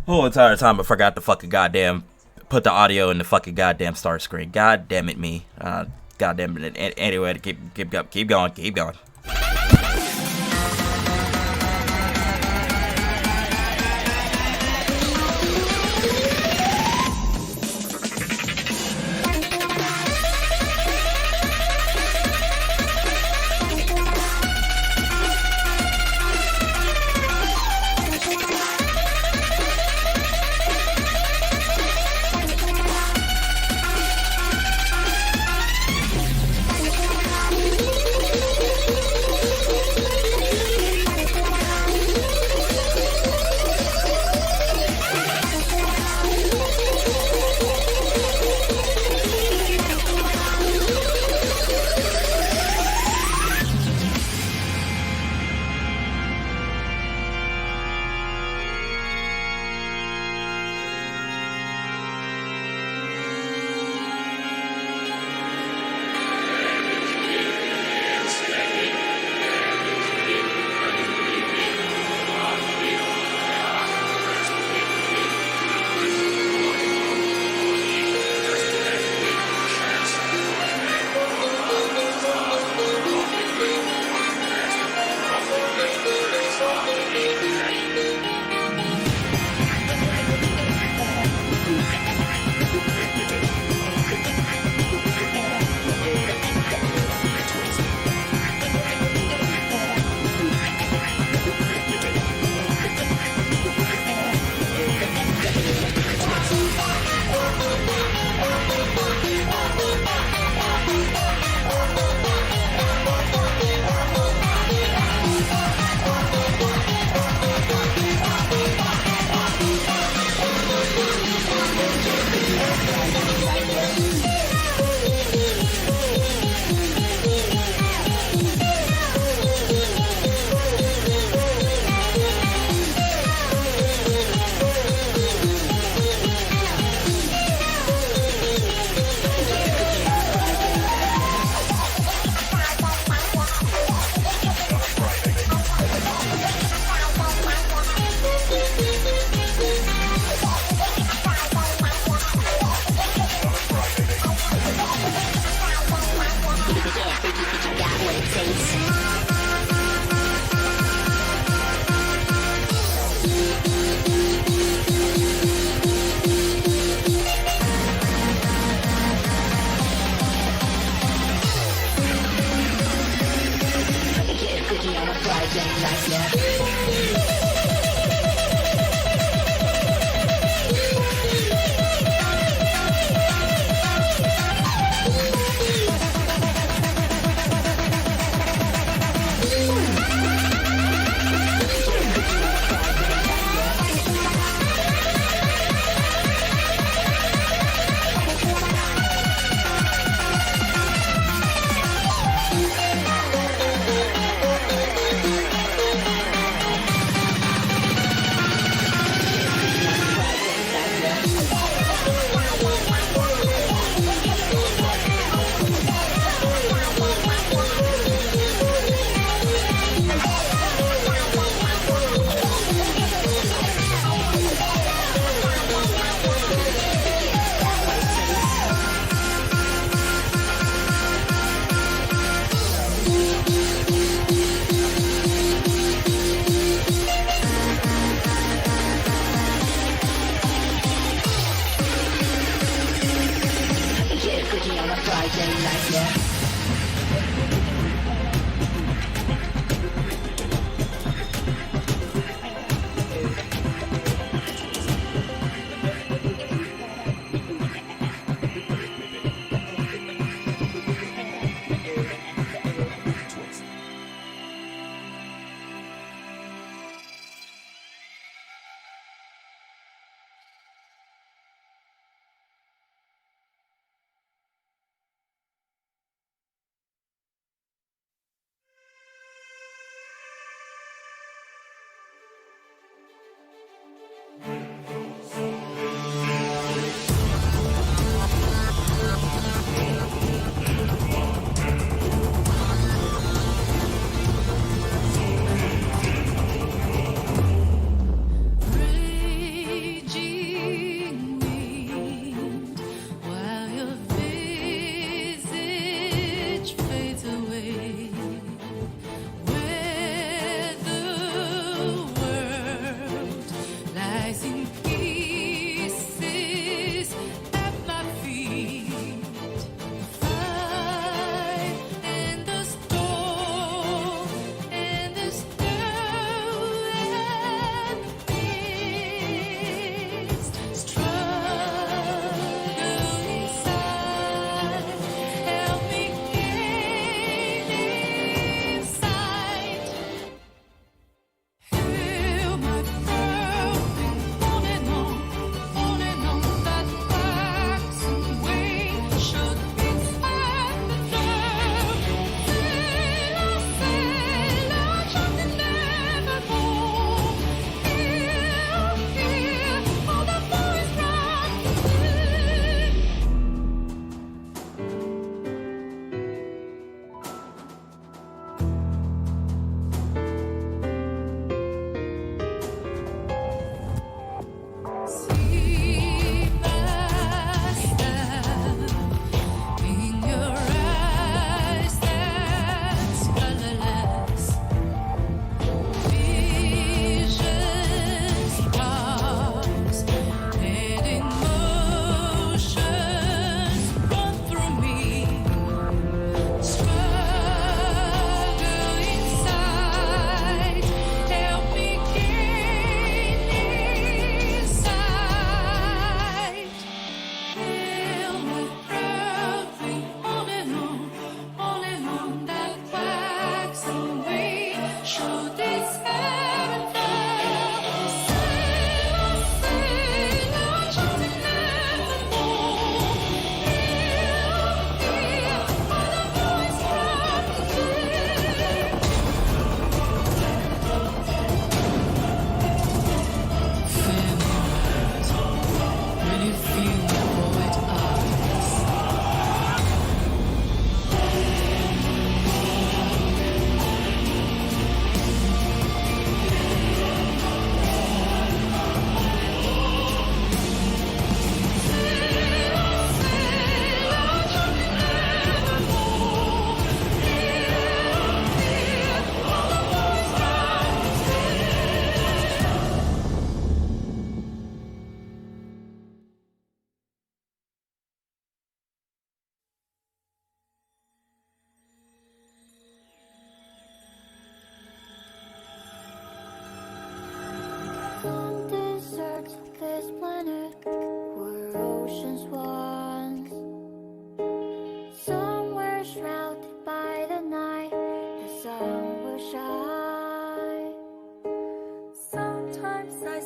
whole entire time I forgot to fucking goddamn put the audio in the fucking goddamn start screen. God damn it, me. God damn it. Anyway, keep going.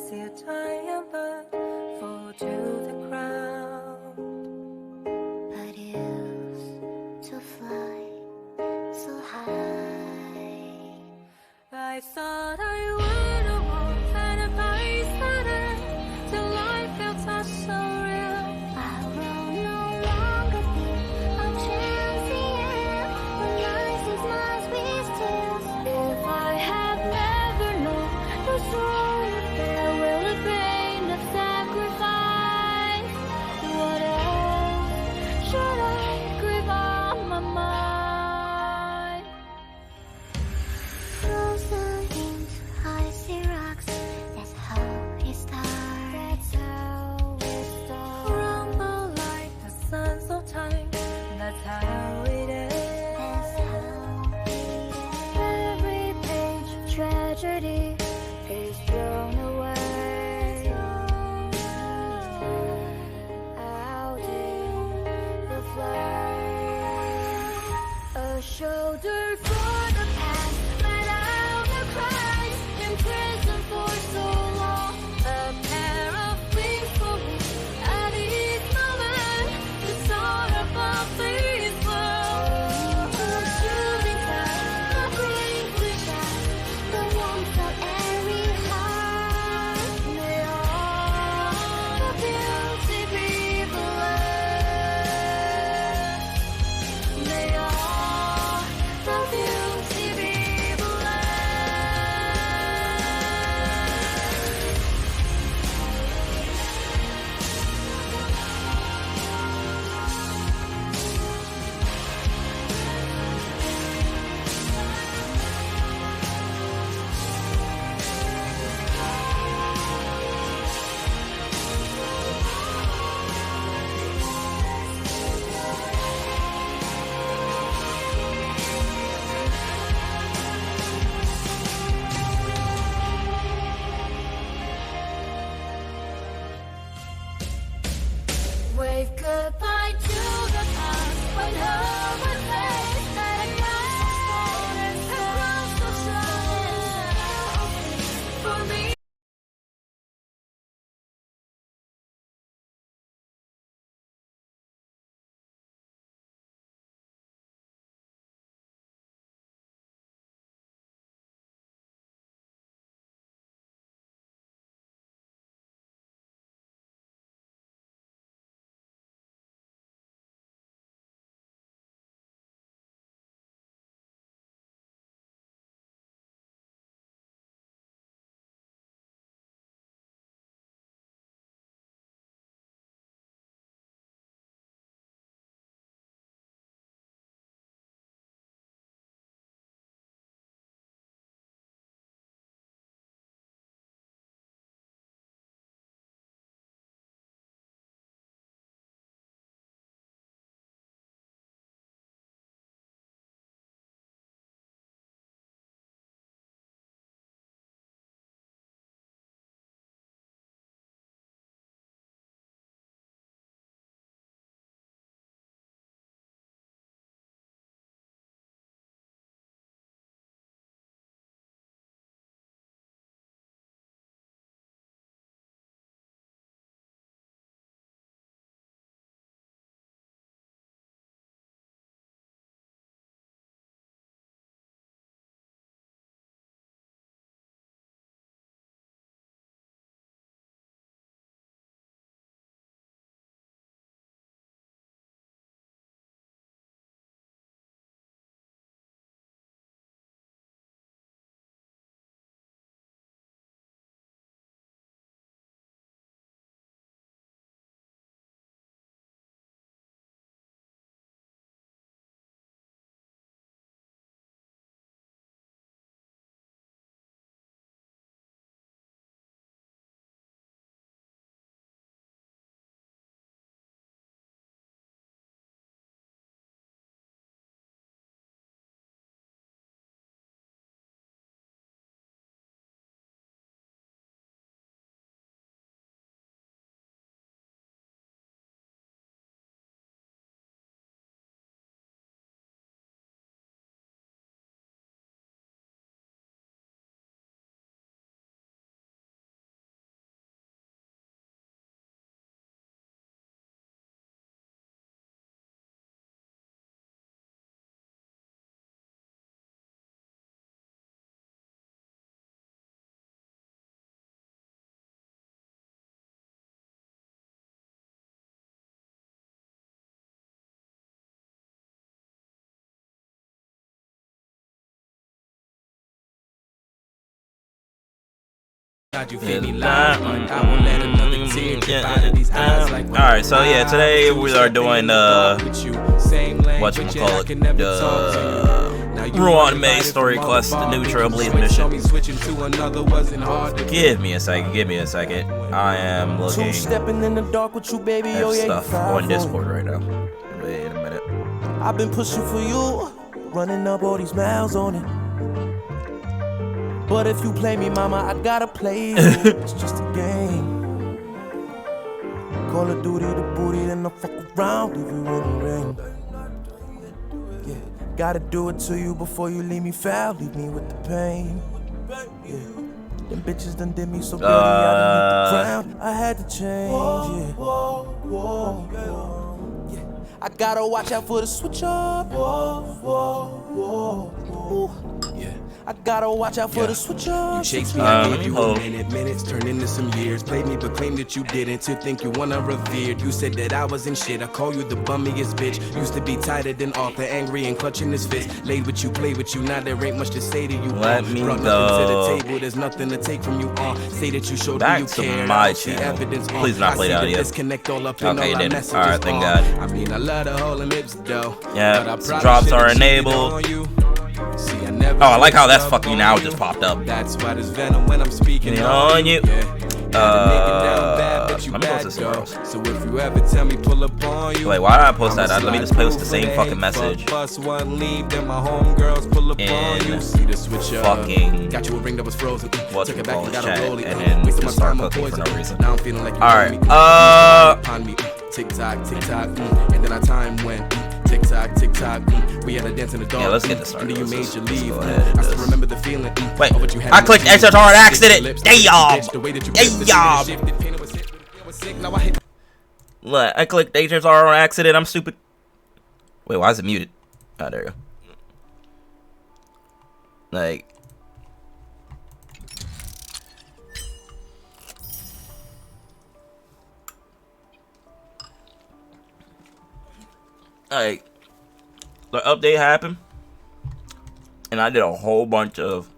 see a giant bird fall to the ground. But used to fly so high. I thought I would walk and a bicycle till life felt so real. I will no longer think of chasing it when license must be still. If I had never known the soul, there will have been a sacrifice. thought you feel me live, but I won't let another tear drip out of these eyes like when Alright, so yeah, today we are stepping doing in the dark with you. Same lane, but yet I can never talk to you. Now you Ruan invited May from story all quest, the new bars, Trailblaze switch mission. on me, switching to another wasn't hard to Give me a second. I am looking at Two-stepping in the dark with you, baby. Oh, yeah, stuff you fine on for Discord me. right now. Wait a minute. I've been pushing for you, running up all these miles on it. But if you play me, mama, I gotta play you. It's just a game. Call of Duty the booty, then I fuck around, leave you in the ring. Yeah, gotta do it to you before you leave me foul, leave me with the pain. Yeah, them bitches done did me so dirty, I done hit the ground. I had to change, yeah. I gotta watch out for the switch up. Ooh. Yeah. I gotta watch out for the switch up. You chased me, I let gave me you hold. a minute, minutes turned into some years. Played me, but claimed that you didn't. To think you wanna revered. You said that I wasn't shit. I call you the bummiest bitch. Used to be tighter than Arthur, angry and clutching his fist. Laid with you, played with you. Now there ain't much to say to you. Let me Brought go. nothing to the table. There's nothing to take from you. Say that you showed Back me you to cared. my I see channel. evidence. Please not I play see that the audio. disconnect all up in Okay, all you our didn't. messages. Alright, thank God. I mean, I love the whole lips though. Yeah, but I some probably drops are should've cheated enabled. on you. See, I never Oh, I like how that's switched fucking up now on just you. popped up. That's why there's venom when I'm speaking Getting on you. Yeah. Let me post this somewhere else. So if you ever tell me pull up on you, Wait, why did I post that? I'ma Let me just slide post the through same for fucking hate. message. Fuck bus one leave, then my homegirls pull up on In you. See the switch up. fucking Got you a ring that was frozen. what Took you it back call and it, got chat, a rollie. and then Wasted just my start time on cooking for no poison. reason. Now I'm feeling like you Alright, want me. Upon me. Tick tock, tick tock, and then our time went. Tick tock, tick tock. We had a dance in the dark. Yeah, let's get this started. And then you made Let's your just leave. go ahead and I still just- remember the feeling. Wait, of what you had I in clicked your SSR teeth. on accident. Lips, Damn. the way that you ripped the Damn. shit, the pain was sick. Now I hit. Look, I clicked HSR on accident. I'm stupid. Wait, why is it muted? Oh, there you go. Like, the update happened, and I did a whole bunch of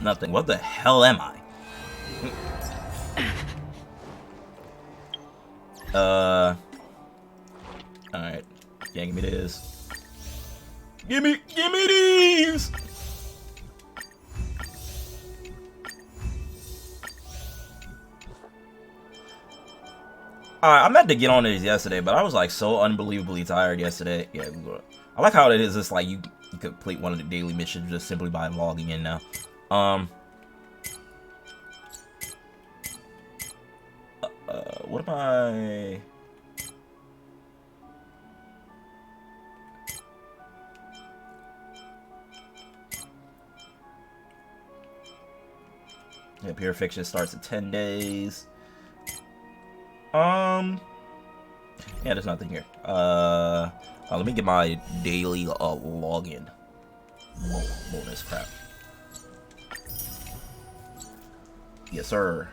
nothing. What the hell am I? Alright. Yeah, give me this. Give me these! Alright, I meant to get on this yesterday, but I was like so unbelievably tired yesterday. Yeah, I like how it is just like you complete one of the daily missions just simply by logging in now. What am I? Yeah, Pure Fiction starts in 10 days. Yeah, there's nothing here. Let me get my daily login bonus crap. Yes, sir.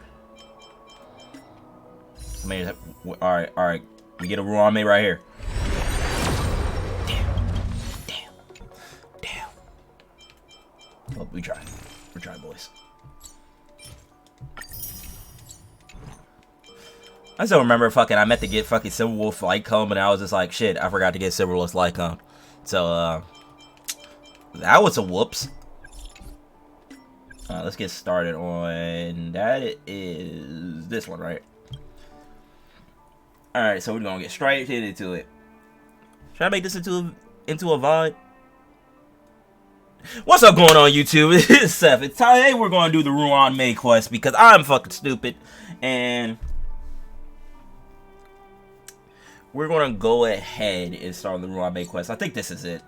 I mean, all right. We get a Ruan May right here. Damn. Well, we try, boys. I still remember I meant to get fucking Silverwolf Lycomb, and I was just like, shit, I forgot to get Silverwolf Lycomb. So, that was a whoops. Let's get started on that. It is this one, right? Alright, so we're gonna get straight into it. Should I make this into a VOD? What's up going on, YouTube? It's Seth. It's time. Hey, we're gonna do the Ruan May quest because I'm fucking stupid. And we're gonna go ahead and start the Ruan May quest. I think this is it.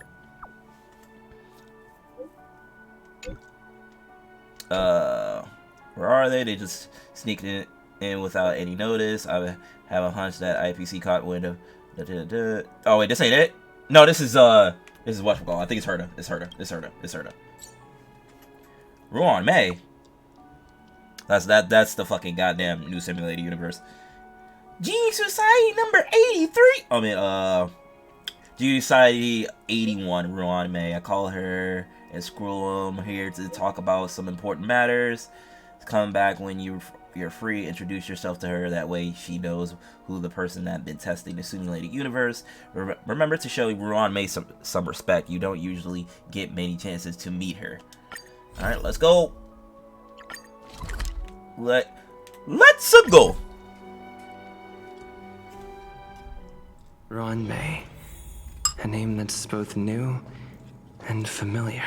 Where are they? They just sneaked in without any notice. I have a hunch that IPC caught wind of. Oh wait, this ain't it. No, this is what we're going. I think it's Herta. It's Herta. Ruan May. That's the fucking goddamn new simulated universe. Genius Society number 83. I mean, Society 81, Ruan May. I call her and Scrollum here to talk about some important matters. Come back when you're free. Introduce yourself to her. That way she knows who the person that been testing the simulated universe. Remember to show Ruan May some respect. You don't usually get many chances to meet her. Alright, let's go. Let's go. Ruan May. A name that's both new and familiar.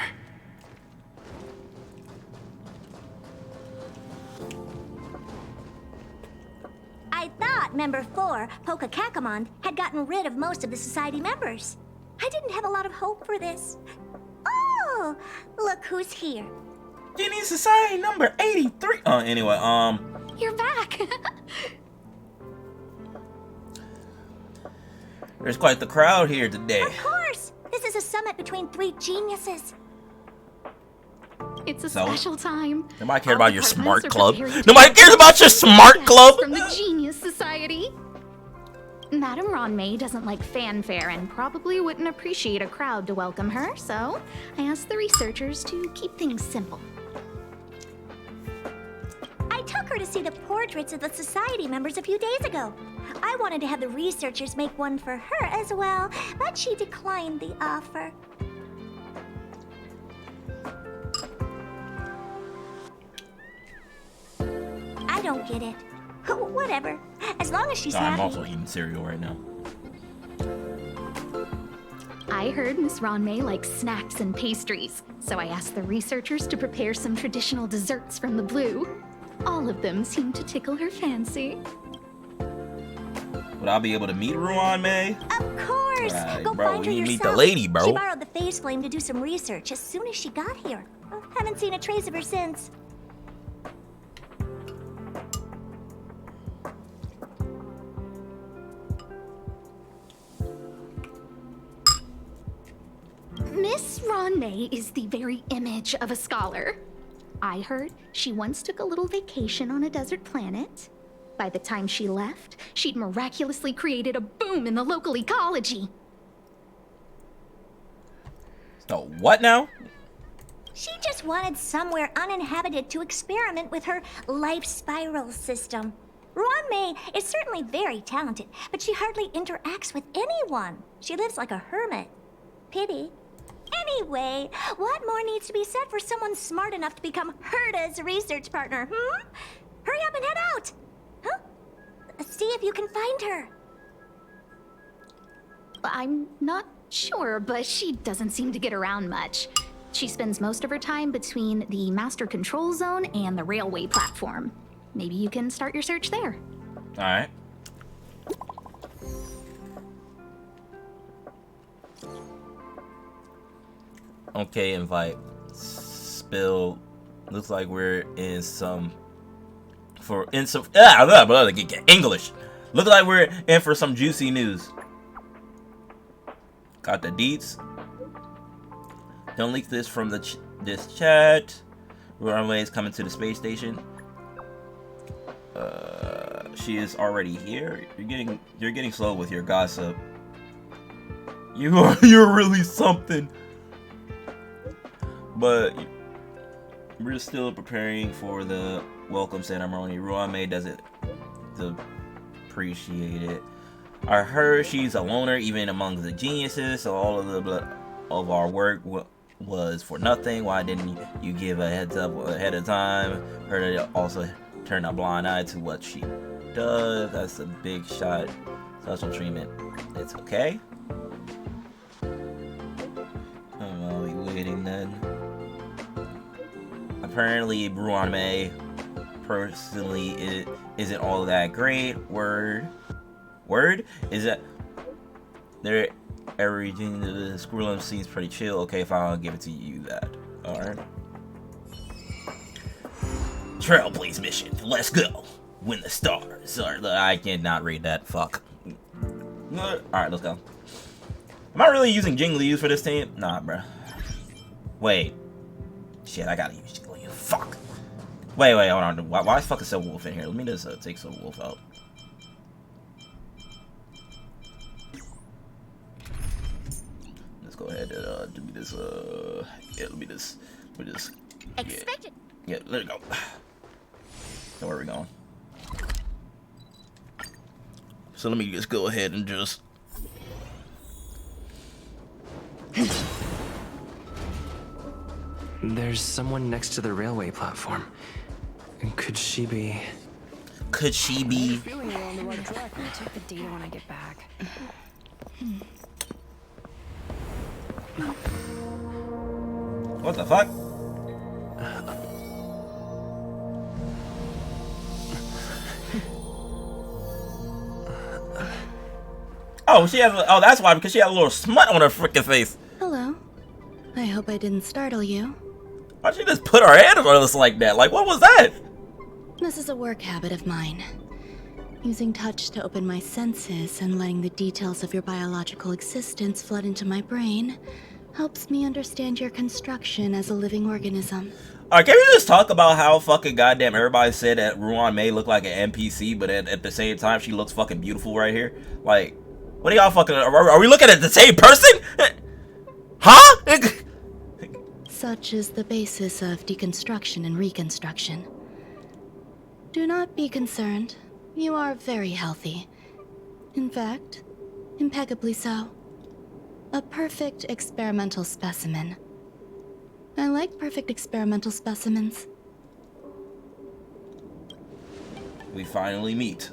I thought Member 4, Poka Kakamond, had gotten rid of most of the society members. I didn't have a lot of hope for this. Oh, look who's here. Genie Society number 83. Anyway, You're back. there's quite the crowd here today. Of course. This is a summit between 3 geniuses. It's a So? special time. Nobody cared All about your departments smart are club. preparing to Nobody welcome cares about your smart guests club. from the Genius Society. Madame Ruan May doesn't like fanfare and probably wouldn't appreciate a crowd to welcome her, so I asked the researchers to keep things simple. I took her to see the portraits of the society members a few days ago. I wanted to have the researchers make one for her as well, but she declined the offer. I don't get it. Whatever. As long as she's Sorry, I'm happy. also eating cereal right now. I heard Miss Ruan May likes snacks and pastries, so I asked the researchers to prepare some traditional desserts from the blue. All of them seemed to tickle her fancy. Would I be able to meet Ruan May? Of course. Right, Go bro, find her we yourself. meet the lady, bro. She borrowed the face flame to do some research as soon as she got here. Haven't seen a trace of her since. Miss Ruan May is the very image of a scholar. I heard she once took a little vacation on a desert planet. By the time she left, she'd miraculously created a boom in the local ecology. So what now? She just wanted somewhere uninhabited to experiment with her life spiral system. Ruan May is certainly very talented, but she hardly interacts with anyone. She lives like a hermit. Pity. Anyway, what more needs to be said for someone smart enough to become Herda's research partner, Hurry up and head out! Huh? See if you can find her. I'm not sure, but she doesn't seem to get around much. She spends most of her time between the master control zone and the railway platform. Maybe you can start your search there. Alright. Okay, invite. Spill. Looks like we're in some. English. Look like we're in for some juicy news. Got the deets. Don't leak this from this chat. Ruan May is coming to the space station. She is already here. You're getting slow with your gossip. You're really something. But we're still preparing for the welcome ceremony. Ruan May doesn't appreciate it. I heard she's a loner even among the geniuses, so all of our work was for nothing. Why didn't you give a heads up ahead of time? Heard it also turn a blind eye to what she does. That's a big shot. Special treatment. It's okay. I'll be waiting then. Apparently, Ruan May personally isn't all that great. Word is that there everything the Scrollum seems pretty chill. Okay, fine, I'll give it to you that. All right. Trailblaze mission. Let's go. Win the stars. Sorry, I cannot read that. Fuck. All right, let's go. Am I really using Jingliu for this team? Nah, bruh. Wait. Shit, I gotta use Jingliu. Fuck. Wait, hold on. Why is fucking Soul Wolf in here? Let me just take Soul Wolf out. just let me just Expected. yeah, let it go. So where are we going? So let me just go ahead and just There's someone next to the railway platform. Could she be? Could she be? Feeling we're on the right track. I'll check the data when I get back. What the fuck? Oh, she has. Oh, that's why, because she had a little smut on her freaking face. Hello. I hope I didn't startle you. Why'd she just put her hand on us like that? Like, what was that? This is a work habit of mine. Using touch to open my senses and letting the details of your biological existence flood into my brain helps me understand your construction as a living organism. Alright, can we just talk about how fucking goddamn everybody said that Ruan May looked like an NPC, but at the same time, she looks fucking beautiful right here? Like, what are y'all fucking... Are we looking at the same person? Huh? Such is the basis of deconstruction and reconstruction. Do not be concerned. You are very healthy. In fact, impeccably so. A perfect experimental specimen. I like perfect experimental specimens. We finally meet.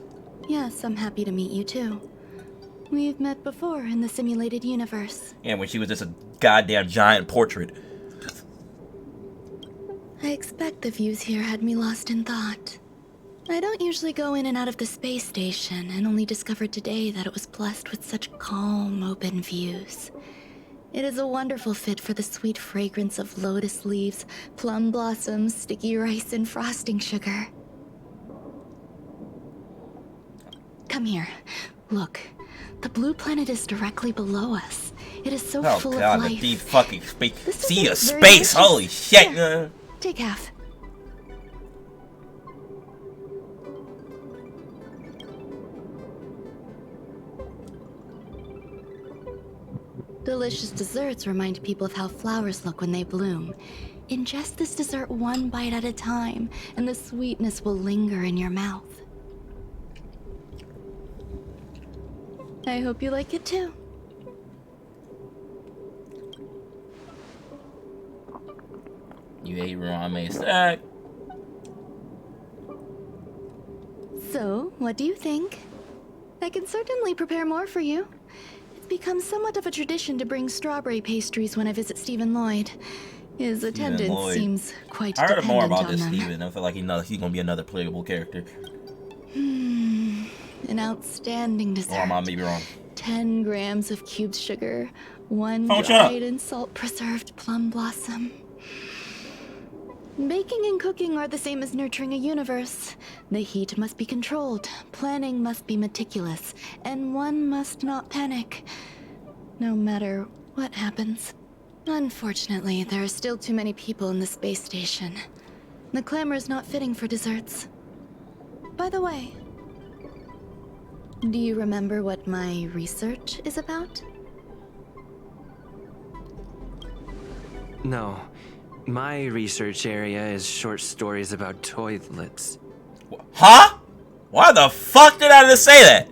Yes, I'm happy to meet you too. We've met before in the simulated universe. Yeah, when she was just a goddamn giant portrait. I expect the views here had me lost in thought. I don't usually go in and out of the space station, and only discovered today that it was blessed with such calm, open views. It is a wonderful fit for the sweet fragrance of lotus leaves, plum blossoms, sticky rice, and frosting sugar. Come here. Look. The blue planet is directly below us. It is so full of life. The deep fucking space. This See a is very space. delicious. Holy shit. Here, take half. Delicious desserts remind people of how flowers look when they bloom. Ingest this dessert one bite at a time, and the sweetness will linger in your mouth. I hope you like it too. You ate Ruan May stack. So, what do you think? I can certainly prepare more for you. It's become somewhat of a tradition to bring strawberry pastries when I visit Stephen Lloyd. His attendance Lloyd. seems quite I heard dependent more about on this them. Steven. I feel like he's gonna be another playable character. An outstanding dessert. Or I might be wrong. 10 grams of cubed sugar, 1 Phone shut up. dried and salt-preserved plum blossom. Baking and cooking are the same as nurturing a universe. The heat must be controlled, planning must be meticulous, and one must not panic, no matter what happens. Unfortunately, there are still too many people in the space station. The clamor is not fitting for desserts. By the way, do you remember what my research is about? No. My research area is short stories about toilets. Huh? Why the fuck did I just say that?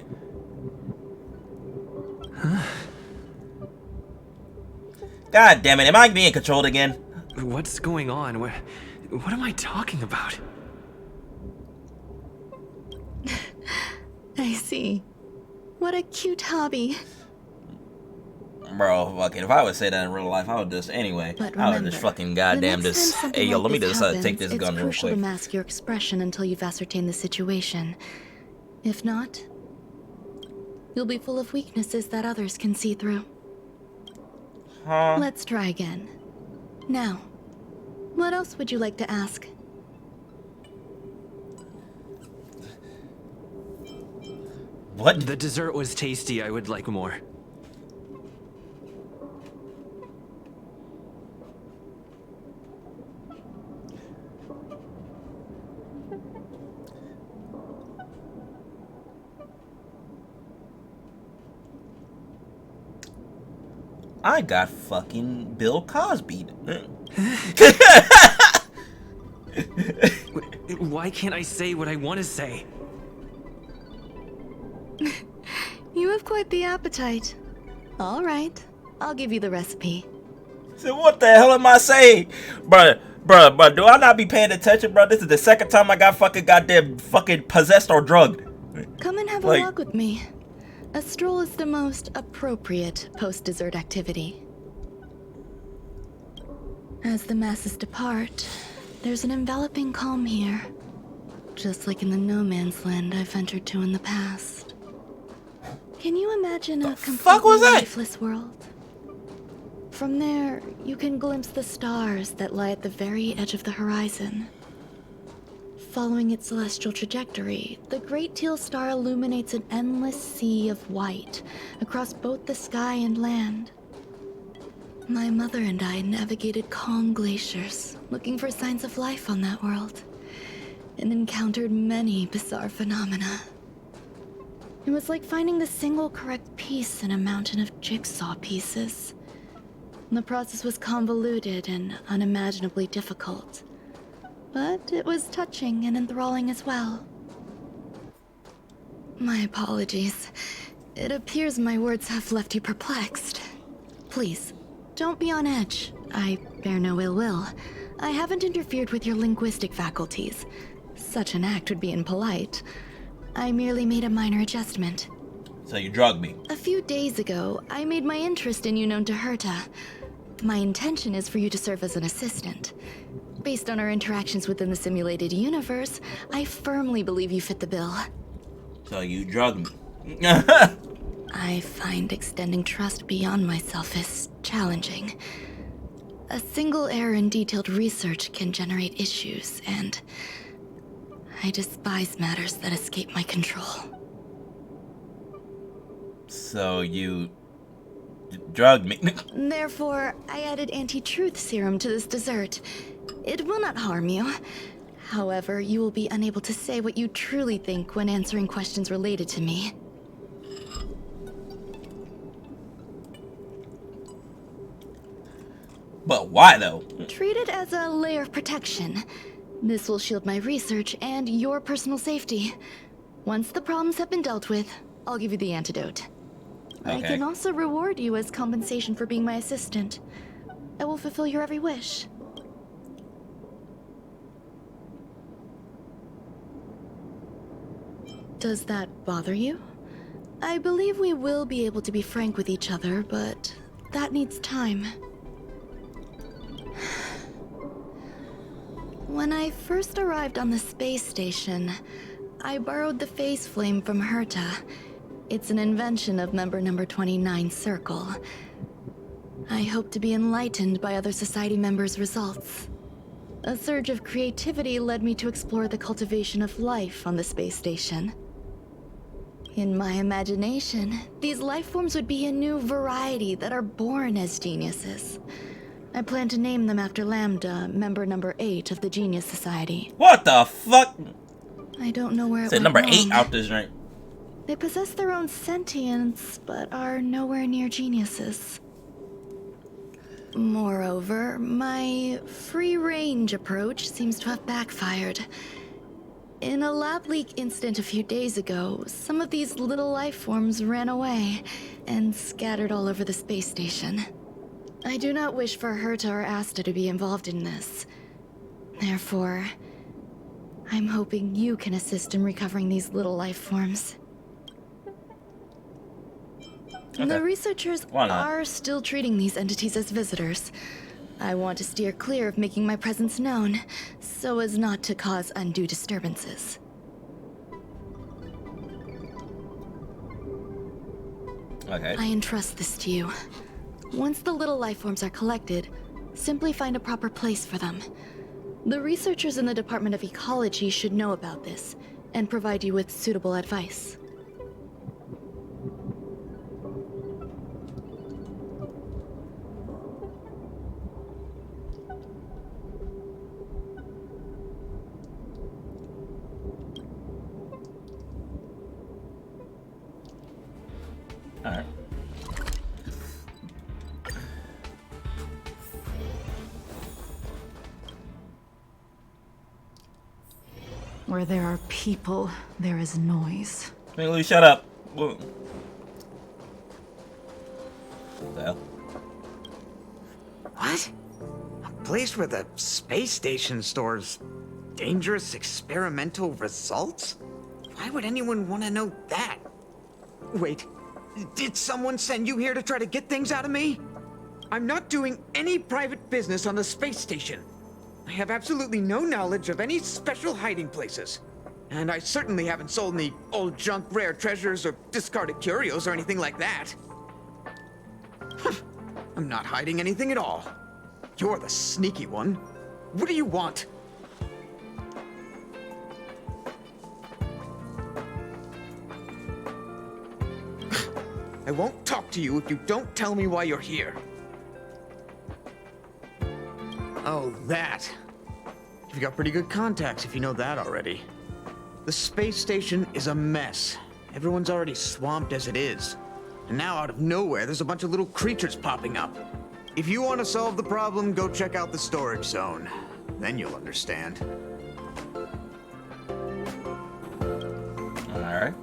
God damn it, am I being controlled again? What's going on? What am I talking about? I see. What a cute hobby. Bro, fuck it. If I would say that in real life, I would just, anyway. But I would remember, just fucking goddamn the next just. time something Hey, yo, like let me this just take this happens, gun real it's crucial quick. to mask your expression until you've ascertained the situation. If not, you'll be full of weaknesses that others can see through. Huh? Let's try again. Now, what else would you like to ask? What? The dessert was tasty. I would like more. I got fucking Bill Cosby. Why can't I say what I want to say? You have quite the appetite. All right, I'll give you the recipe. So what the hell am I saying? Bruh, do I not be paying attention, bro? This is the second time I got fucking goddamn fucking possessed or drugged. Come and have a walk with me. A stroll is the most appropriate post-dessert activity. As the masses depart, there's an enveloping calm here. Just like in the no man's land I've ventured to in the past. Can you imagine a completely lifeless world? From there, you can glimpse the stars that lie at the very edge of the horizon. Following its celestial trajectory, the Great Teal Star illuminates an endless sea of white across both the sky and land. My mother and I navigated calm glaciers, looking for signs of life on that world, and encountered many bizarre phenomena. It was like finding the single correct piece in a mountain of jigsaw pieces. The process was convoluted and unimaginably difficult, but it was touching and enthralling as well. My apologies. It appears my words have left you perplexed. Please, don't be on edge. I bear no ill will. I haven't interfered with your linguistic faculties. Such an act would be impolite. I merely made a minor adjustment. So you drugged me. A few days ago, I made my interest in you known to Herta. My intention is for you to serve as an assistant. Based on our interactions within the simulated universe, I firmly believe you fit the bill. So you drugged me. I find extending trust beyond myself is challenging. A single error in detailed research can generate issues, and I despise matters that escape my control. So you drugged me. Therefore, I added anti-truth serum to this dessert. It will not harm you. However, you will be unable to say what you truly think when answering questions related to me. But why though? Treat it as a layer of protection. This will shield my research and your personal safety. Once the problems have been dealt with, I'll give you the antidote. Okay. I can also reward you as compensation for being my assistant. I will fulfill your every wish. Does that bother you? I believe we will be able to be frank with each other, but that needs time. When I first arrived on the space station, I borrowed the phase flame from Herta. It's an invention of member number 29 Circle. I hope to be enlightened by other society members' results. A surge of creativity led me to explore the cultivation of life on the space station. In my imagination, these life forms would be a new variety that are born as geniuses. I plan to name them after Lambda, member number 8 of the Genius Society. What the fuck? I don't know where it Said went number wrong. 8 out this drink. They possess their own sentience, but are nowhere near geniuses. Moreover, my free-range approach seems to have backfired. In a lab leak incident a few days ago, some of these little life forms ran away and scattered all over the space station. I do not wish for Herta or Asta to be involved in this. Therefore, I'm hoping you can assist in recovering these little life forms. Okay. The researchers Why not? are still treating these entities as visitors. I want to steer clear of making my presence known, so as not to cause undue disturbances. Okay. I entrust this to you. Once the little life forms are collected, simply find a proper place for them. The researchers in the Department of Ecology should know about this, and provide you with suitable advice. Alright. Where there are people, there is noise. Hey, Louis, shut up. What the hell? What? A place where the space station stores dangerous experimental results? Why would anyone want to know that? Wait, did someone send you here to try to get things out of me? I'm not doing any private business on the space station. I have absolutely no knowledge of any special hiding places. And I certainly haven't sold any old junk rare treasures or discarded curios or anything like that. I'm not hiding anything at all. You're the sneaky one. What do you want? I won't talk to you if you don't tell me why you're here. Oh, that. You've got pretty good contacts if you know that already. The space station is a mess. Everyone's already swamped as it is. And now out of nowhere, there's a bunch of little creatures popping up. If you want to solve the problem, go check out the storage zone. Then you'll understand. Alright.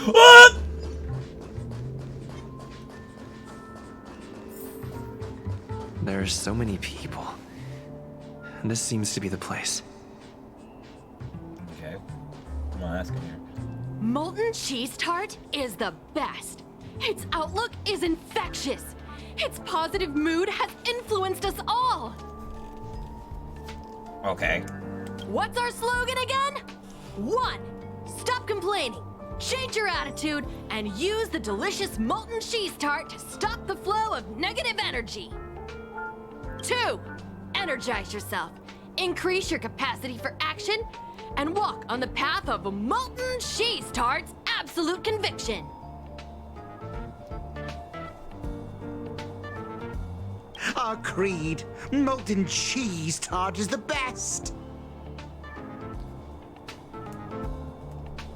What? There are so many people. This seems to be the place. Okay. I'm not asking here. Molten cheese tart is the best. Its outlook is infectious. Its positive mood has influenced us all. Okay. What's our slogan again? 1. Stop complaining. Change your attitude and use the delicious molten cheese tart to stop the flow of negative energy. 2. Energize yourself. Increase your capacity for action and walk on the path of a molten cheese tart's absolute conviction. Our creed, molten cheese tart is the best.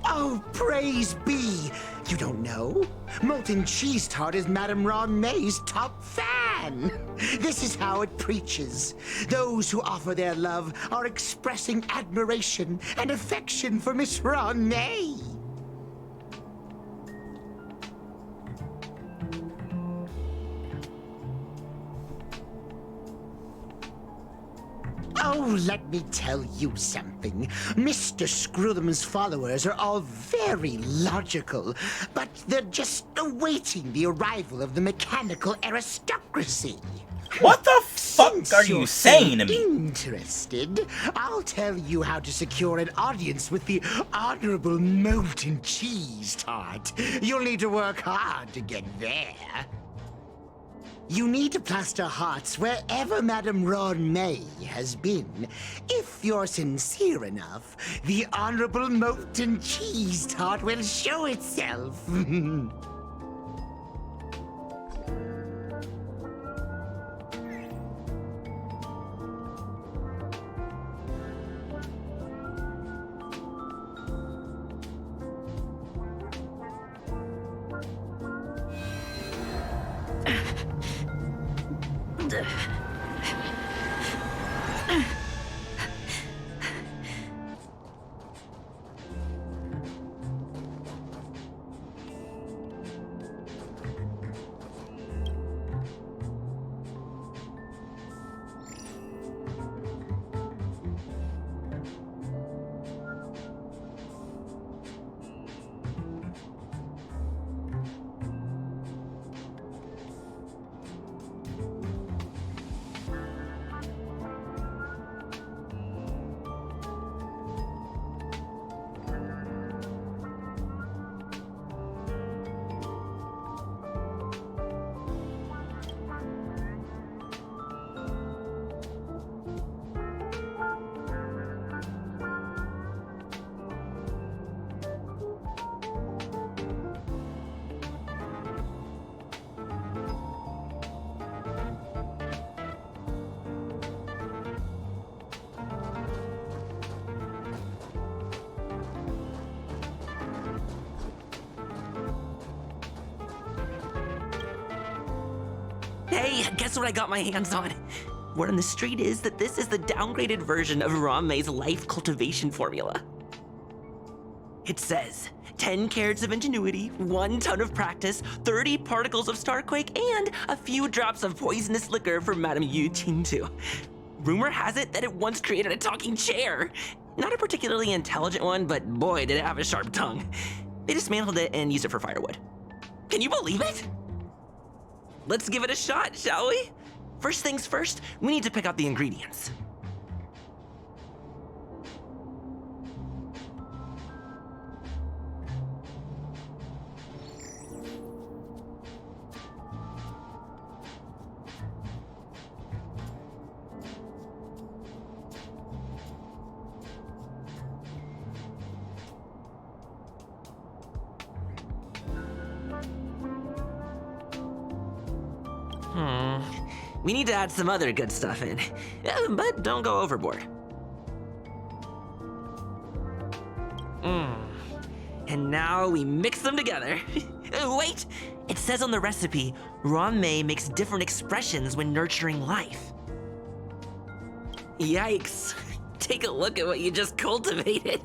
Oh, praise be! You don't know? Molten cheese tart is Madame Ron May's top fan. This is how it preaches. Those who offer their love are expressing admiration and affection for Miss Ron May. Oh, let me tell you something. Mr. Screwthum's followers are all very logical, but they're just awaiting the arrival of the mechanical aristocracy. What the fuck are you saying to me? Interested? I'll tell you how to secure an audience with the Honorable Molten Cheese Tart. You'll need to work hard to get there. You need to plaster hearts wherever Madame Ron May has been. If you're sincere enough, the Honorable Molten Cheese Tart will show itself. Hey, guess what I got my hands on? Word on the street is that this is the downgraded version of Ranmei's life cultivation formula. It says 10 carats of ingenuity, 1 ton of practice, 30 particles of Starquake, and a few drops of poisonous liquor for Madame Yu Qingtu. Rumor has it that it once created a talking chair. Not a particularly intelligent one, but boy, did it have a sharp tongue. They dismantled it and used it for firewood. Can you believe it? Let's give it a shot, shall we? First things first, we need to pick out the ingredients. We need to add some other good stuff in, but don't go overboard. And now we mix them together. Wait! It says on the recipe, Ranmei makes different expressions when nurturing life. Yikes. Take a look at what you just cultivated.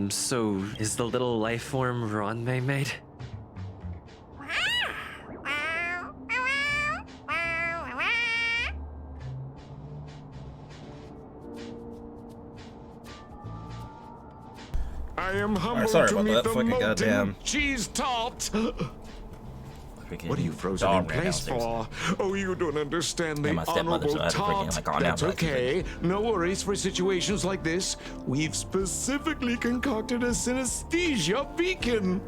So is the little life form Ranmei made? I am humbled sorry to about meet that. the Fucking molten goddamn cheese tart. What are you frozen dog in ran place downstairs. for? Oh, you don't understand the Yeah, my stepmother, honorable so I had to freaking, tart. like, calm down That's for like 2 okay. No worries for situations like this. We've specifically concocted a synesthesia beacon.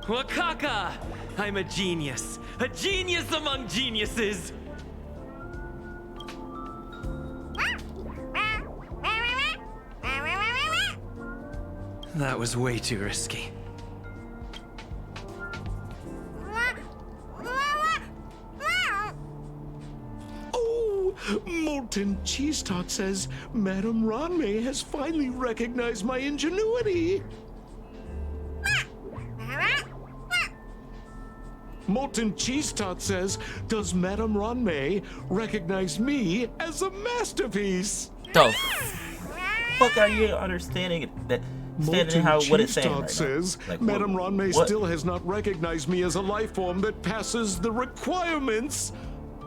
Wakaka! I'm a genius. A genius among geniuses! That was way too risky. Oh, Molten Cheese Tart says Madame Ranmei has finally recognized my ingenuity. Molten Cheese Tart says, does Madame Ranmei recognize me as a masterpiece? The fuck are you understanding that? Standing how what it's saying right says, now. Like, Madame Ranmei what? still has not recognized me as a life form that passes the requirements.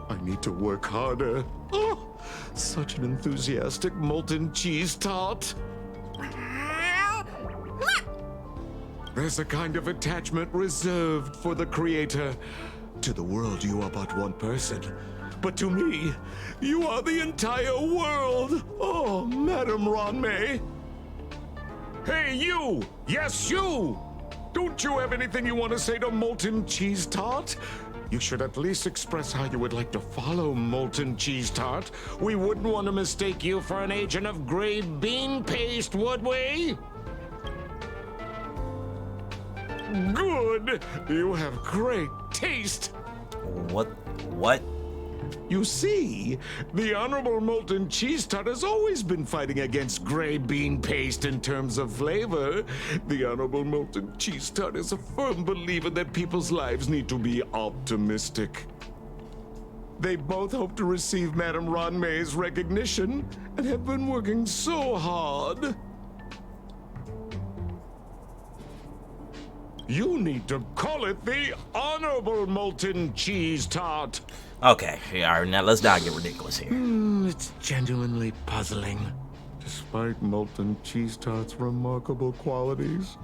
I need to work harder. Oh, such an enthusiastic molten cheese tart. There's a kind of attachment reserved for the creator. To the world, you are but one person. But to me, you are the entire world. Oh, Madame Ranmei. Hey, you! Yes, you! Don't you have anything you want to say to Molten Cheese Tart? You should at least express how you would like to follow Molten Cheese Tart. We wouldn't want to mistake you for an agent of Grey Bean Paste, would we? Good! You have great taste! What? You see, the Honorable Molten Cheese Tart has always been fighting against Grey Bean Paste in terms of flavor. The Honorable Molten Cheese Tart is a firm believer that people's lives need to be optimistic. They both hope to receive Madame Ron May's recognition and have been working so hard. You need to call it the Honorable Molten Cheese Tart. Okay, yeah, now let's not get ridiculous here. It's genuinely puzzling. Despite Molten Cheese Tart's remarkable qualities,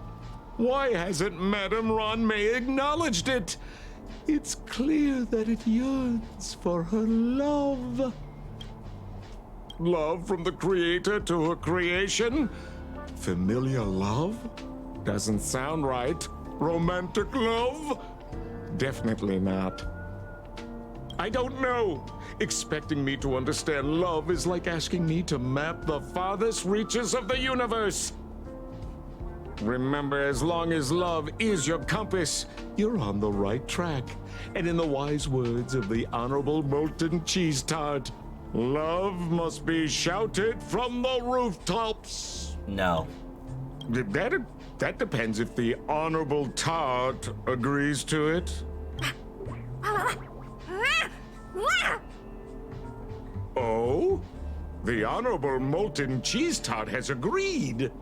why hasn't Madame Ron May acknowledged it? It's clear that it yearns for her love. Love from the creator to her creation? Familiar love? Doesn't sound right. Romantic love? Definitely not. I don't know. Expecting me to understand love is like asking me to map the farthest reaches of the universe. Remember, as long as love is your compass, you're on the right track. And in the wise words of the Honorable Molten Cheese Tart, love must be shouted from the rooftops. No. That depends if the Honorable Tart agrees to it. Oh? The Honorable Molten Cheese Tart has agreed.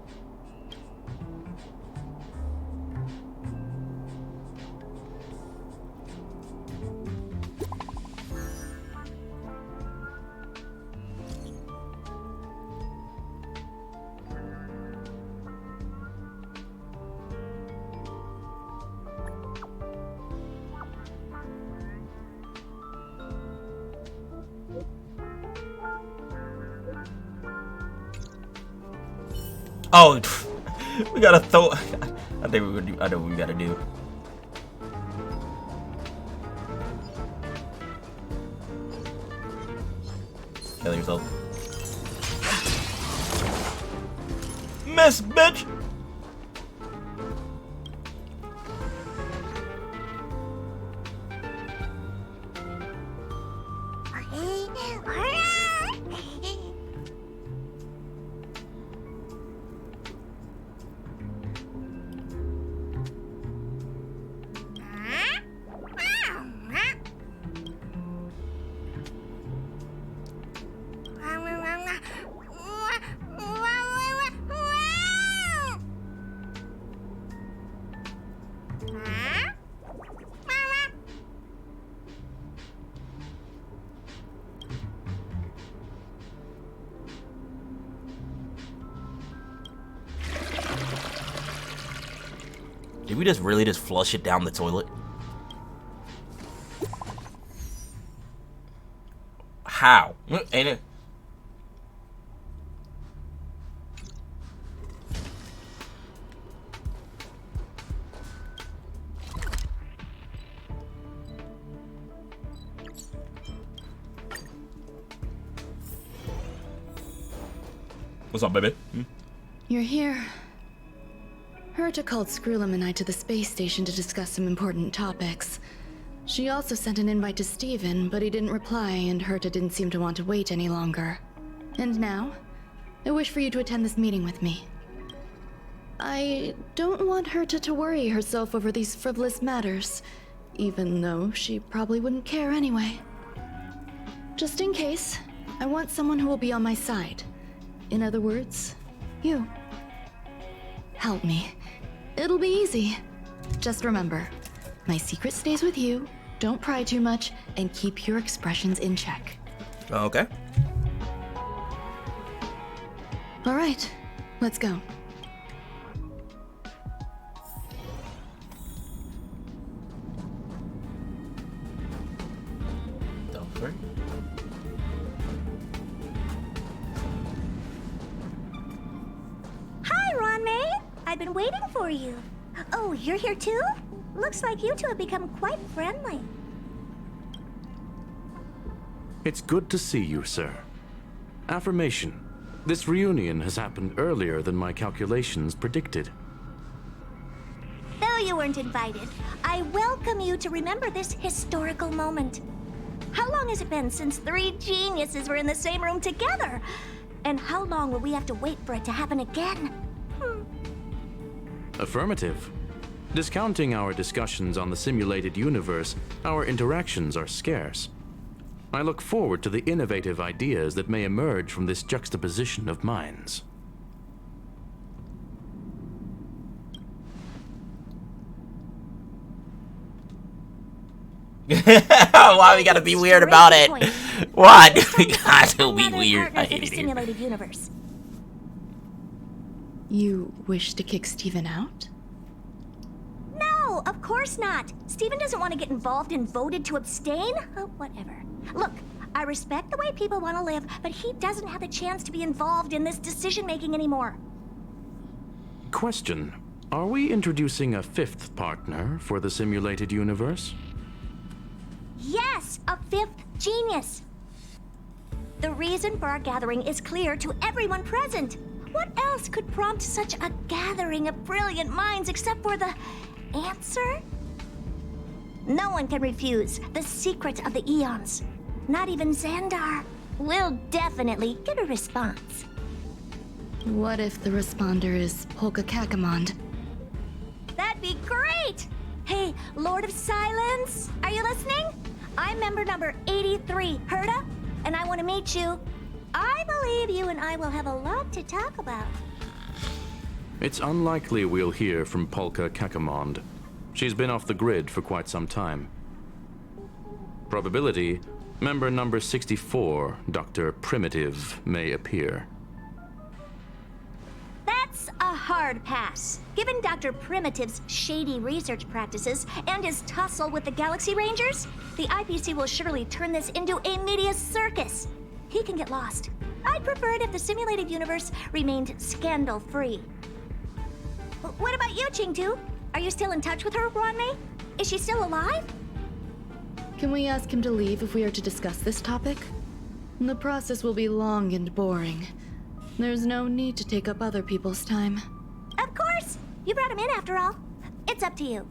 Oh, we gotta throw. I think we're gonna do. I know what we gotta do. Kill yourself. Miss, bitch! Did we just really just flush it down the toilet? How? Ain't it? What's up, baby? You're here. Herta called Skrullum and I to the space station to discuss some important topics. She also sent an invite to Steven, but he didn't reply, and Herta didn't seem to want to wait any longer. And now, I wish for you to attend this meeting with me. I don't want Herta to worry herself over these frivolous matters, even though she probably wouldn't care anyway. Just in case, I want someone who will be on my side. In other words, you. Help me. It'll be easy. Just remember, my secret stays with you, don't pry too much, and keep your expressions in check. Okay. All right, let's go. Don't. Hi, Ron May. I've been waiting for you. Oh, you're here too? Looks like you two have become quite friendly. It's good to see you, sir. Affirmation. This reunion has happened earlier than my calculations predicted. Though you weren't invited, I welcome you to remember this historical moment. How long has it been since 3 geniuses were in the same room together? And how long will we have to wait for it to happen again? Affirmative. Discounting our discussions on the simulated universe, our interactions are scarce. I look forward to the innovative ideas that may emerge from this juxtaposition of minds. Why we gotta be weird about it? Why do we gotta be weird? I hate it. Simulated universe. You wish to kick Steven out? No, of course not. Steven doesn't want to get involved and voted to abstain. Oh, whatever. Look, I respect the way people want to live, but he doesn't have the chance to be involved in this decision-making anymore. Question. Are we introducing a 5th partner for the simulated universe? Yes, a 5th genius. The reason for our gathering is clear to everyone present. What else could prompt such a gathering of brilliant minds except for the answer? No one can refuse the secret of the eons. Not even Xandar. We'll definitely get a response. What if the responder is Polka Kakamond? That'd be great! Hey, Lord of Silence, are you listening? I'm member number 83, Herta, and I want to meet you. I believe you and I will have a lot to talk about. It's unlikely we'll hear from Polka Kakamond. She's been off the grid for quite some time. Probability, member number 64, Dr. Primitive, may appear. That's a hard pass. Given Dr. Primitive's shady research practices and his tussle with the Galaxy Rangers, the IPC will surely turn this into a media circus. He can get lost. I'd prefer it if the simulated universe remained scandal-free. What about you, Qingtu? Are you still in touch with her, Ruanmei? Is she still alive? Can we ask him to leave if we are to discuss this topic? The process will be long and boring. There's no need to take up other people's time. Of course! You brought him in after all. It's up to you.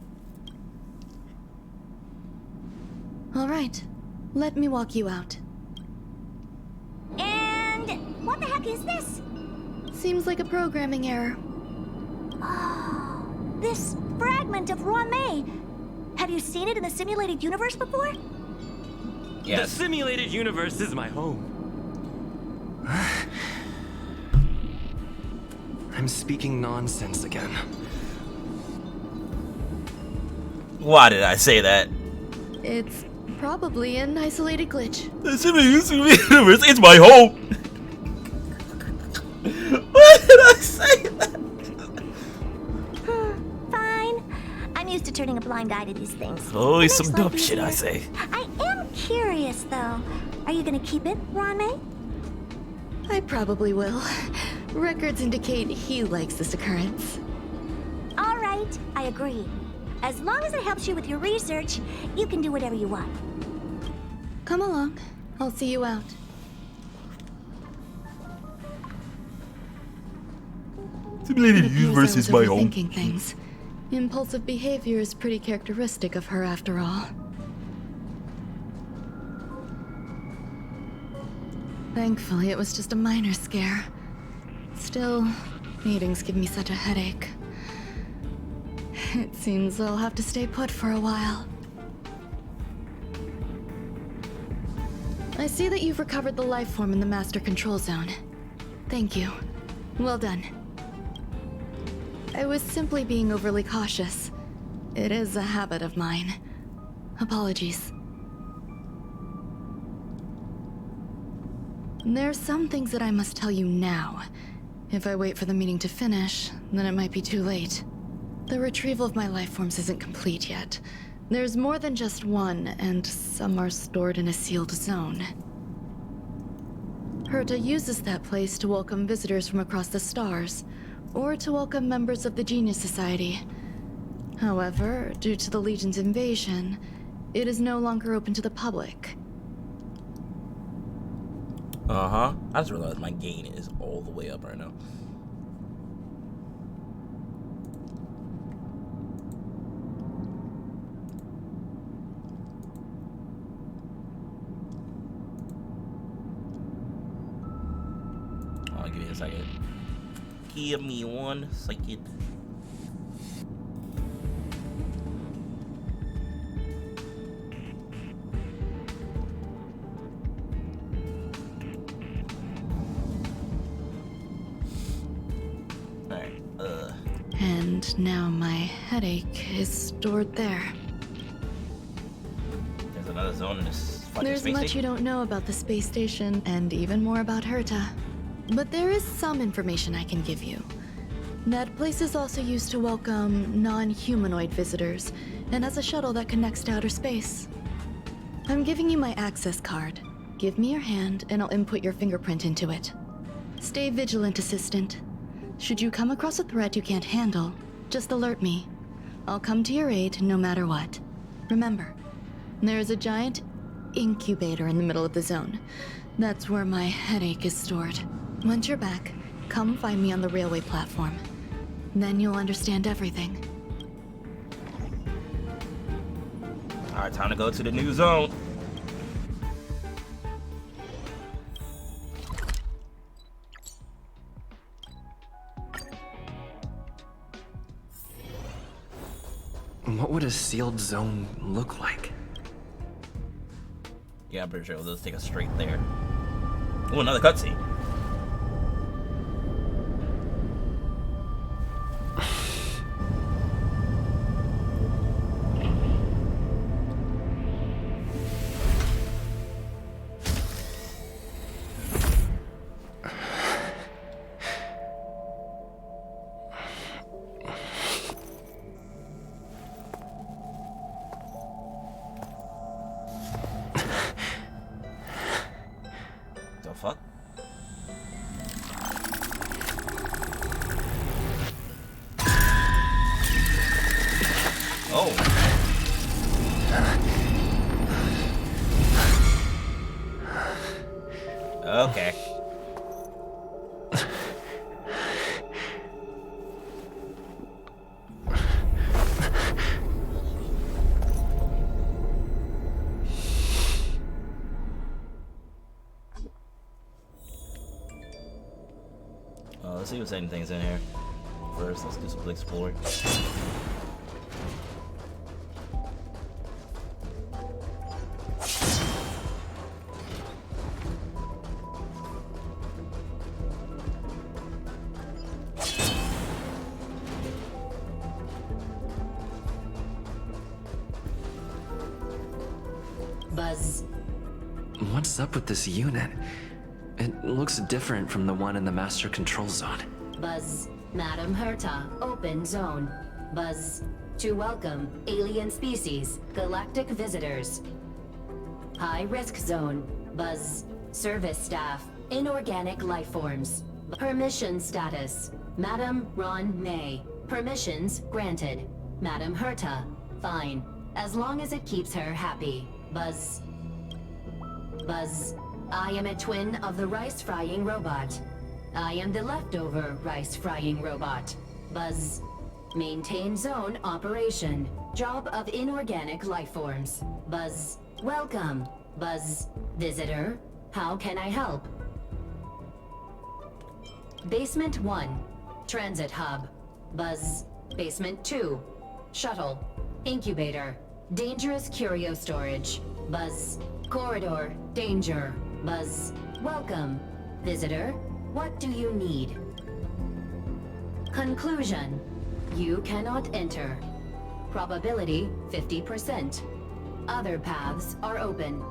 All right. Let me walk you out. And what the heck is this? Seems like a programming error. Oh, this fragment of Ruanmei. Have you seen it in the simulated universe before? Yes. The simulated universe is my home. I'm speaking nonsense again. Why did I say that? It's probably an isolated glitch. The simulated universe is my home. Why did I say that? Fine. I'm used to turning a blind eye to these things. Always some dumb shit I say. I am curious, though. Are you gonna keep it, Ruanmei? I probably will. Records indicate he likes this occurrence. All right, I agree. As long as it helps you with your research, you can do whatever you want. Come along. I'll see you out. Simulated universe is my home. Thinking things. Impulsive behavior is pretty characteristic of her, after all. Thankfully, it was just a minor scare. Still, meetings give me such a headache. It seems I'll have to stay put for a while. I see that you've recovered the life form in the Master Control Zone. Thank you. Well done. I was simply being overly cautious. It is a habit of mine. Apologies. There's some things that I must tell you now. If I wait for the meeting to finish, then it might be too late. The retrieval of my life forms isn't complete yet. There's more than just one, and some are stored in a sealed zone. Herta uses that place to welcome visitors from across the stars, or to welcome members of the Genius Society. However, due to the Legion's invasion, it is no longer open to the public. Uh-huh. I just realized my gain is all the way up right now. Give me a second. Give me 1 second. Alright, And now my headache is stored there. There's another zone in this fucking There's space much station? you don't know about the space station, and even more about Herta. But there is some information I can give you. That place is also used to welcome non-humanoid visitors, and has a shuttle that connects to outer space. I'm giving you my access card. Give me your hand, and I'll input your fingerprint into it. Stay vigilant, Assistant. Should you come across a threat you can't handle, just alert me. I'll come to your aid no matter what. Remember, there is a giant incubator in the middle of the zone. That's where my headache is stored. Once you're back, come find me on the railway platform. Then you'll understand everything. Alright, time to go to the new zone. What would a sealed zone look like? Yeah, I'm pretty sure it'll just take us straight there. Oh, another cutscene. The fuck? Oh. Okay. Let's see if anything's in here. First, let's do some exploring. Buzz. What's up with this unit? It looks different from the one in the master control zone. Buzz. Madam Herta, open zone. Buzz. To welcome alien species, galactic visitors. High risk zone. Buzz. Service staff, inorganic life forms. Permission status. Madam Ron May. Permissions granted. Madam Herta. Fine. As long as it keeps her happy. Buzz. Buzz. I am a twin of the rice frying robot. I am the leftover rice frying robot. Buzz. Maintain zone operation. Job of inorganic life forms. Buzz. Welcome. Buzz. Visitor. How can I help? Basement 1. Transit hub. Buzz. Basement 2. Shuttle. Incubator. Dangerous curio storage. Buzz. Corridor. Danger. Buzz. Welcome. Visitor. What do you need? Conclusion. You cannot enter. Probability 50%. Other paths are open.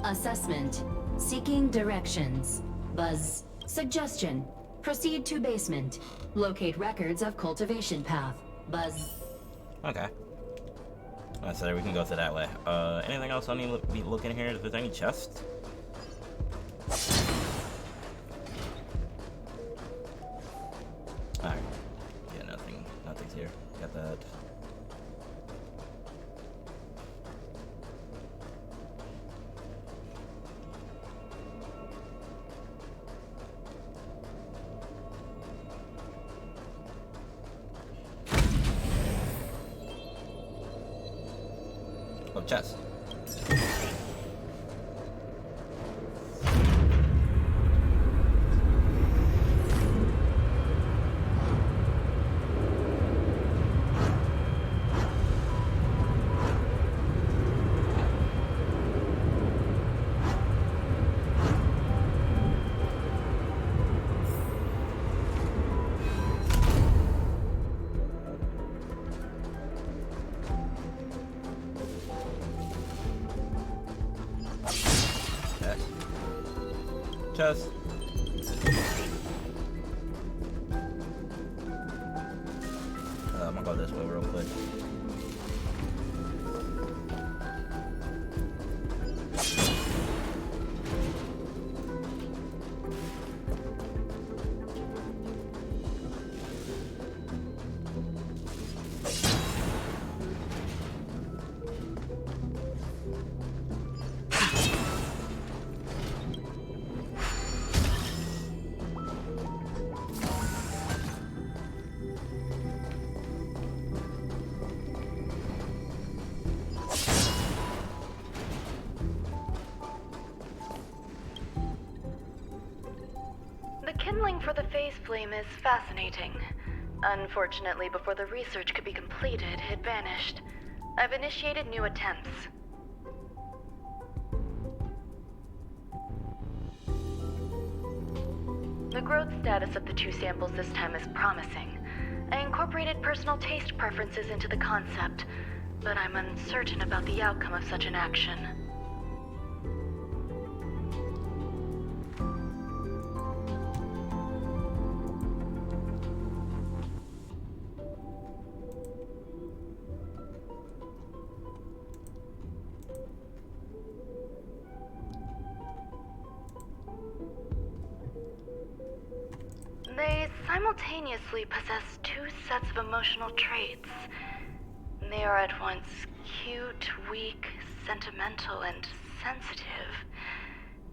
Assessment. Seeking directions. Buzz. Suggestion. Proceed to basement. Locate records of cultivation path. Buzz. Okay. So we can go through that way. Anything else I need to be looking here? Is there any chests? Alright. Yeah, nothing's here. Got that. Chest. Chest. I'm gonna go this way real quick. The kindling for the phase flame is fascinating. Unfortunately, before the research could be completed, it vanished. I've initiated new attempts. The growth status of the two samples this time is promising. I incorporated personal taste preferences into the concept, but I'm uncertain about the outcome of such an action. They simultaneously possess two sets of emotional traits. They are at once cute, weak, sentimental, and sensitive,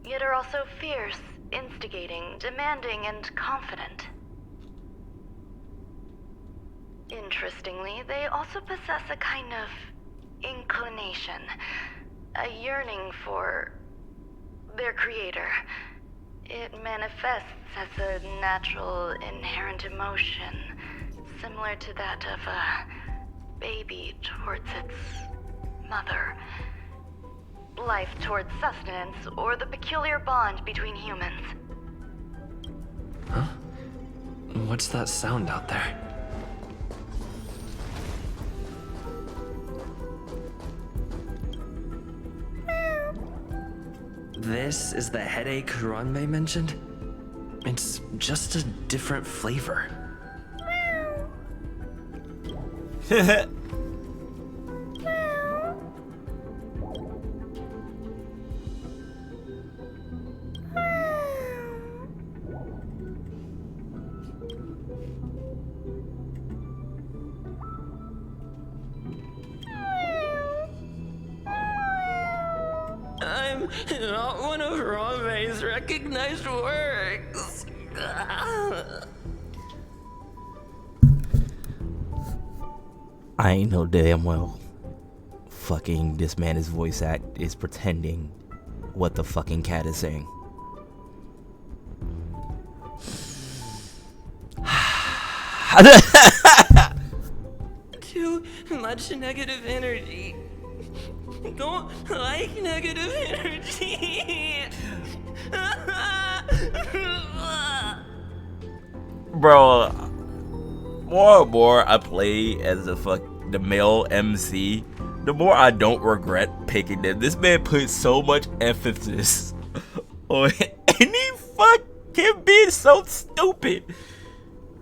yet are also fierce, instigating, demanding, and confident. Interestingly, they also possess a kind of inclination, a yearning for their creator. It manifests as a natural, inherent emotion, similar to that of a baby towards its mother. Life towards sustenance, or the peculiar bond between humans. Huh? What's that sound out there? This is the headache Ranmei mentioned? It's just a different flavor. I'm not one of Ranmei's recognized works. I ain't know damn well fucking this man is voice act is pretending what the fucking cat is saying. Too much negative energy. Don't like negative energy. Bro, more and more I play as the male MC, the more I don't regret picking them. This man put so much emphasis on any fucking being so stupid.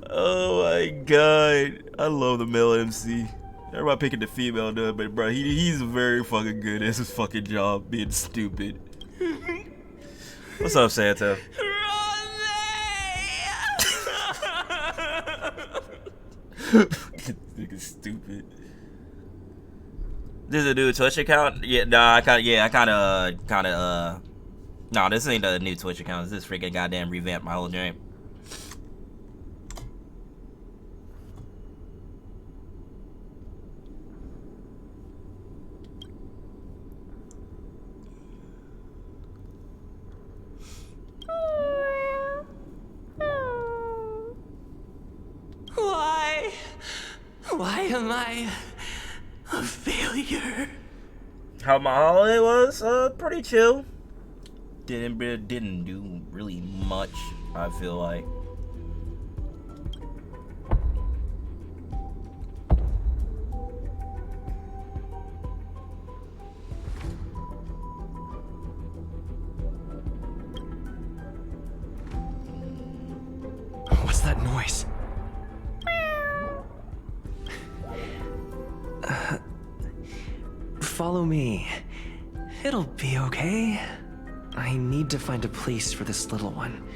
Oh my god, I love the male MC. Everybody picking the female dude, but bro, he's very fucking good at his fucking job being stupid. What's up, Santa? Nigga stupid. This is a new Twitch account? Yeah, nah, I kinda, no, this ain't a new Twitch account. This freaking goddamn revamped my whole game. Am I a failure? How my holiday was? Pretty chill. Didn't do really much, I feel like. What's that noise? Follow me. It'll be okay. I need to find a place for this little one.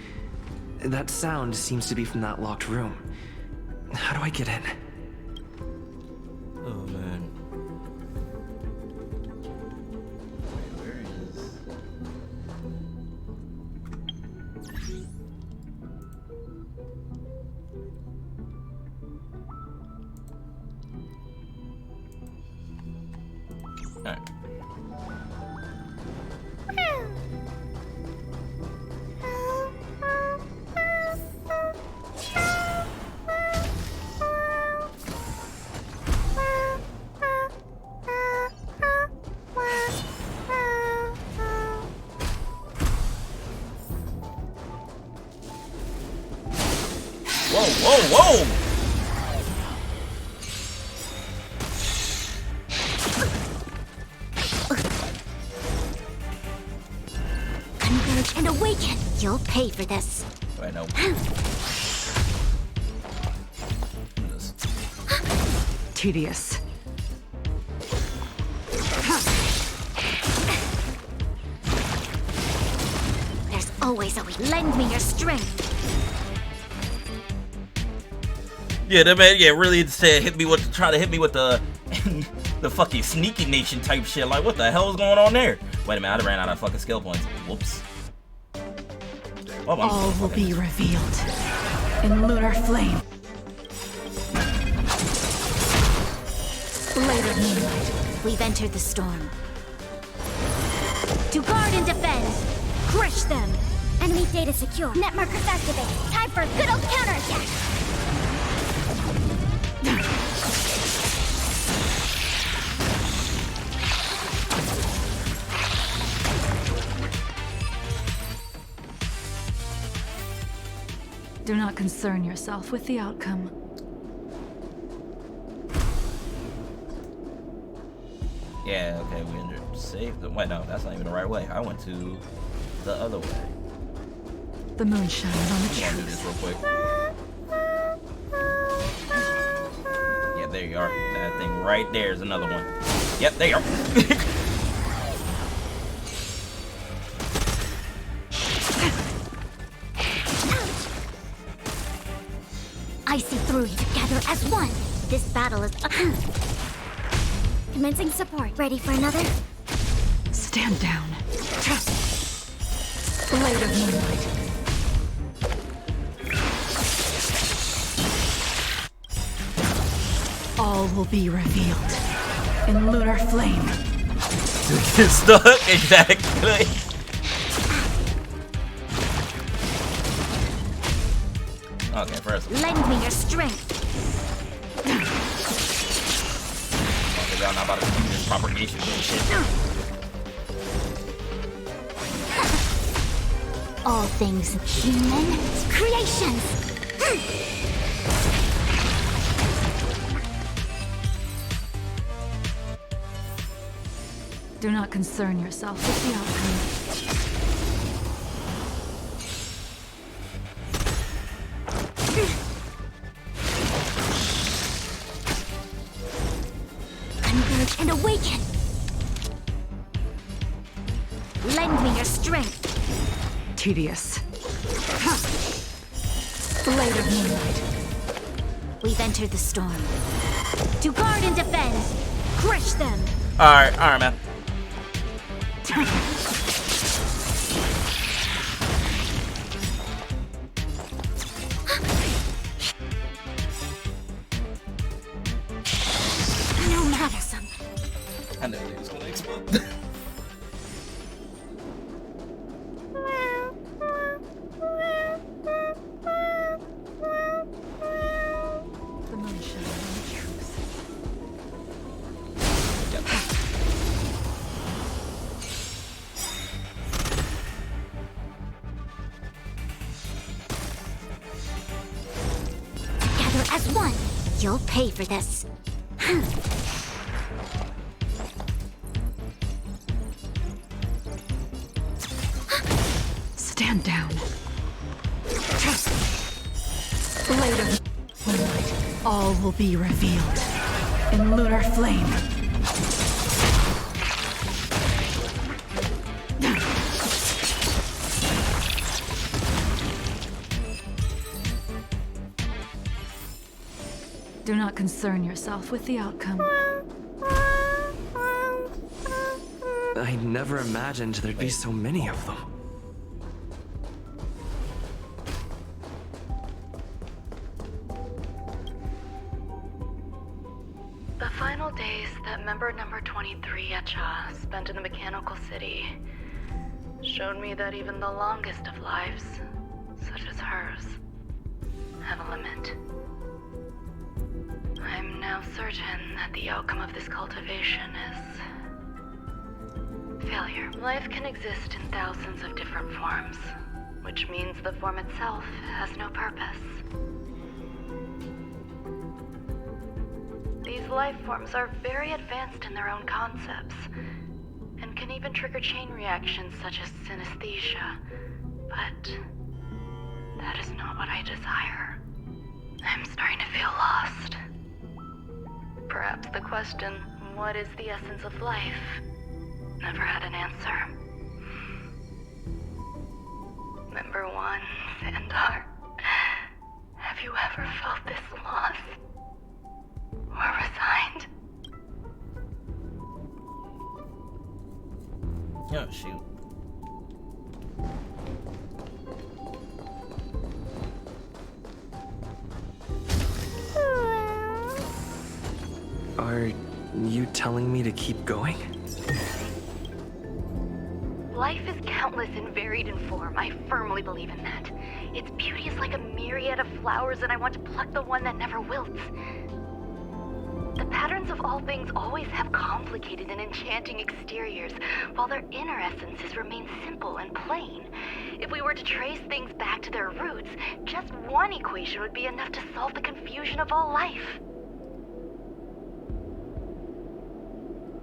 That sound seems to be from that locked room. How do I get in? Oh man. Wait, where is... Alright. Whoa! Converge and awaken. You'll pay for this. I know. Tedious. There's always a way. Lend me your strength. Yeah, that man, yeah, really said try to hit me with the the fucking sneaky nation type shit. Like, what the hell is going on there? Wait a minute, I ran out of fucking skill points. Whoops. Oh, All will be revealed in lunar flame. Blade of moonlight. We've entered the storm. To guard and defend. Crush them. Enemy data secure. Net markers activate. Time for a good old counterattack. Do not concern yourself with the outcome. Yeah, okay, we entered safe. Wait, no, that's not even the right way. I went to the other way. The moon shines on the Let me do this real quick. Yeah, there you are. That thing right there is another one. Yep, there you are. I see through you together as one. This battle is... Commencing support. Ready for another? Stand down. Blade of moonlight. All will be revealed in lunar flame. Get stuck, exactly. Okay, first. Lend me your strength. Okay, y'all not about to do this propagation shit. All things human creations. Do not concern yourself with the outcome. Converge and awaken. Lend me your strength. Tedious. Blade of moonlight. We've entered the storm. To guard and defend. Crush them. Alright, man. No matter some. I knew he was gonna explode. The moon shines on the truth. As one, you'll pay for this. Stand down. Later, moonlight, all will be revealed in lunar flame. Do not concern yourself with the outcome. I never imagined there'd be so many of them. The final days that member number 23 Echa spent in the Mechanical City showed me that even the longest of lives, such as hers, have a limit. I'm now certain that the outcome of this cultivation is failure. Life can exist in thousands of different forms, which means the form itself has no purpose. These life forms are very advanced in their own concepts, and can even trigger chain reactions such as synesthesia. But that is not what I desire. I'm starting to feel lost. Perhaps the question, what is the essence of life, never had an answer. Member 1, Xandar, have you ever felt this lost? Or resigned? Oh, shoot. Are you telling me to keep going? Life is countless and varied in form. I firmly believe in that. Its beauty is like a myriad of flowers, and I want to pluck the one that never wilts. The patterns of all things always have complicated and enchanting exteriors, while their inner essences remain simple and plain. If we were to trace things back to their roots, just one equation would be enough to solve the confusion of all life.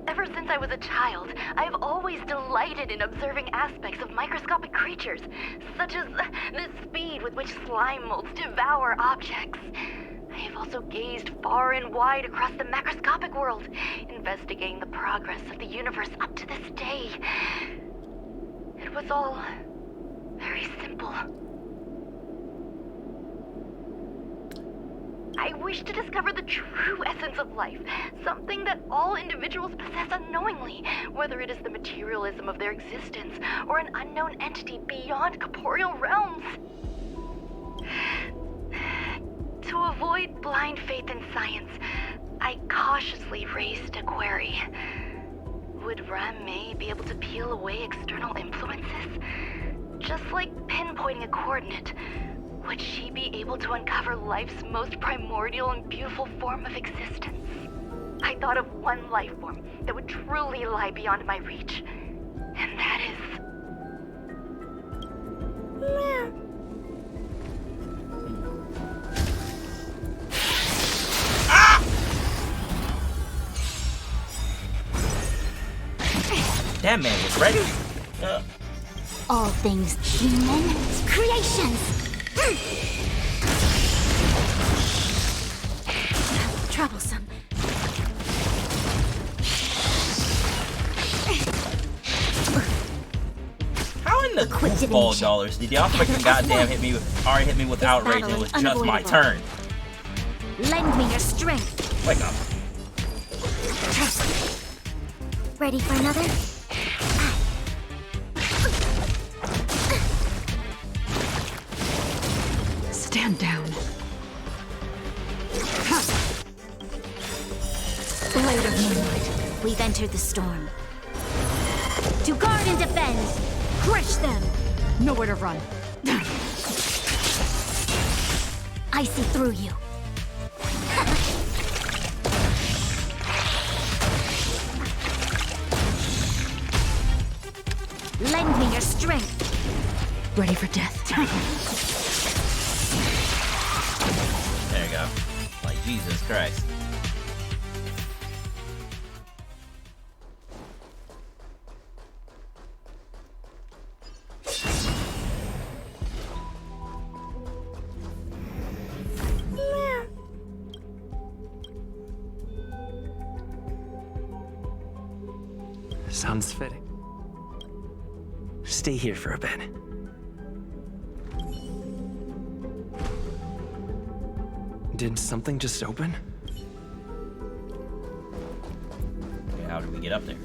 Ever since I was a child, I have always delighted in observing aspects of microscopic creatures, such as the speed with which slime molds devour objects. I have also gazed far and wide across the macroscopic world, investigating the progress of the universe up to this day. It was all very simple. I wish to discover the true essence of life, something that all individuals possess unknowingly, whether it is the materialism of their existence or an unknown entity beyond corporeal realms. To avoid blind faith in science, I cautiously raised a query. Would Ran-Mei be able to peel away external influences? Just like pinpointing a coordinate, would she be able to uncover life's most primordial and beautiful form of existence? I thought of one life form that would truly lie beyond my reach, and that is... That man was ready. All things human creations. Troublesome. How in the goofball dollars did y'all freaking goddamn already hit me with outrage and it was just my turn? Lend me your strength. Wake up. Ready for another? Stand down. Blade of moonlight. We've entered the storm. To guard and defend. Crush them. Nowhere to run. I see through you. Lend me your strength. Ready for death. There you go. Jesus Christ. Sounds fitting. Stay here for a bit. Did something just open? Okay, how did we get up there?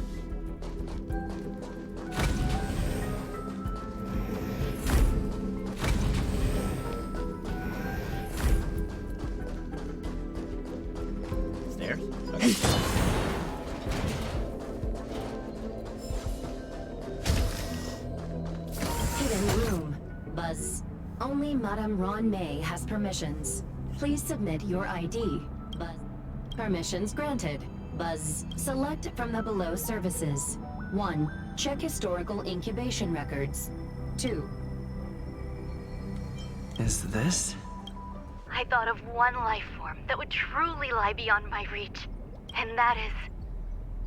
Stairs? Okay. Hidden room. Buzz. Only Madame Ron May has permissions. Please submit your ID. Buzz. Permissions granted. Buzz. Select from the below services. 1. Check historical incubation records. 2. Is this? I thought of one life form that would truly lie beyond my reach, and that is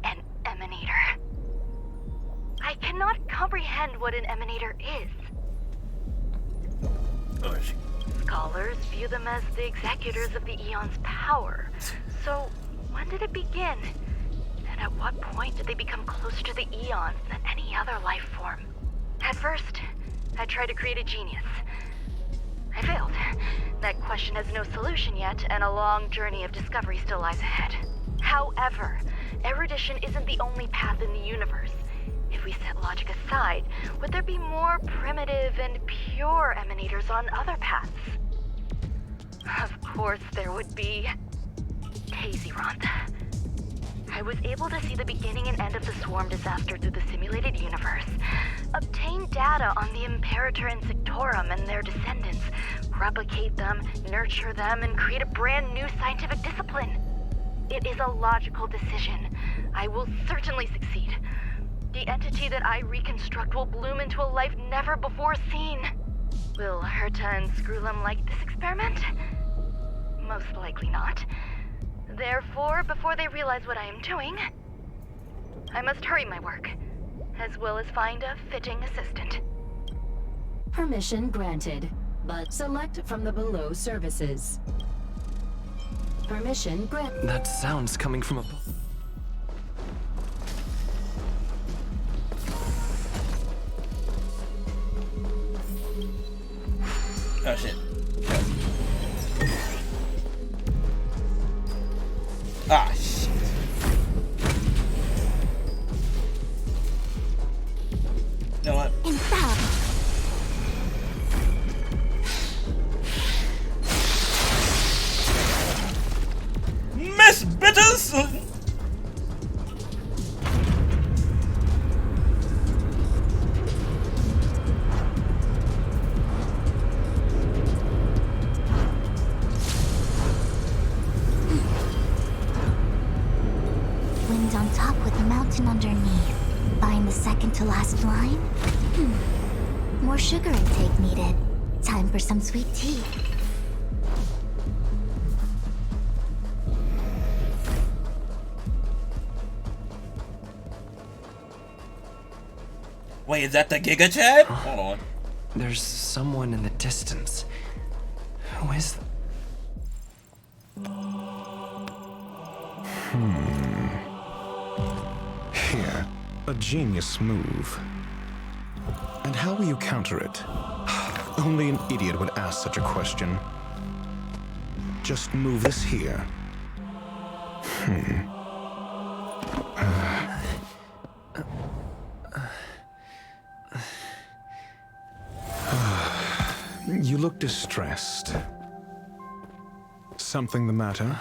an emanator. I cannot comprehend what an emanator is. Oh, shit. Scholars view them as the executors of the Eon's power. So, when did it begin? And at what point did they become closer to the Eons than any other life form? At first, I tried to create a genius. I failed. That question has no solution yet, and a long journey of discovery still lies ahead. However, erudition isn't the only path in the universe. If we set logic aside, would there be more primitive and pure emanators on other paths? Of course there would be. Tazeront. I was able to see the beginning and end of the swarm disaster through the simulated universe, obtain data on the Imperator and Sectorum and their descendants, replicate them, nurture them, and create a brand new scientific discipline. It is a logical decision. I will certainly succeed. The entity that I reconstruct will bloom into a life never before seen. Will Herta and Screwlum like this experiment? Most likely not. Therefore, before they realize what I am doing, I must hurry my work, as well as find a fitting assistant. Permission granted, but select from the below services. Permission granted. That sound's coming from above. Oh shit. Ah shit. You know what? Miss Bitches! Wind on top with the mountain underneath. Buying the second to last line? More sugar intake needed. Time for some sweet tea. Wait, is that the Giga Chad? Hold on. There's someone in the distance. Who is that? Here, a genius move. And how will you counter it? Only an idiot would ask such a question. Just move this here. You look distressed. Something the matter?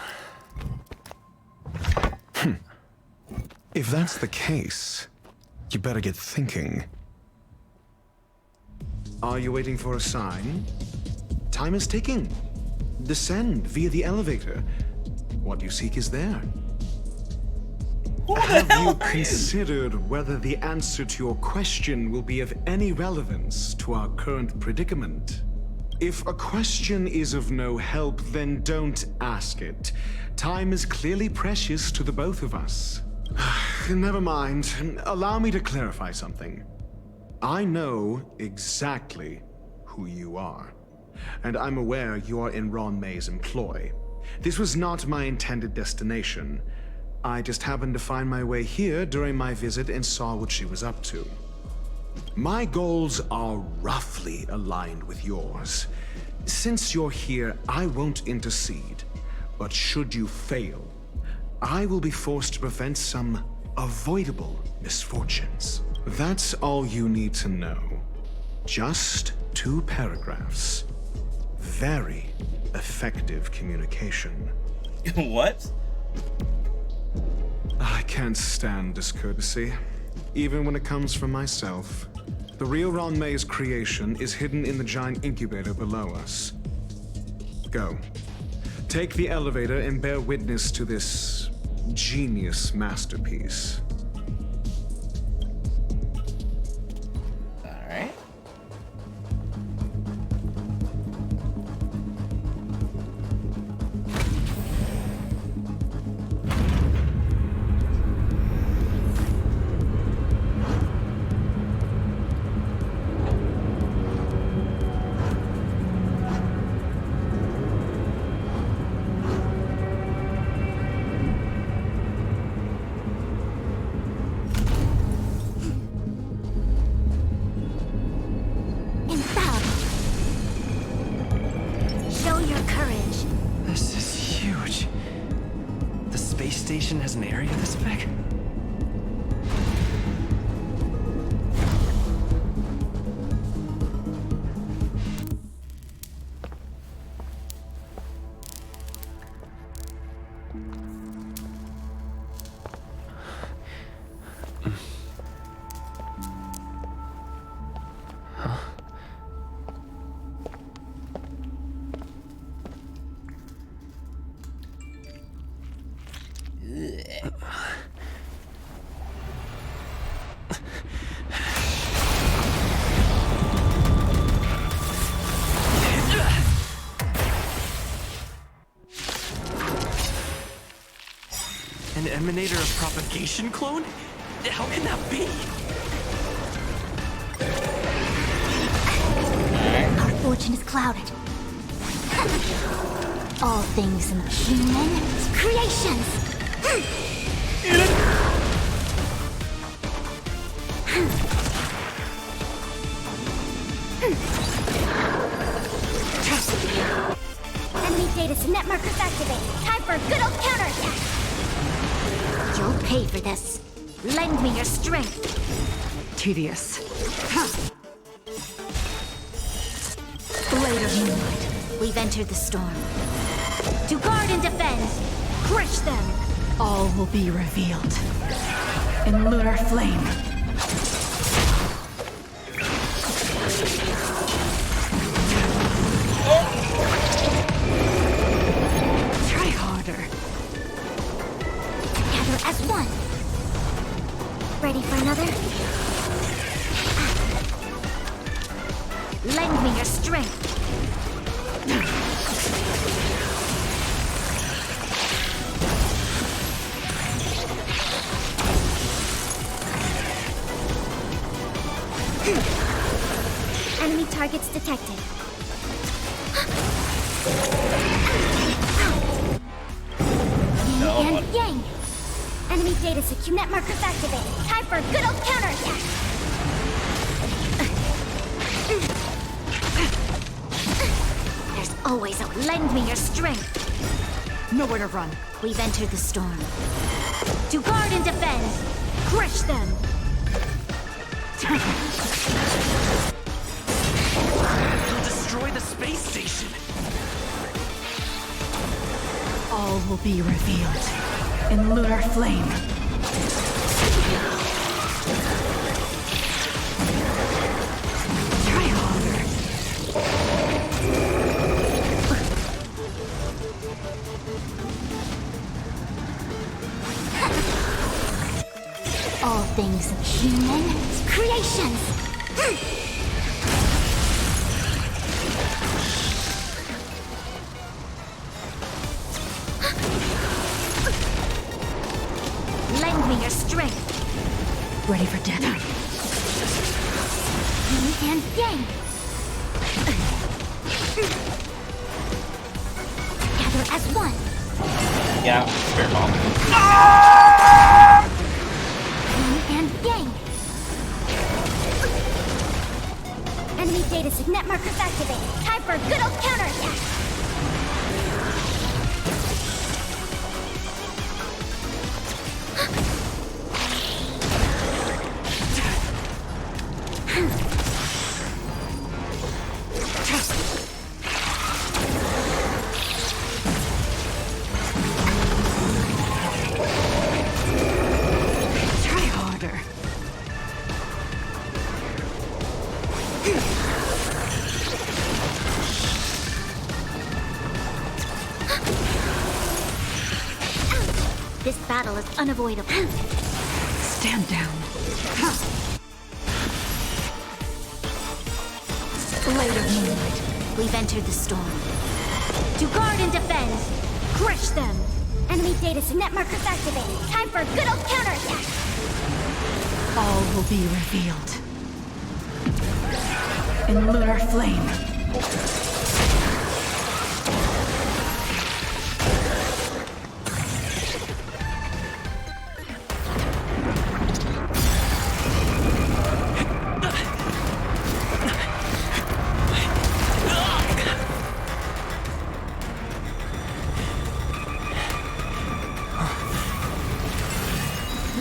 If that's the case, you better get thinking. Are you waiting for a sign? Time is ticking. Descend via the elevator. What you seek is there. Have you considered whether the answer to your question will be of any relevance to our current predicament? If a question is of no help, then don't ask it. Time is clearly precious to the both of us. Never mind. Allow me to clarify something. I know exactly who you are, and I'm aware you are in Ron May's employ. This was not my intended destination. I just happened to find my way here during my visit and saw what she was up to. My goals are roughly aligned with yours. Since you're here, I won't intercede. But should you fail, I will be forced to prevent some avoidable misfortunes. That's all you need to know. Just 2 paragraphs. Very effective communication. What? I can't stand discourtesy, even when it comes from myself. The real Ron May's creation is hidden in the giant incubator below us. Go. Take the elevator and bear witness to this genius masterpiece. Alright. This is huge. The space station has an area this big? An emanator of propagation clone? How can that be? Our fortune is clouded. All things human creations. Enemy data net markers activated. Time for a good old counterattack. You'll pay for this. Lend me your strength. Tedious. Blade of moonlight. We've entered the storm. To guard and defend. Crush them. All will be revealed. In lunar flame. Try harder. Together as one. Ready for another? Lend me your strength. Enemy targets detected. Yin and yang. Enemy data secure net markers activated. Time for a good old counterattack. There's always a lend me your strength. Nowhere to run. We've entered the storm. To guard and defend. Crush them. You'll destroy the space station. All will be revealed. In lunar flame. Try harder. All things human creations. ready for death. Yin and yang. Together as one. Yeah, spirit bomb. Yin and yang. Enemy data signet markers activated. Time for a good old counterattack. Try harder. This battle is unavoidable. Stand down. Blade of moonlight. We've entered the storm. To guard and defend. Crush them. Enemy data signet markers activated. Time for a good old counterattack. All will be revealed. In lunar flame.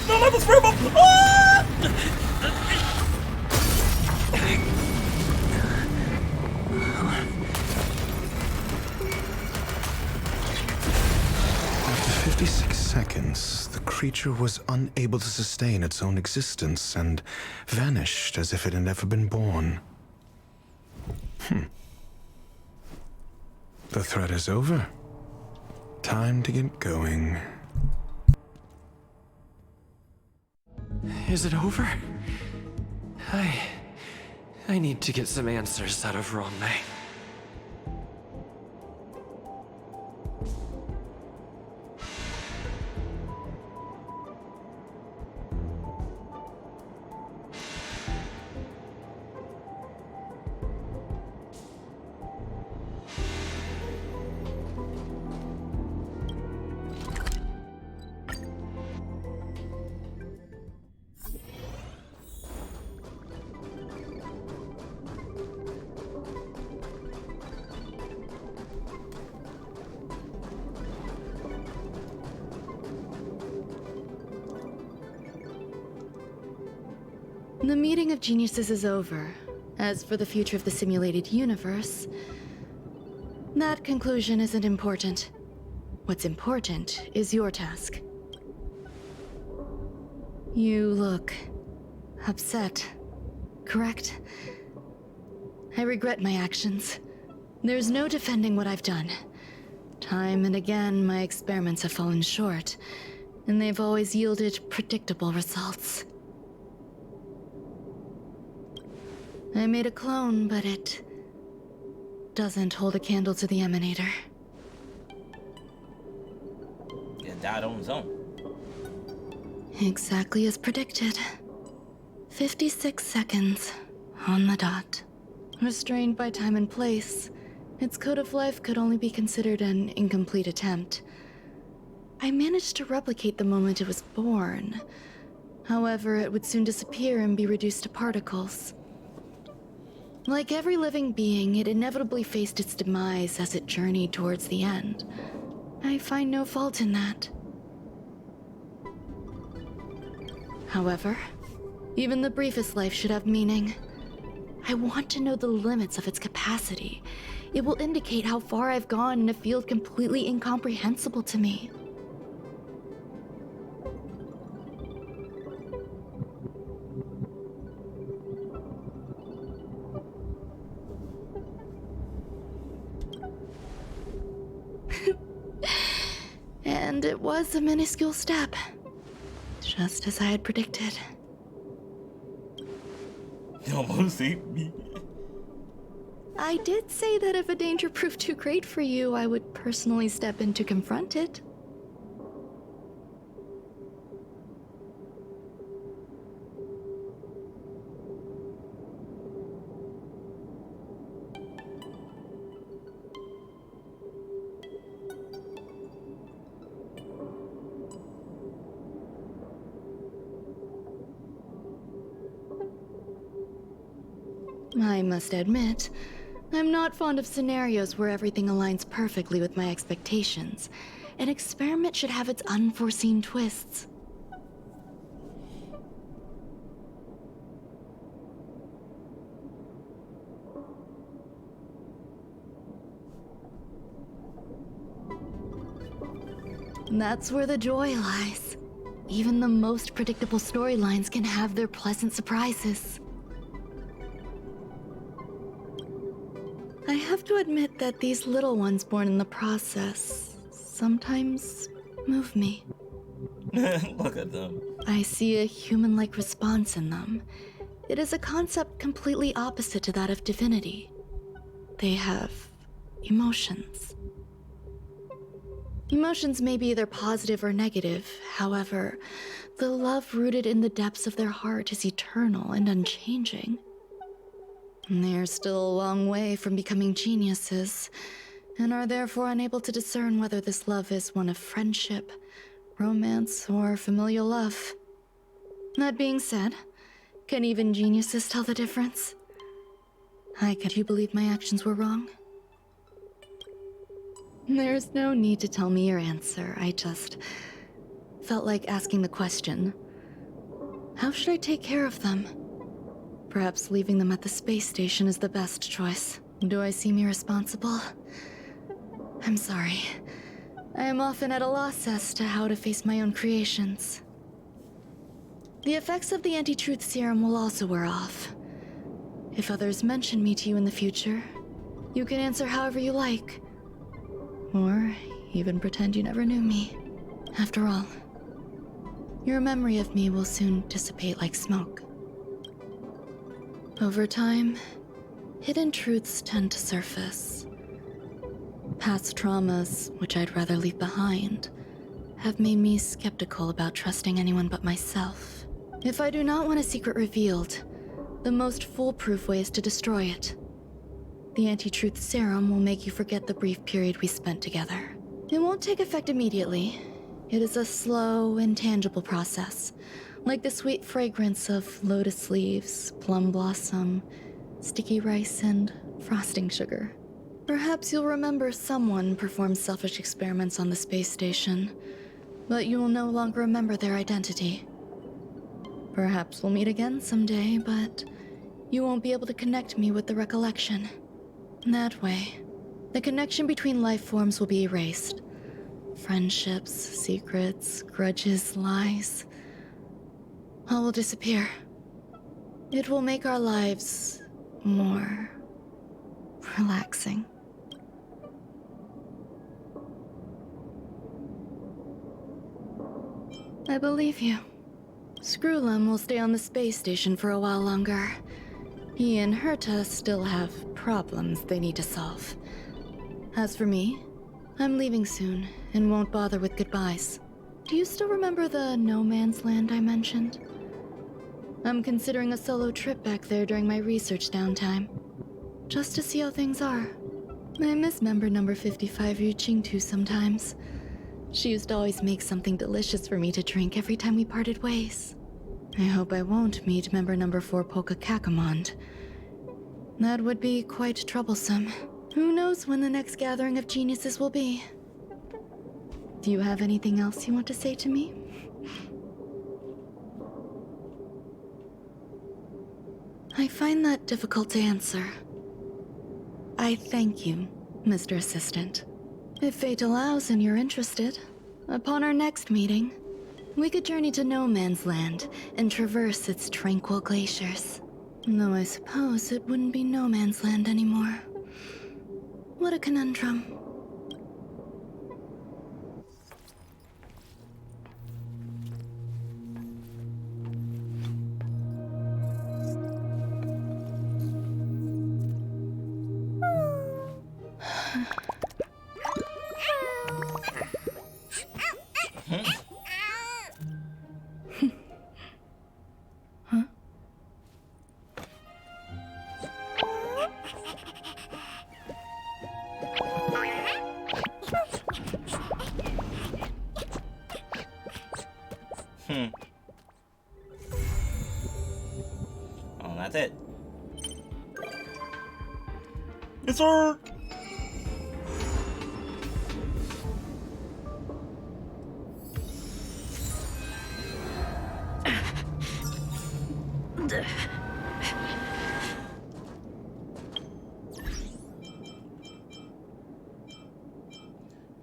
No, not the spirit bomb! Ah! After 56 seconds, the creature was unable to sustain its own existence and vanished as if it had never been born. The threat is over. Time to get going. Is it over? I need to get some answers out of Ronmei. The meeting of geniuses is over. As for the future of the simulated universe, that conclusion isn't important. What's important is your task. You look upset, correct? I regret my actions. There's no defending what I've done. Time and again, my experiments have fallen short, and they've always yielded predictable results. I made a clone, but it doesn't hold a candle to the Emanator. It died on its own. Exactly as predicted. 56 seconds on the dot. Restrained by time and place, its code of life could only be considered an incomplete attempt. I managed to replicate the moment it was born. However, it would soon disappear and be reduced to particles. Like every living being, it inevitably faced its demise as it journeyed towards the end. I find no fault in that. However, even the briefest life should have meaning. I want to know the limits of its capacity. It will indicate how far I've gone in a field completely incomprehensible to me. And it was a minuscule step, just as I had predicted. You almost ate me. I did say that if a danger proved too great for you, I would personally step in to confront it. I must admit, I'm not fond of scenarios where everything aligns perfectly with my expectations. An experiment should have its unforeseen twists. That's where the joy lies. Even the most predictable storylines can have their pleasant surprises. I have to admit that these little ones born in the process sometimes move me. Look at them. I see a human-like response in them. It is a concept completely opposite to that of divinity. They have emotions. Emotions may be either positive or negative. However, the love rooted in the depths of their heart is eternal and unchanging. And they are still a long way from becoming geniuses, and are therefore unable to discern whether this love is one of friendship, romance, or familial love. That being said, can even geniuses tell the difference? Can you believe my actions were wrong? There's no need to tell me your answer. I just felt like asking the question. How should I take care of them? Perhaps leaving them at the space station is the best choice. Do I seem irresponsible? I'm sorry. I am often at a loss as to how to face my own creations. The effects of the anti-truth serum will also wear off. If others mention me to you in the future, you can answer however you like. Or even pretend you never knew me. After all, your memory of me will soon dissipate like smoke. Over time, hidden truths tend to surface. Past traumas, which I'd rather leave behind, have made me skeptical about trusting anyone but myself. If I do not want a secret revealed, the most foolproof way is to destroy it. The anti-truth serum will make you forget the brief period we spent together. It won't take effect immediately. It is a slow, intangible process, like the sweet fragrance of lotus leaves, plum blossom, sticky rice, and frosting sugar. Perhaps you'll remember someone performed selfish experiments on the space station, but you will no longer remember their identity. Perhaps we'll meet again someday, but you won't be able to connect me with the recollection. That way, the connection between life forms will be erased. Friendships, secrets, grudges, lies, all will disappear. It will make our lives more relaxing. I believe you. Screwlum will stay on the space station for a while longer. He and Herta still have problems they need to solve. As for me, I'm leaving soon and won't bother with goodbyes. Do you still remember the no man's land I mentioned? I'm considering a solo trip back there during my research downtime, just to see how things are. I miss member number 55 Yu Qingtu sometimes. She used to always make something delicious for me to drink every time we parted ways. I hope I won't meet member number 4 Polka Kakamond. That would be quite troublesome. Who knows when the next gathering of geniuses will be? Do you have anything else you want to say to me? I find that difficult to answer. I thank you, Mr. Assistant. If fate allows and you're interested, upon our next meeting, we could journey to No Man's Land and traverse its tranquil glaciers. Though I suppose it wouldn't be No Man's Land anymore. What a conundrum. Oh, that's it. concerned.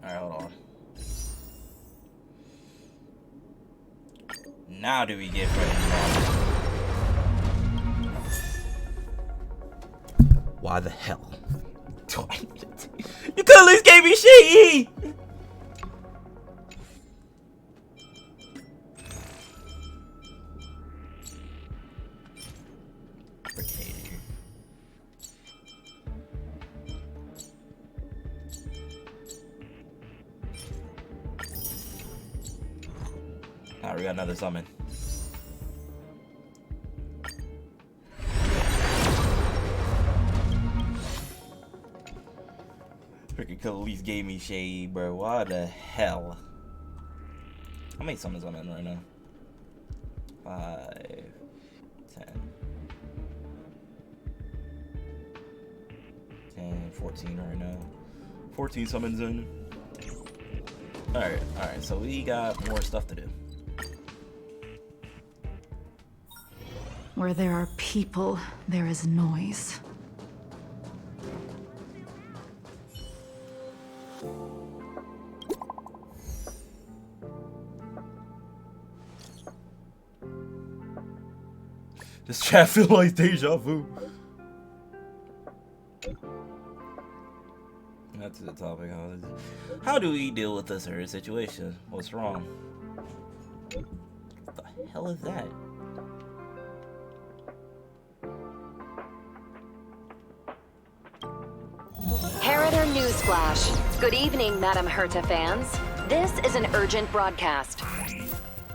Alright, hold on. Now do we get ready? Why the hell? You could at least gave me shit, Alright, we got another summon. Freaking could at least gave me shade, bro. Why the hell? How many summons on it right now? 5, 10, 14 right now. 14 summons in. Alright, so we got more stuff to do. Where there are people, there is noise. This chat feel like deja vu. That's the topic. How do we deal with this certain situation? What's wrong? What the hell is that? Harrider Newsflash. Good evening, Madame Herta fans. This is an urgent broadcast.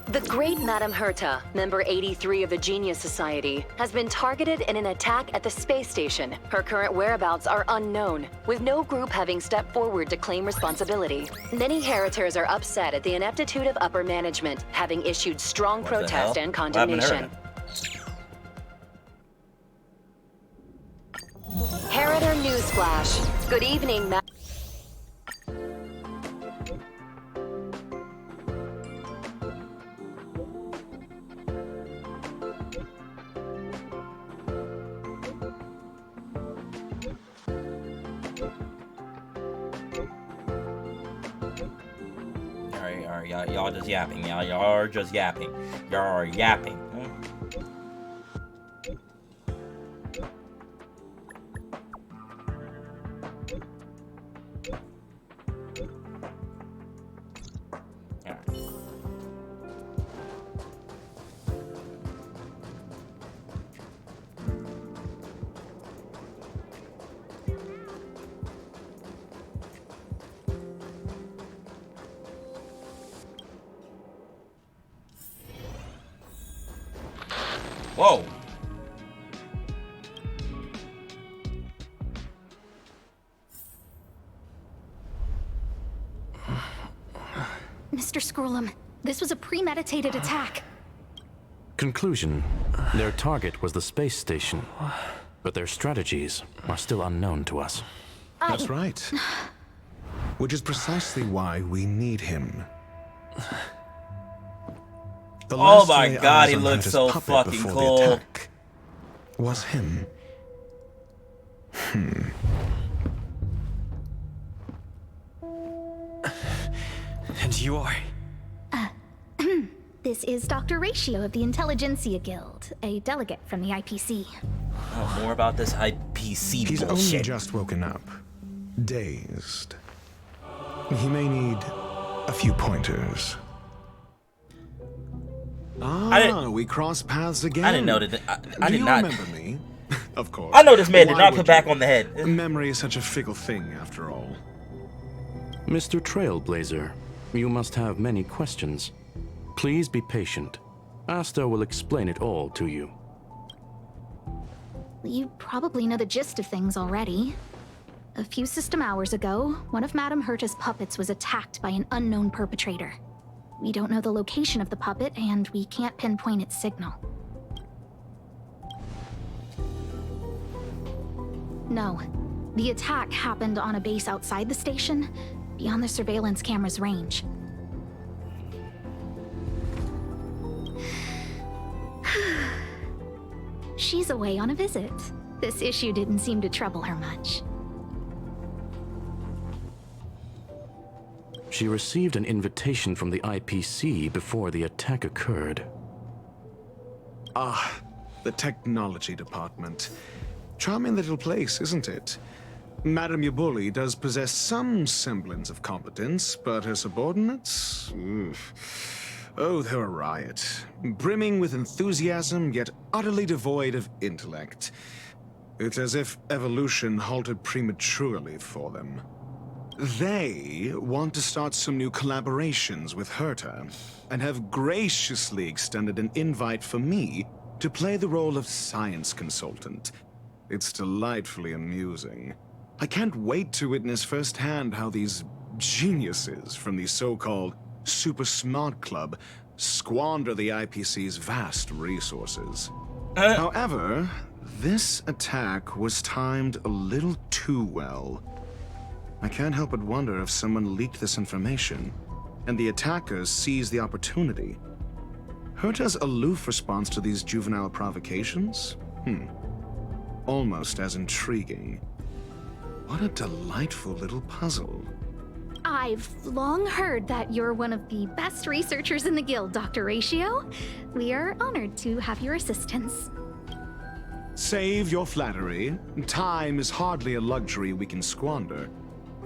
The great Madame Herta, member 83 of the Genius Society, has been targeted in an attack at the space station. Her current whereabouts are unknown, with no group having stepped forward to claim responsibility. Many Heritors are upset at the ineptitude of upper management, having issued strong protest and condemnation. Harrider Newsflash. Good evening, Alright, y'all just yapping. Y'all are just yapping. Y'all are yapping. Whoa. Mr. Scrollum, this was a premeditated attack. Conclusion. Their target was the space station, but their strategies are still unknown to us. That's right. Which is precisely why we need him. The Oh last my lay god, eyes he on looks Hunter's so puppet fucking before the cool. attack was him. And you are? This is Dr. Ratio of the Intelligentsia Guild, a delegate from the IPC. Oh, more about this IPC He's bullshit. only just woken up, dazed. He may need a few pointers. We crossed paths again. I didn't know that. I Do did you not. remember me? Of course. I know this man did Why not would put back you? on the head. Memory is such a fickle thing, after all. Mr. Trailblazer, you must have many questions. Please be patient. Asta will explain it all to you. You probably know the gist of things already. A few system hours ago, one of Madame Herta's puppets was attacked by an unknown perpetrator. We don't know the location of the puppet, and we can't pinpoint its signal. No, The attack happened on a base outside the station, beyond the surveillance camera's range. She's away on a visit. This issue didn't seem to trouble her much. She received an invitation from the IPC before the attack occurred. Ah, the technology department. Charming little place, isn't it? Madame Yabuli does possess some semblance of competence, but her subordinates? Oof. Oh, they're a riot. Brimming with enthusiasm, yet utterly devoid of intellect. It's as if evolution halted prematurely for them. They want to start some new collaborations with Herta, and have graciously extended an invite for me to play the role of science consultant. It's delightfully amusing. I can't wait to witness firsthand how these geniuses from the so-called Super Smart Club squander the IPC's vast resources. However, this attack was timed a little too well. I can't help but wonder if someone leaked this information, and the attackers seized the opportunity. Herta's aloof response to these juvenile provocations? Almost as intriguing. What a delightful little puzzle. I've long heard that you're one of the best researchers in the guild, Dr. Ratio. We are honored to have your assistance. Save your flattery. Time is hardly a luxury we can squander.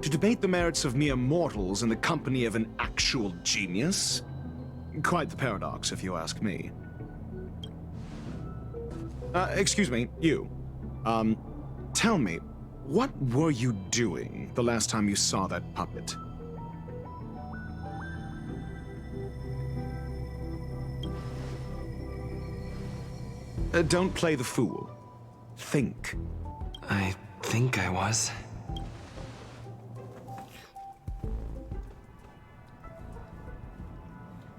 To debate the merits of mere mortals in the company of an actual genius? Quite the paradox, if you ask me. Excuse me, you. Tell me, what were you doing the last time you saw that puppet? Don't play the fool. Think. I think I was.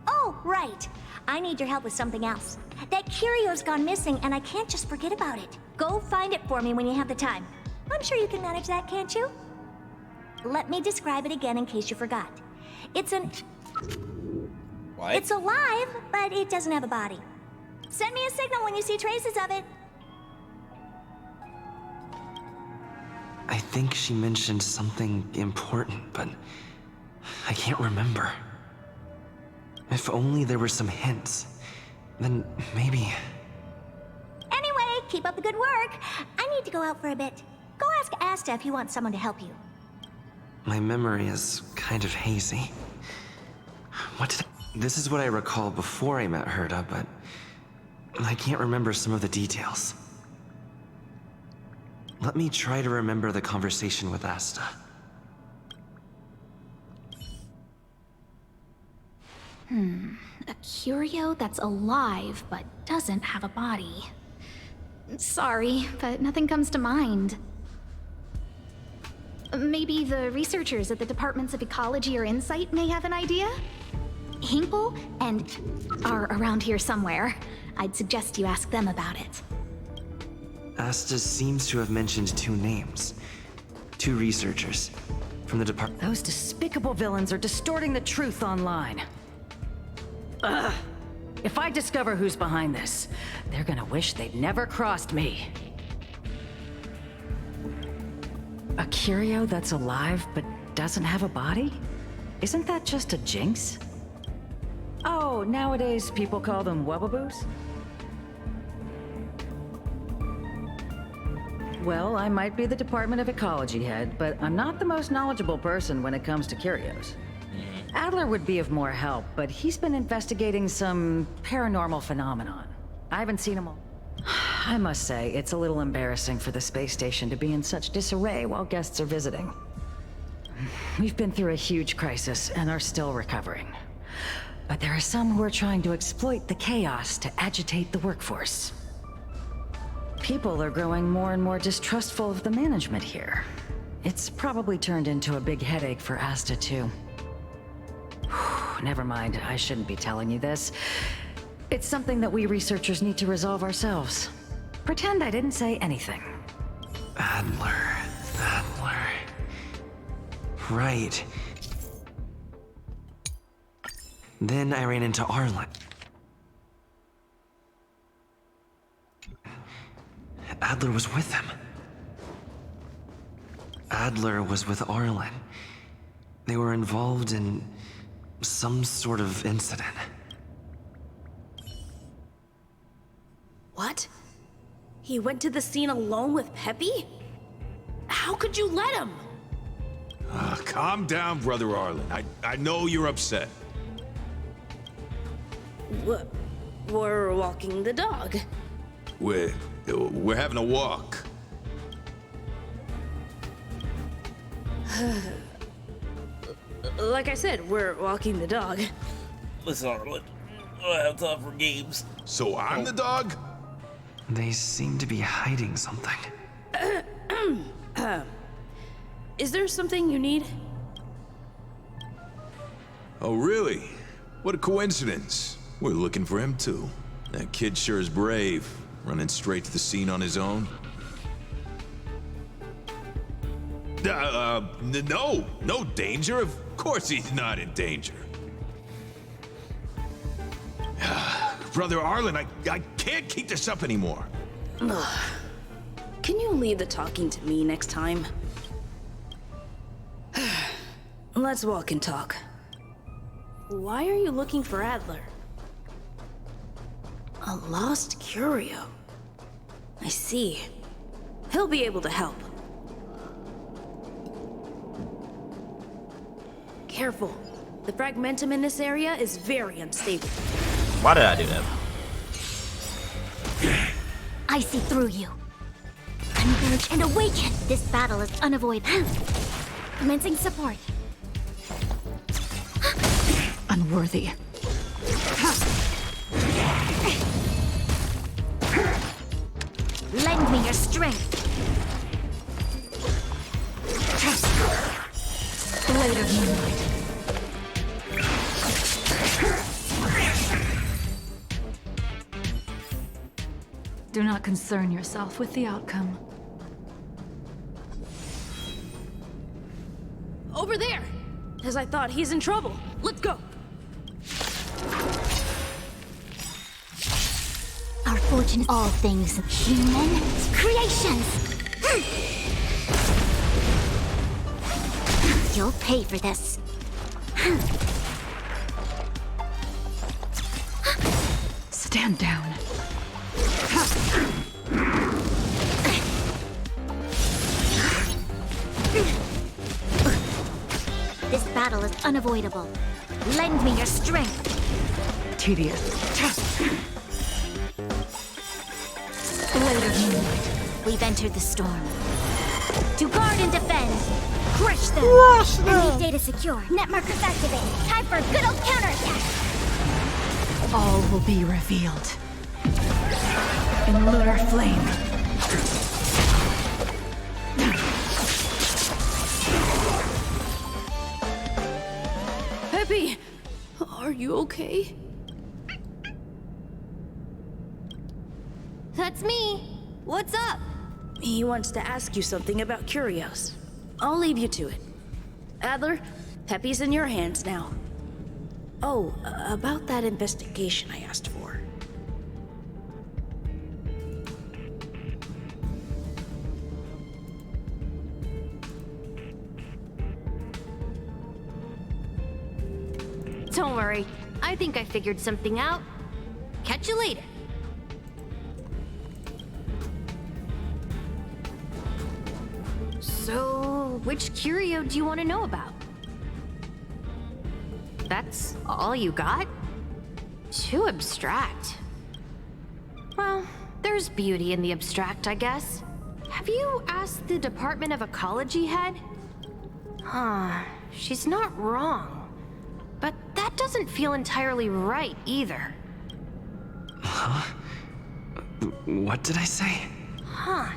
Oh, right. I need your help with something else. That curio's gone missing, and I can't just forget about it. Go find it for me when you have the time. I'm sure you can manage that, can't you? Let me describe it again in case you forgot. It's an... What? It's alive, but it doesn't have a body. Send me a signal when you see traces of it. I think she mentioned something important, but I can't remember. If only there were some hints, then maybe... Anyway, keep up the good work. I need to go out for a bit. Go ask Asta if you want someone to help you. My memory is kind of hazy. This is what I recall before I met Herta, but I can't remember some of the details. Let me try to remember the conversation with Asta. A curio that's alive but doesn't have a body. Sorry, but nothing comes to mind. Maybe the researchers at the Departments of Ecology or Insight may have an idea? Hinkle and are around here somewhere. I'd suggest you ask them about it. Asta seems to have mentioned two names. Two researchers from the department. Those despicable villains are distorting the truth online. Ugh. If I discover who's behind this, they're gonna wish they'd never crossed me. A curio that's alive but doesn't have a body? Isn't that just a jinx? Oh, nowadays people call them wubbaboos? Well, I might be the Department of Ecology head, but I'm not the most knowledgeable person when it comes to curios. Adler would be of more help, but he's been investigating some paranormal phenomenon. I haven't seen him all. I must say, it's a little embarrassing for the space station to be in such disarray while guests are visiting. We've been through a huge crisis and are still recovering. But there are some who are trying to exploit the chaos to agitate the workforce. People are growing more and more distrustful of the management here. It's probably turned into a big headache for Asta, too. Never mind, I shouldn't be telling you this. It's something that we researchers need to resolve ourselves. Pretend I didn't say anything. Adler, that... Right. Then I ran into Arlen. Adler was with him. Adler was with Arlen. They were involved in some sort of incident. What? He went to the scene alone with Peppy? How could you let him? Calm down, Brother Arlen. I know you're upset. We're walking the dog. We're having a walk. Like I said, we're walking the dog. Listen, Arlen, I have time for games. So I'm the dog? They seem to be hiding something. Is there something you need? Oh, really? What a coincidence. We're looking for him, too. That kid sure is brave, running straight to the scene on his own. No danger. Of course he's not in danger. Brother Arlen, I can't keep this up anymore. Can you leave the talking to me next time? Let's walk and talk. Why are you looking for Adler? A lost curio. I see. He'll be able to help. Careful. The fragmentum in this area is very unstable. Why did I do that? I see through you. Converge and awaken. This battle is unavoidable. Commencing support. Unworthy. Lend me your strength. Blade of moonlight. Do not concern yourself with the outcome. Over there! As I thought, he's in trouble. Let's go! Our fortune is all things human creations. You'll pay for this. Stand down. This battle is unavoidable. Lend me your strength. Tedious. Blade of moonlight. We've entered the storm. To guard and defend. Crush them. Crush them. Enemy data secure. Net markers activated. Time for a good old counterattack. All will be revealed. In lunar flame. Peppy! Are you okay? That's me. What's up? He wants to ask you something about curios. I'll leave you to it. Adler, Peppy's in your hands now. Oh, about that investigation I asked for. Don't worry. I think I figured something out. Catch you later. So, which curio do you want to know about? That's all you got? Too abstract. Well, there's beauty in the abstract, I guess. Have you asked the Department of Ecology head? Huh, she's not wrong. But that doesn't feel entirely right either. Huh? What did I say? Huh.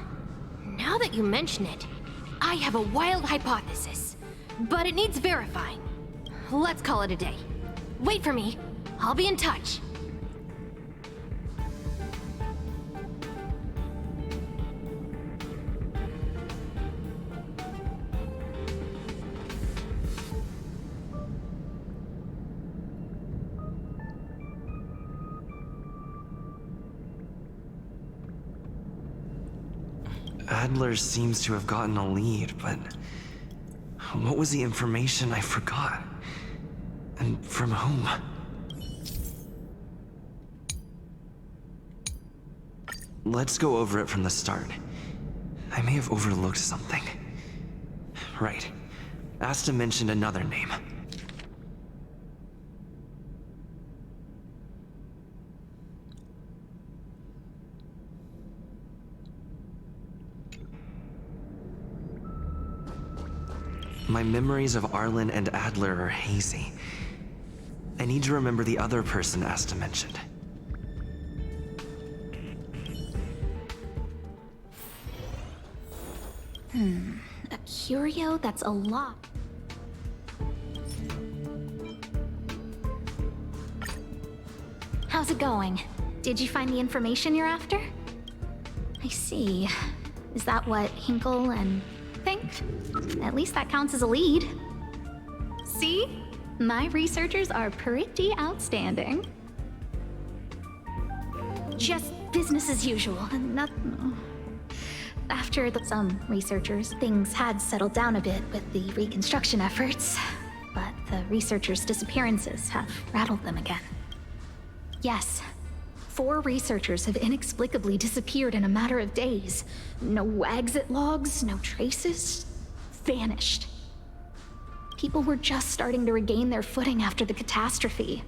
Now that you mention it, I have a wild hypothesis, but it needs verifying. Let's call it a day. Wait for me. I'll be in touch. Adler seems to have gotten a lead, but what was the information I forgot? And from whom? Let's go over it from the start. I may have overlooked something. Right. Asta mentioned another name. My memories of Arlen and Adler are hazy. I need to remember the other person Asta mentioned. A curio that's a lot. How's it going? Did you find the information you're after? I see. Is that what Hinkle and think? At least that counts as a lead. See? My researchers are pretty outstanding. Just business as usual. After some researchers, things had settled down a bit with the reconstruction efforts, but the researchers' disappearances have rattled them again. Yes, 4 researchers have inexplicably disappeared in a matter of days. No exit logs, no traces. Vanished. People were just starting to regain their footing after the catastrophe.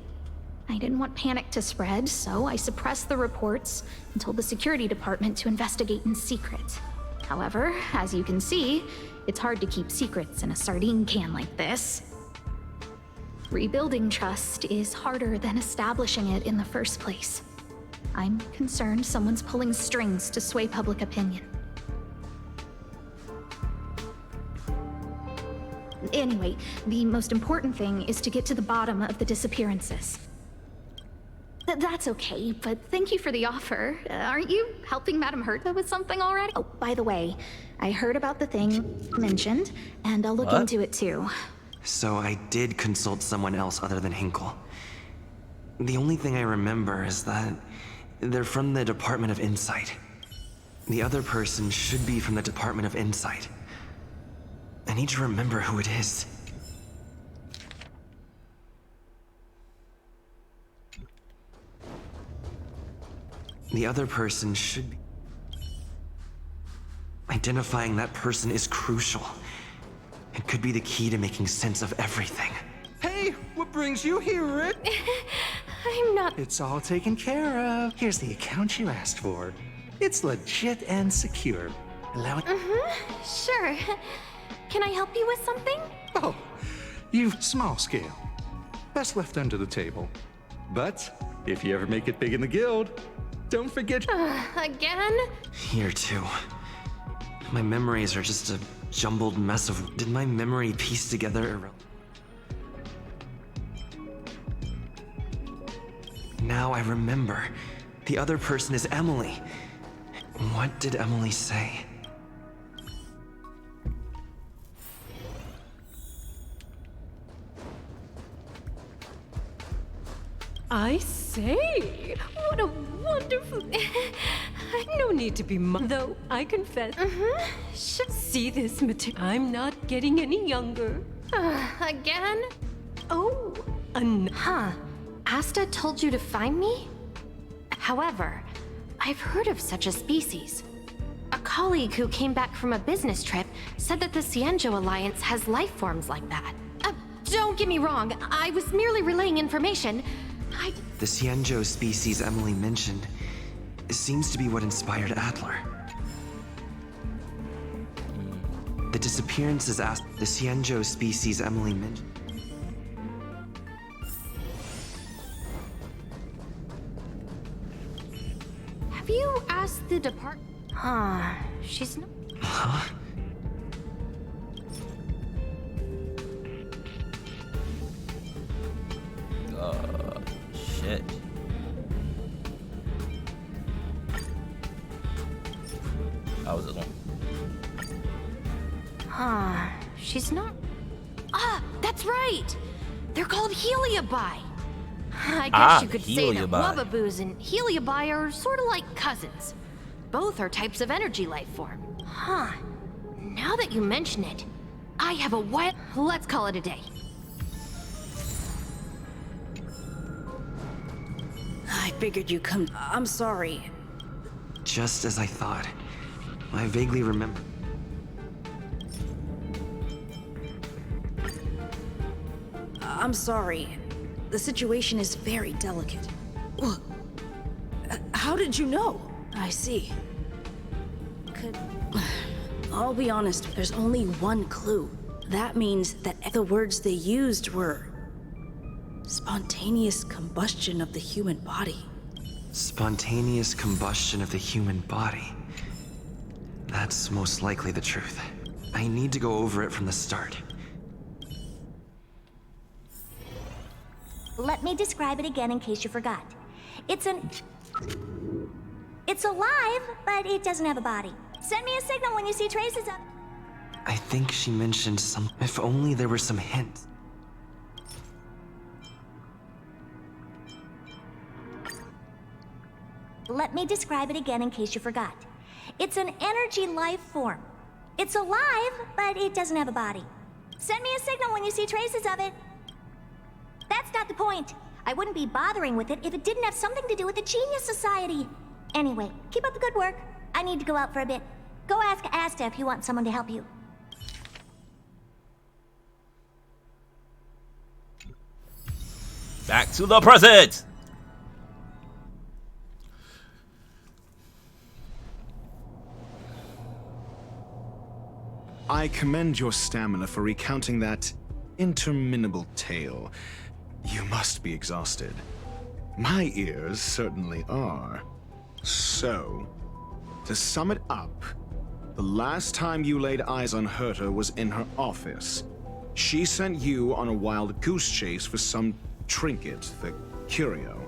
I didn't want panic to spread, so I suppressed the reports and told the security department to investigate in secret. However, as you can see, it's hard to keep secrets in a sardine can like this. Rebuilding trust is harder than establishing it in the first place. I'm concerned someone's pulling strings to sway public opinion. Anyway, the most important thing is to get to the bottom of the disappearances. That's okay, but thank you for the offer. Aren't you helping Madame Herta with something already? Oh, by the way, I heard about the thing mentioned, and I'll look into it too. So I did consult someone else other than Hinkle. The only thing I remember is that they're from the Department of Insight. The other person should be from the Department of Insight. I need to remember who it is. The other person should be... Identifying that person is crucial. It could be the key to making sense of everything. Hey, what brings you here, Rick? I'm not... It's all taken care of. Here's the account you asked for. It's legit and secure. Allow it... Sure. Can I help you with something? Oh, you small scale. Best left under the table. But if you ever make it big in the guild, don't forget... Again? Here too. My memories are just a jumbled mess of... Did my memory piece together... Now I remember. The other person is Emily. What did Emily say? I say, what a wonderful... No need to be though, I confess. See this material? I'm not getting any younger. Again? Oh, Huh. Asta told you to find me? However, I've heard of such a species. A colleague who came back from a business trip said that the Xianzhou Alliance has life forms like that. Don't get me wrong, I was merely relaying information. The Xianzhou species Emily mentioned seems to be what inspired Adler. The disappearances asked the Xianzhou species Emily mentioned. Have you asked the department? Huh, she's not... Huh? Shit. How was it going? Huh, she's not... That's right! They're called Heliobi. I guess you could say that Wubbaboos and Heliobi are sort of like cousins. Both are types of energy life form. Huh. Now that you mention it, I have a wild... Let's call it a day. I figured you'd come. I'm sorry. Just as I thought. I vaguely remember. I'm sorry. The situation is very delicate. How did you know? I see. I'll be honest, there's only one clue. That means that the words they used were spontaneous combustion of the human body. Spontaneous combustion of the human body. That's most likely the truth. I need to go over it from the start. Let me describe it again in case you forgot. It's alive, but it doesn't have a body. Send me a signal when you see traces of... I think she mentioned some... If only there were some hints. Let me describe it again in case you forgot. It's an energy life form. It's alive, but it doesn't have a body. Send me a signal when you see traces of it. That's not the point. I wouldn't be bothering with it if it didn't have something to do with the Genius Society. Anyway, keep up the good work. I need to go out for a bit. Go ask Asta if you want someone to help you. Back to the present! I commend your stamina for recounting that interminable tale. You must be exhausted. My ears certainly are. So, to sum it up, the last time you laid eyes on Herta was in her office. She sent you on a wild goose chase for some trinket, the curio.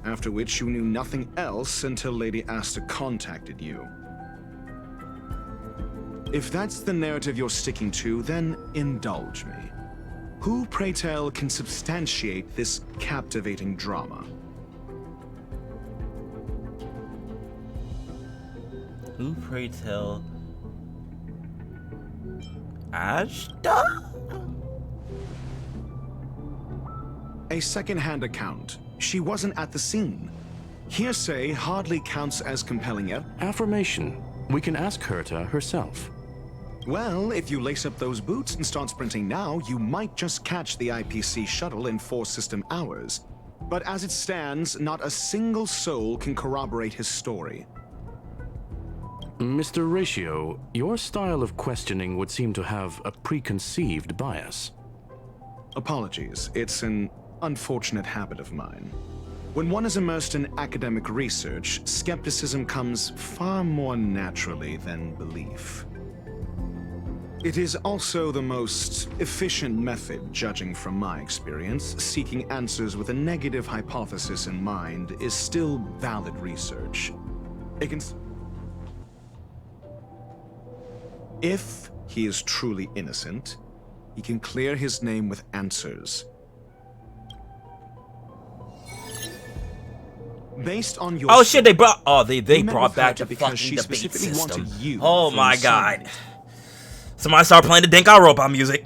After which you knew nothing else until Lady Asta contacted you. If that's the narrative you're sticking to, then indulge me. Who, pray tell, can substantiate this captivating drama? Who, pray tell? Asta? A second-hand account. She wasn't at the scene. Hearsay hardly counts as compelling yet. Affirmation. We can ask Herta herself. Well, if you lace up those boots and start sprinting now, you might just catch the IPC shuttle in 4 system hours. But as it stands, not a single soul can corroborate his story. Mr. Ratio, your style of questioning would seem to have a preconceived bias. Apologies, it's an unfortunate habit of mine. When one is immersed in academic research, skepticism comes far more naturally than belief. It is also the most efficient method, judging from my experience. Seeking answers with a negative hypothesis in mind is still valid research. If he is truly innocent, he can clear his name with answers. Based on your... Oh shit, they brought... Oh, they brought back the because fucking she debate specifically system. wanted you Oh for my assignment. god. Somebody start playing the Denkai Robot music.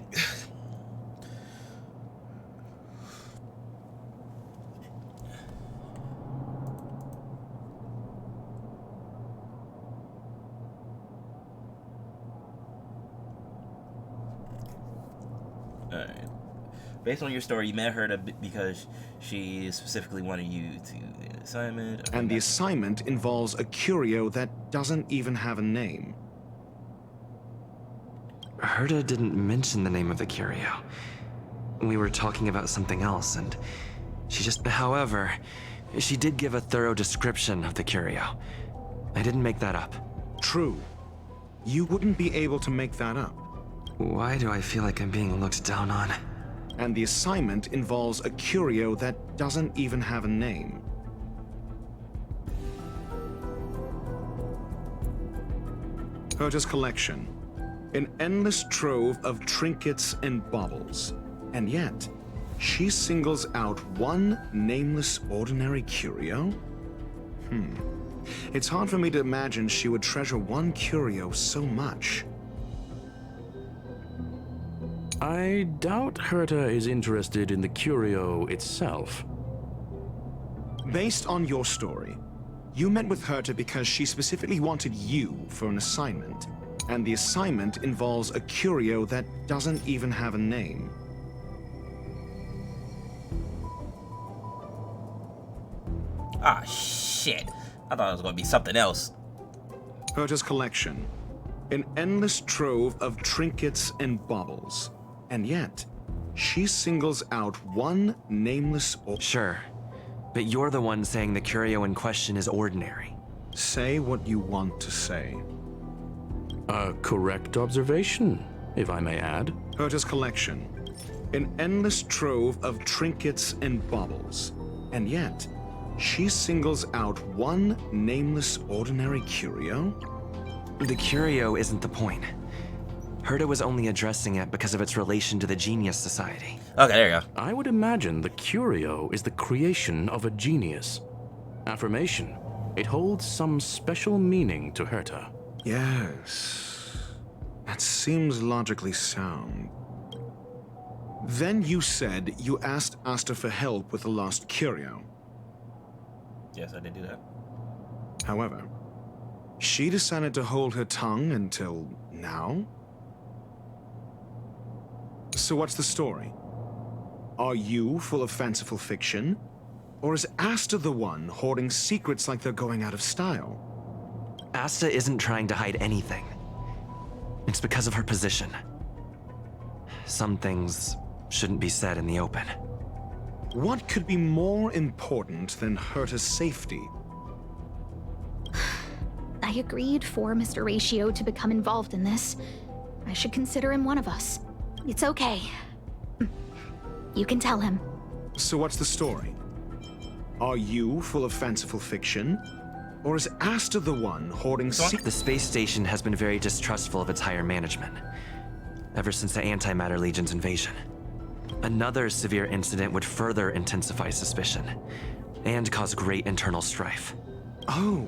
Alright. Based on your story, you met her because she specifically wanted you to do an assignment. And the assignment involves a curio that doesn't even have a name. Herta didn't mention the name of the curio. We were talking about something else, and she just... However, she did give a thorough description of the curio. I didn't make that up. True. You wouldn't be able to make that up. Why do I feel like I'm being looked down on? And the assignment involves a curio that doesn't even have a name. Herta's collection. An endless trove of trinkets and baubles. And yet, she singles out one nameless ordinary curio? It's hard for me to imagine she would treasure one curio so much. I doubt Herta is interested in the curio itself. Based on your story, you met with Herta because she specifically wanted you for an assignment, and the assignment involves a curio that doesn't even have a name. Ah, shit. I thought it was gonna be something else. Herta's collection. An endless trove of trinkets and baubles. And yet, she singles out one nameless... Sure, but you're the one saying the curio in question is ordinary. Say what you want to say. A correct observation, if I may add. Herta's collection. An endless trove of trinkets and baubles. And yet, she singles out one nameless ordinary curio? The curio isn't the point. Herta was only addressing it because of its relation to the Genius Society. Okay, there you go. I would imagine the curio is the creation of a genius. Affirmation. It holds some special meaning to Herta. Yes. That seems logically sound. Then you said you asked Asta for help with the lost curio. Yes, I did do that. However, she decided to hold her tongue until now? So what's the story? Are you full of fanciful fiction? Or is Asta the one hoarding secrets like they're going out of style? Asta isn't trying to hide anything. It's because of her position. Some things shouldn't be said in the open. What could be more important than Herta's safety? I agreed for Mr. Ratio to become involved in this. I should consider him one of us. It's okay. You can tell him. So what's the story? Are you full of fanciful fiction? Or is Asta the one hoarding The space station has been very distrustful of its higher management, ever since the Antimatter Legion's invasion. Another severe incident would further intensify suspicion, and cause great internal strife. Oh.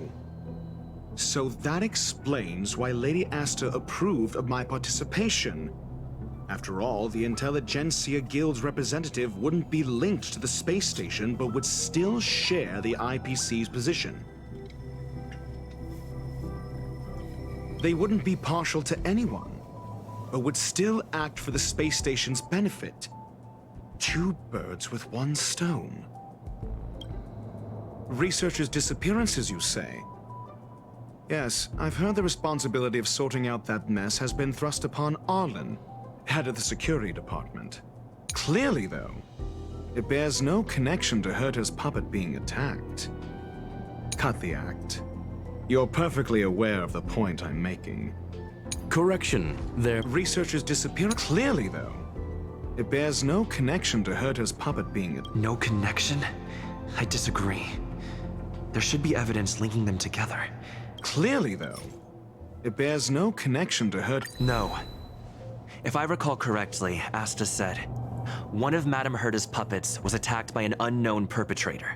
So that explains why Lady Asta approved of my participation. After all, the Intelligentsia Guild's representative wouldn't be linked to the space station, but would still share the IPC's position. They wouldn't be partial to anyone, but would still act for the space station's benefit. Two birds with one stone. Researchers' disappearances, you say? Yes, I've heard the responsibility of sorting out that mess has been thrust upon Arlen, head of the security department. Clearly, though, it bears no connection to Herta's puppet being attacked. Cut the act. You're perfectly aware of the point I'm making. Correction, there... Researchers disappear. Clearly, though, it bears no connection to Herta's puppet being... No connection? I disagree. There should be evidence linking them together. Clearly, though, it bears no connection to Herta... No. If I recall correctly, Asta said, one of Madame Herta's puppets was attacked by an unknown perpetrator.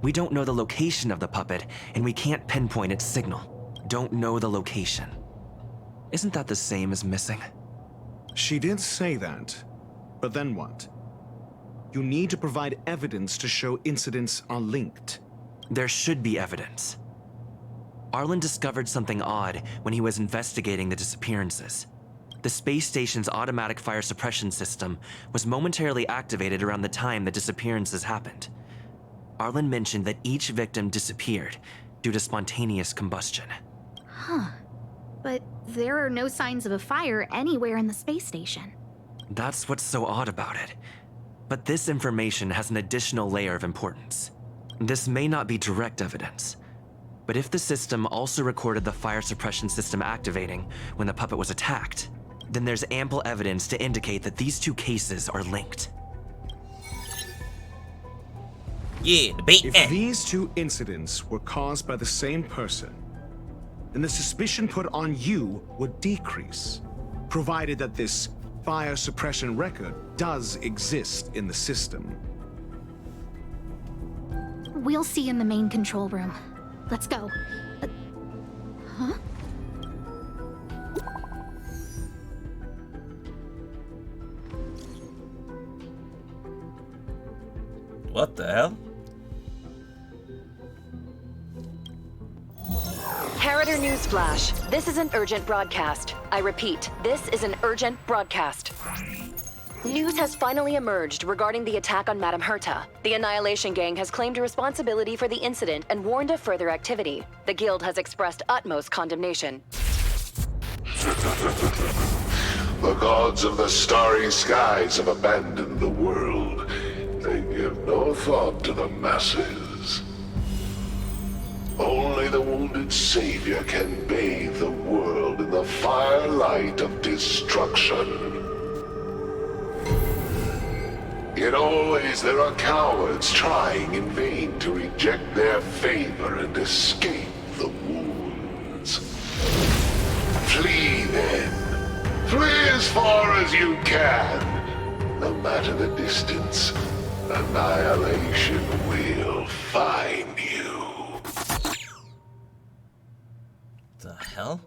We don't know the location of the puppet, and we can't pinpoint its signal. Don't know the location. Isn't that the same as missing? She did say that, but then what? You need to provide evidence to show incidents are linked. There should be evidence. Arlen discovered something odd when he was investigating the disappearances. The space station's automatic fire suppression system was momentarily activated around the time the disappearances happened. Arlen mentioned that each victim disappeared due to spontaneous combustion. Huh. But there are no signs of a fire anywhere in the space station. That's what's so odd about it. But this information has an additional layer of importance. This may not be direct evidence, but if the system also recorded the fire suppression system activating when the puppet was attacked, then there's ample evidence to indicate that these two cases are linked. Yeah, the bait. If these two incidents were caused by the same person, then the suspicion put on you would decrease, provided that this fire suppression record does exist in the system. We'll see in the main control room. Let's go. Huh? What the hell? Harrider Newsflash. This is an urgent broadcast. I repeat, this is an urgent broadcast. News has finally emerged regarding the attack on Madame Herta. The Annihilation Gang has claimed responsibility for the incident and warned of further activity. The Guild has expressed utmost condemnation. The gods of the starry skies have abandoned the world. They give no thought to the masses. Only the wounded savior can bathe the world in the firelight of destruction. Yet always there are cowards trying in vain to reject their favor and escape the wounds. Flee then. Flee as far as you can. No matter the distance, annihilation will find you. The hell?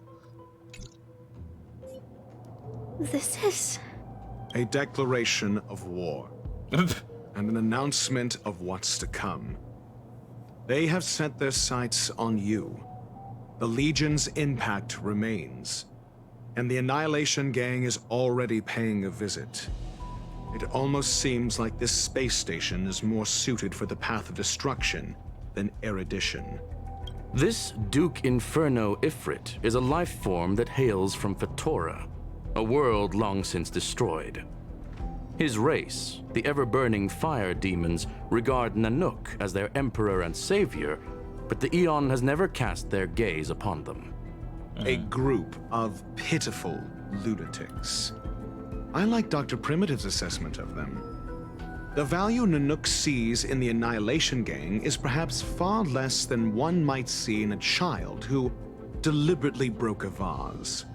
This is... A declaration of war. And an announcement of what's to come. They have set their sights on you. The Legion's impact remains. And the Annihilation Gang is already paying a visit. It almost seems like this space station is more suited for the path of destruction than erudition. This Duke Inferno Ifrit is a life form that hails from Fetora, a world long since destroyed. His race, the ever-burning fire demons, regard Nanook as their emperor and savior, but the Eon has never cast their gaze upon them. A group of pitiful lunatics. I like Dr. Primitive's assessment of them. The value Nanook sees in the Annihilation Gang is perhaps far less than one might see in a child who deliberately broke a vase.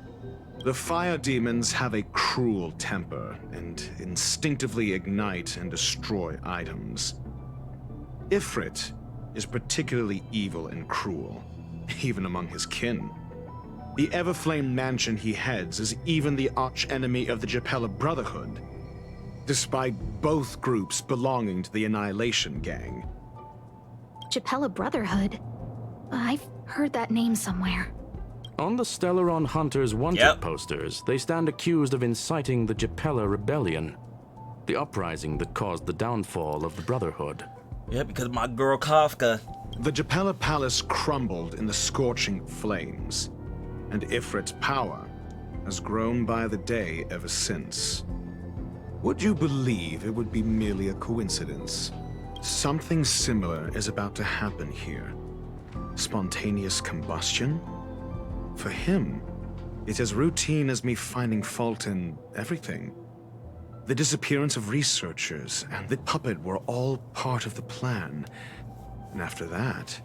The fire demons have a cruel temper and instinctively ignite and destroy items. Ifrit is particularly evil and cruel, even among his kin. The Everflame mansion he heads is even the arch-enemy of the Japella Brotherhood, despite both groups belonging to the Annihilation Gang. Japella Brotherhood? I've heard that name somewhere. On the Stellaron Hunters wanted posters, they stand accused of inciting the Japella Rebellion, the uprising that caused the downfall of the Brotherhood. Yeah, because of my girl Kafka. The Japella Palace crumbled in the scorching flames, and Ifrit's power has grown by the day ever since. Would you believe it would be merely a coincidence? Something similar is about to happen here. Spontaneous combustion? For him, it's as routine as me finding fault in everything. The disappearance of researchers and the puppet were all part of the plan. And after that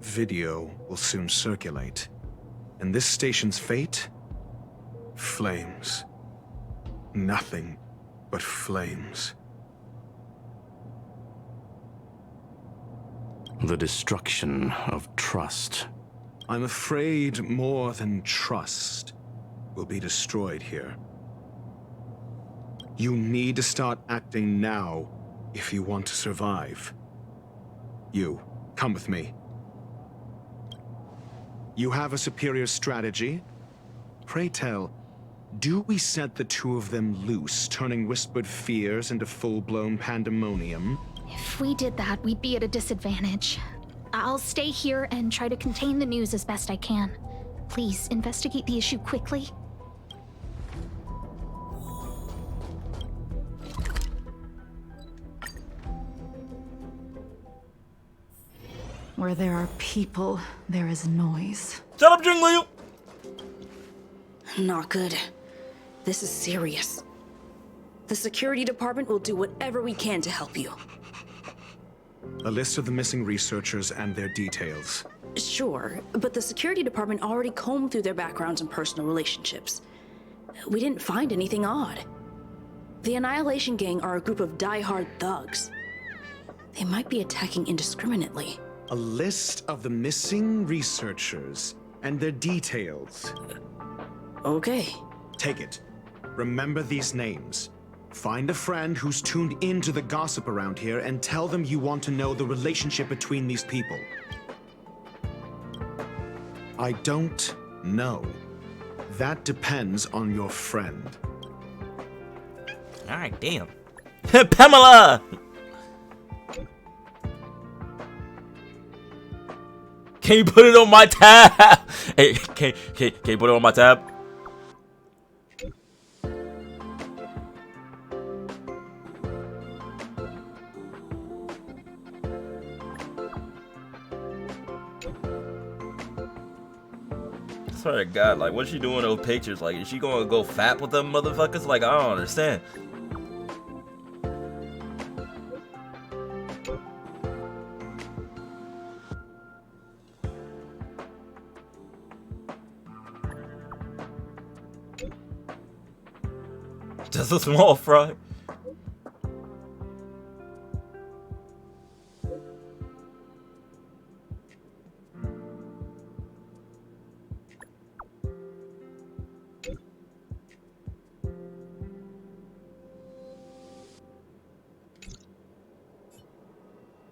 video will soon circulate. And this station's fate? Flames. Nothing but flames. The destruction of trust. I'm afraid more than trust will be destroyed here. You need to start acting now if you want to survive. You, come with me. You have a superior strategy? Pray tell, do we set the two of them loose, turning whispered fears into full-blown pandemonium? If we did that, we'd be at a disadvantage. I'll stay here and try to contain the news as best I can. Please, investigate the issue quickly. Where there are people, there is noise. Shut up, Jingliu! Not good. This is serious. The security department will do whatever we can to help you. A list of the missing researchers and their details. Sure, but the security department already combed through their backgrounds and personal relationships. We didn't find anything odd. The Annihilation Gang are a group of die-hard thugs. They might be attacking indiscriminately. A list of the missing researchers and their details. Okay. Take it. Remember these names. Find a friend who's tuned into the gossip around here and tell them you want to know the relationship between these people. I don't know. That depends on your friend. Alright, damn. Pamela! Can you put it on my tab? Hey, can you put it on my tab? I swear to God, like, what's she doing in those pictures? Like, is she gonna go fat with them motherfuckers? Like, I don't understand. Just a small fry.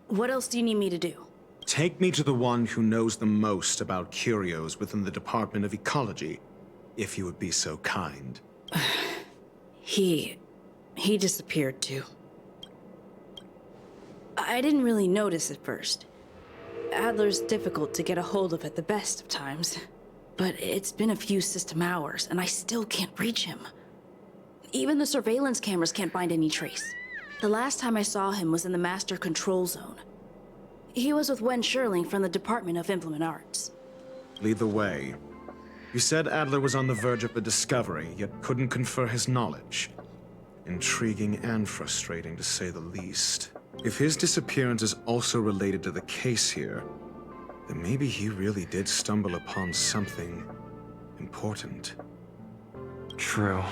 What else do you need me to do? Take me to the one who knows the most about curios within the Department of Ecology, if you would be so kind. He disappeared too. I didn't really notice at first. Adler's difficult to get a hold of at the best of times, but it's been a few system hours and I still can't reach him. Even the surveillance cameras can't find any trace. The last time I saw him was in the Master Control Zone. He was with Wen Sherling from the Department of Implement Arts. Lead the way. You said Adler was on the verge of a discovery, yet couldn't confer his knowledge. Intriguing and frustrating, to say the least. If his disappearance is also related to the case here, then maybe he really did stumble upon something important. True.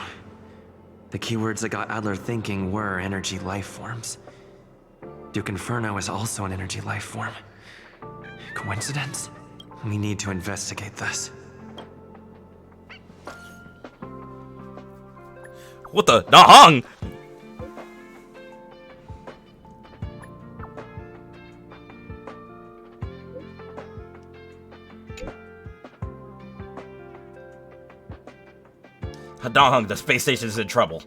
The keywords that got Adler thinking were energy life forms. Duke Inferno is also an energy life form. Coincidence? We need to investigate this. What the? Dahong! Dahong, the space station's in trouble.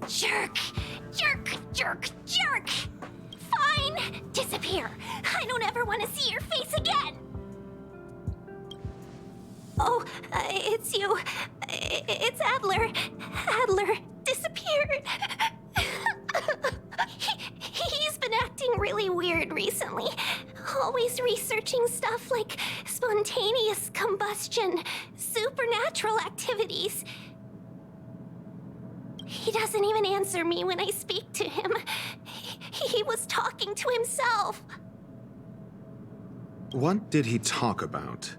Jerk! Jerk! Jerk! Jerk! Fine! Disappear! I don't ever want to see your face again! Oh, it's you. It's Adler. Adler disappeared. He's been acting really weird recently. Always researching stuff like spontaneous combustion, supernatural activities. He doesn't even answer me when I speak to him. He was talking to himself. What did he talk about?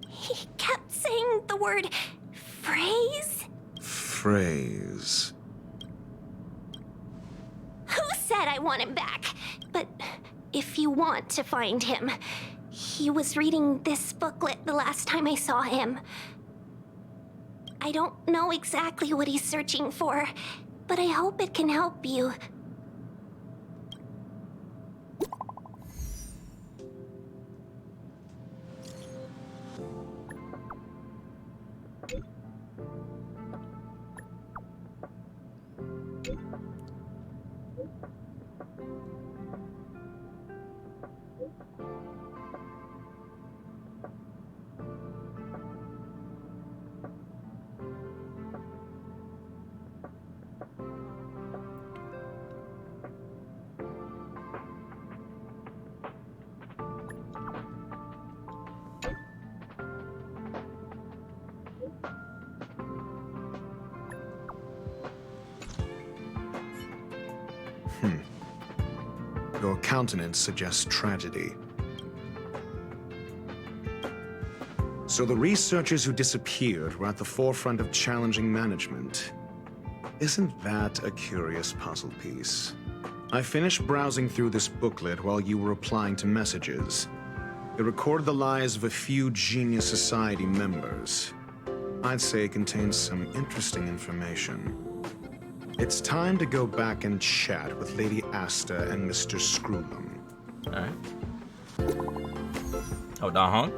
He kept saying the word phrase. Phrase. Who said I want him back? But if you want to find him, he was reading this booklet the last time I saw him. I don't know exactly what he's searching for, but I hope it can help you. Your countenance suggests tragedy. So the researchers who disappeared were at the forefront of challenging management. Isn't that a curious puzzle piece? I finished browsing through this booklet while you were replying to messages. It recorded the lives of a few Genius Society members. I'd say it contains some interesting information. It's time to go back and chat with Lady Asta and Mr. Screwlum. Alright. Hold on, huh?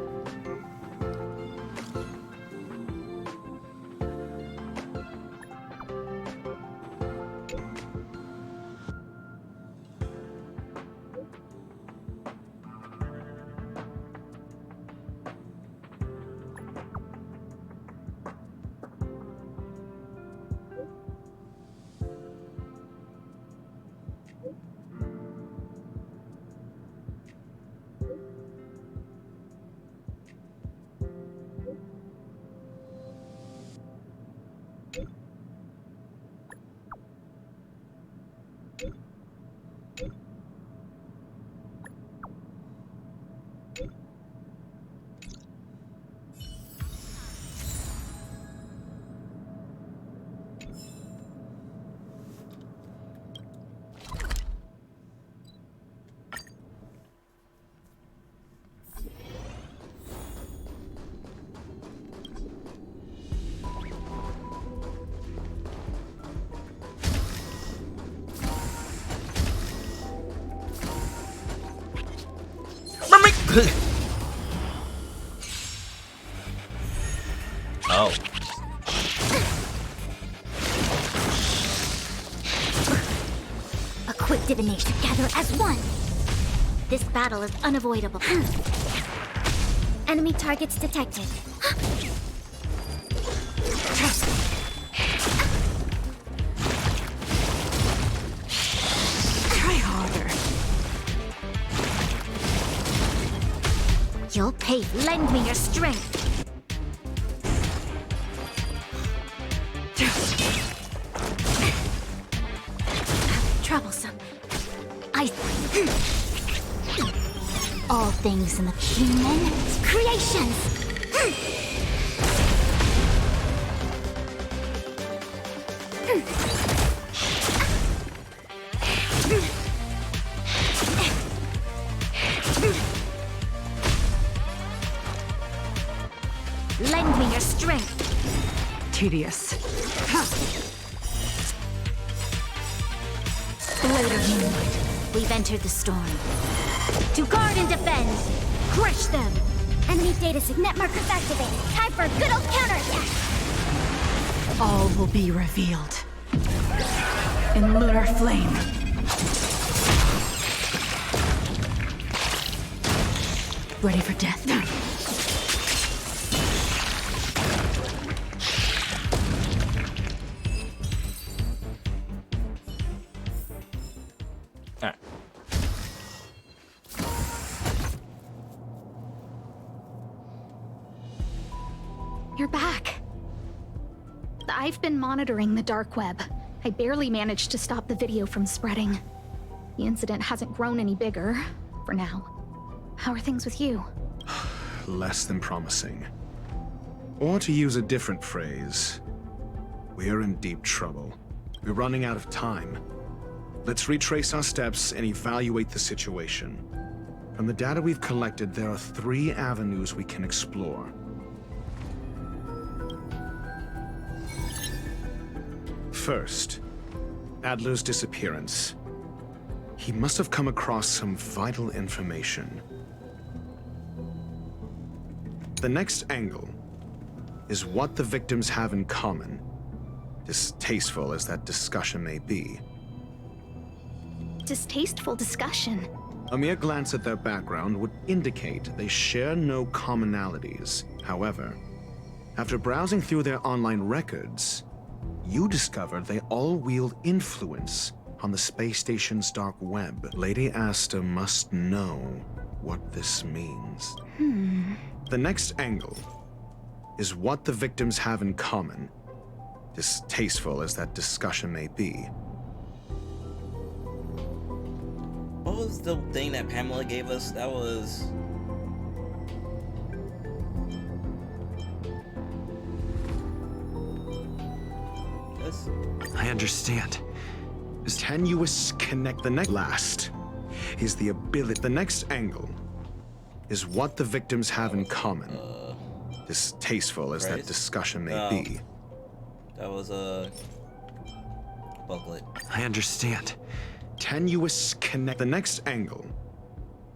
Oh. A quick divination. Gather as one. This battle is unavoidable. Enemy targets detected. Try harder. You'll pay. Lend me your strength. Troublesome. All things in the human creations. Lend me your strength. Tedious. Blade of moonlight. We've entered the storm. To guard and defend. Crush them. Enemy data signet markers activated. Time for a good old counterattack. All will be revealed. In lunar flame. Ready for death? You're back. I've been monitoring the dark web. I barely managed to stop the video from spreading. The incident hasn't grown any bigger, for now. How are things with you? Less than promising. Or to use a different phrase, we're in deep trouble. We're running out of time. Let's retrace our steps and evaluate the situation. From the data we've collected, there are 3 avenues we can explore. First, Adler's disappearance. He must have come across some vital information. The next angle is what the victims have in common, distasteful as that discussion may be. Distasteful discussion? A mere glance at their background would indicate they share no commonalities. However, after browsing through their online records, you discovered they all wield influence on the space station's dark web. Lady Asta must know what this means. The next angle is what the victims have in common, distasteful as that discussion may be. What was the thing that Pamela gave us? That was... I understand. This tenuous connect the next last is the ability. The next angle is what the victims have in common. Distasteful as that discussion may be. That was a booklet. I understand. Tenuous connect. The next angle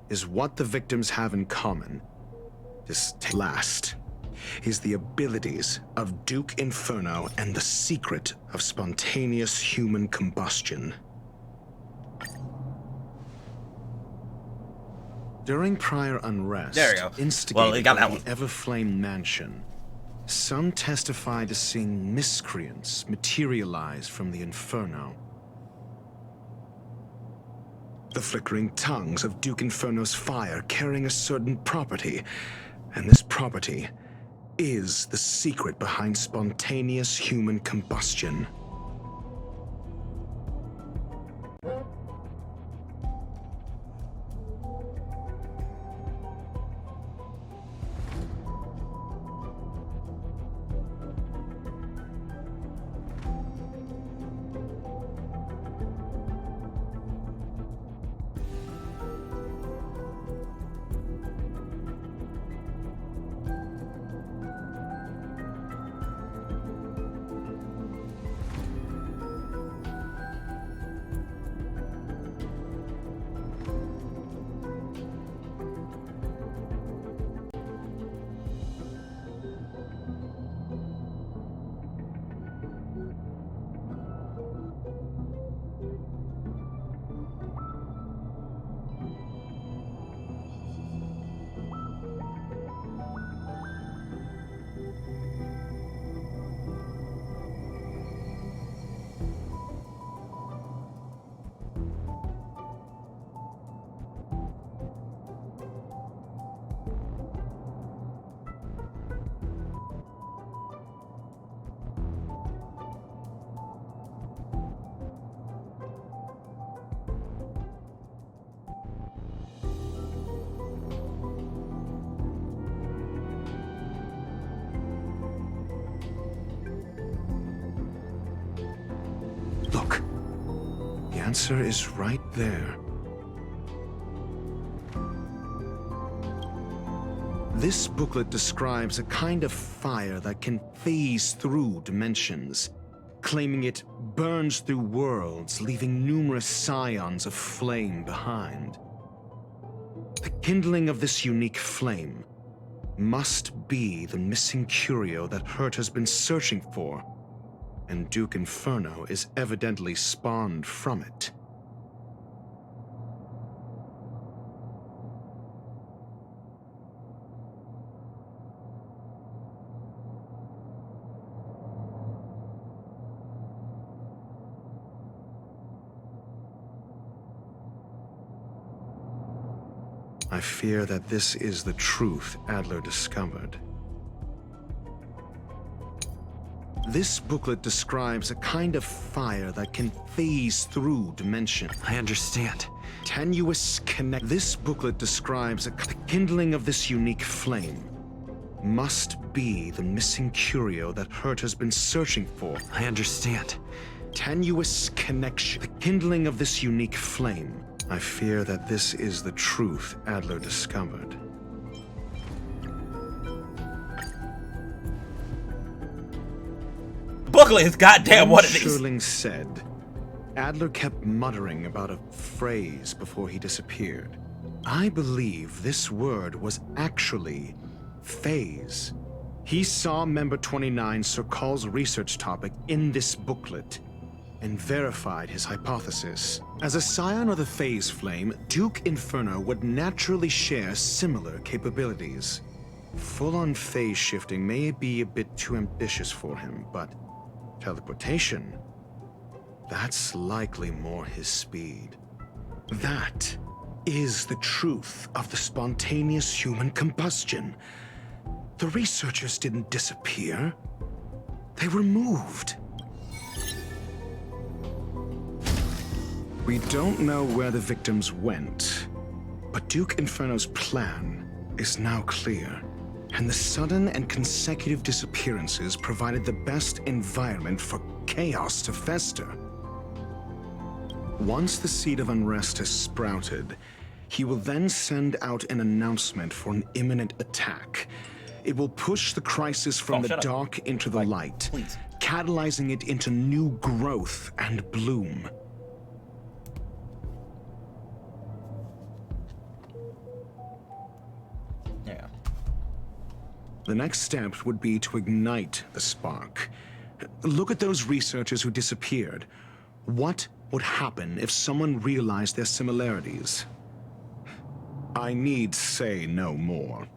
is what the victims have in common. This last is the abilities of Duke Inferno and the secret of spontaneous human combustion. During prior unrest, there we go. Instigated Well, we got that by one. the Everflame Mansion, some testified to seeing miscreants materialize from the Inferno. The flickering tongues of Duke Inferno's fire carrying a certain property, and this property is the secret behind spontaneous human combustion. Look, the answer is right there. This booklet describes a kind of fire that can phase through dimensions, claiming it burns through worlds, leaving numerous scions of flame behind. The kindling of this unique flame must be the missing curio that Hurt has been searching for, and Duke Inferno is evidently spawned from it. I fear that this is the truth Adler discovered. This booklet describes a kind of fire that can phase through dimension. I understand. Tenuous connect. This booklet describes the kindling of this unique flame must be the missing curio that Hurt has been searching for. I understand. Tenuous connection. The kindling of this unique flame. I fear that this is the truth Adler discovered. Booklet is goddamn what it is. Sherling said, Adler kept muttering about a phrase before he disappeared. I believe this word was actually phase. He saw Member 29 Sir Call's research topic in this booklet and verified his hypothesis. As a scion of the phase flame, Duke Inferno would naturally share similar capabilities. Full-on phase shifting may be a bit too ambitious for him, but teleportation, that's likely more his speed. That is the truth of the spontaneous human combustion. The researchers didn't disappear. They were moved. We don't know where the victims went, but Duke Inferno's plan is now clear. And the sudden and consecutive disappearances provided the best environment for chaos to fester. Once the seed of unrest has sprouted, he will then send out an announcement for an imminent attack. It will push the crisis from the dark into the light, catalyzing it into new growth and bloom. Yeah. The next step would be to ignite the spark. Look at those researchers who disappeared. What would happen if someone realized their similarities? I need say no more.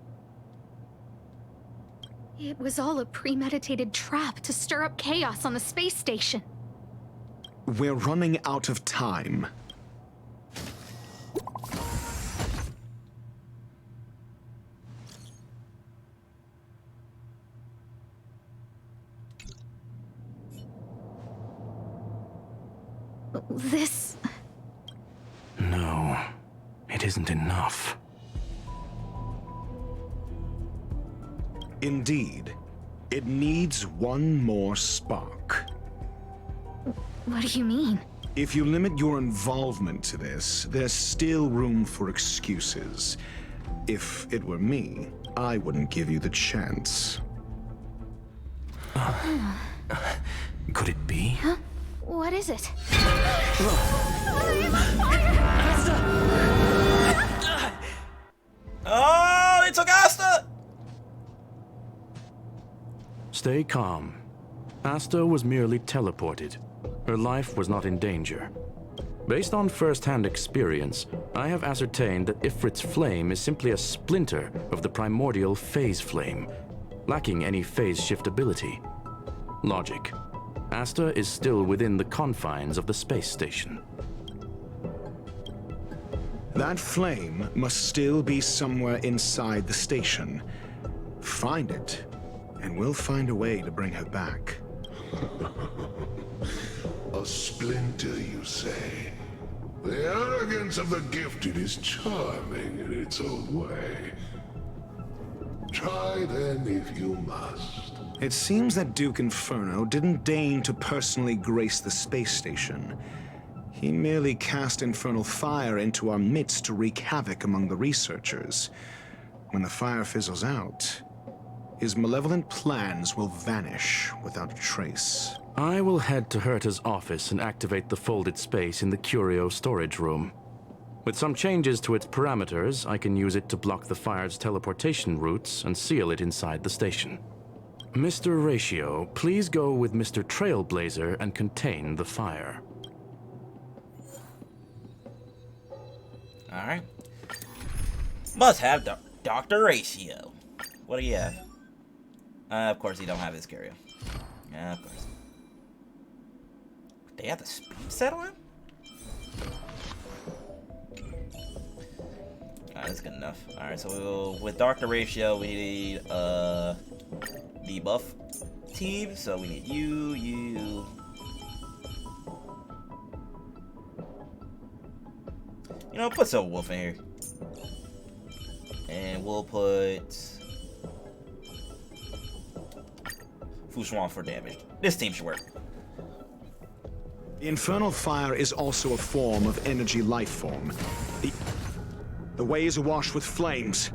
It was all a premeditated trap to stir up chaos on the space station. We're running out of time. This... No, it isn't enough. Indeed, it needs one more spark. What do you mean? If you limit your involvement to this, there's still room for excuses. If it were me, I wouldn't give you the chance. Could it be? Huh? What is it? Oh, they took Asta! Stay calm. Asta was merely teleported. Her life was not in danger. Based on first-hand experience, I have ascertained that Ifrit's flame is simply a splinter of the primordial phase flame, lacking any phase shiftability. Logic. Asta is still within the confines of the space station. That flame must still be somewhere inside the station. Find it, and we'll find a way to bring her back. A splinter, you say? The arrogance of the gifted is charming in its own way. Try then if you must. It seems that Duke Inferno didn't deign to personally grace the space station. He merely cast infernal fire into our midst to wreak havoc among the researchers. When the fire fizzles out, his malevolent plans will vanish without a trace. I will head to Herta's office and activate the folded space in the Curio storage room. With some changes to its parameters, I can use it to block the fire's teleportation routes and seal it inside the station. Mr. Ratio, please go with Mr. Trailblazer and contain the fire. Alright. Must have Dr. Ratio. What do you have? Of course, he don't have his carrier. Yeah, of course. They have the speed set on him? Alright, that's good enough. Alright, so with Dr. Ratio, we need debuff team. So we need you. You know, put Silver Wolf in here. And we'll put Fushuan for damage. This team should work. The infernal fire is also a form of energy life form. The way is awash with flames.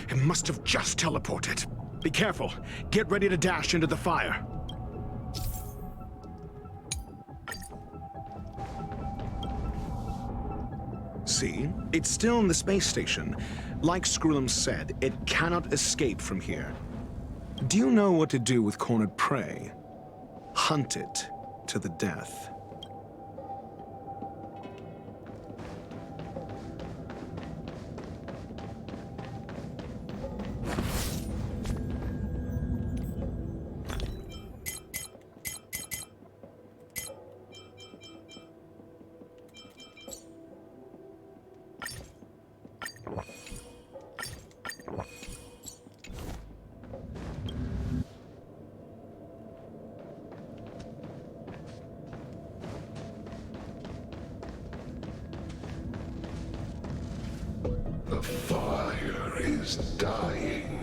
It must have just teleported. Be careful. Get ready to dash into the fire. See? It's still in the space station. Like Skrullum said, it cannot escape from here. Do you know what to do with cornered prey? Hunt it to the death. is dying.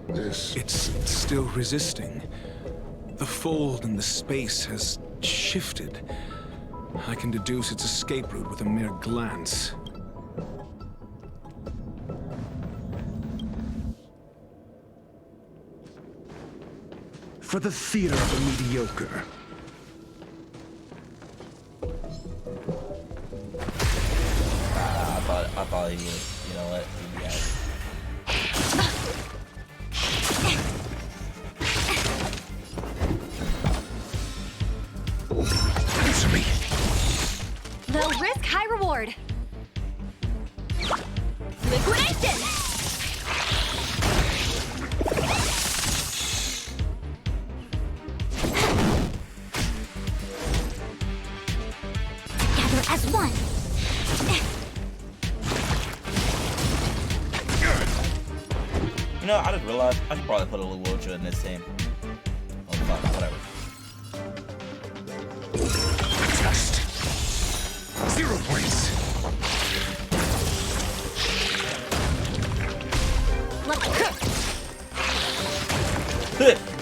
It's still resisting. The fold in the space has shifted. I can deduce its escape route with a mere glance. For the theater of the mediocre. I thought he would. You know what? Answer me. Low risk, high reward. Liquidation! Together as one. You know, I just realized I should probably put a little Wiltshire in this team. Oh, fuck, whatever. Test. 0 points.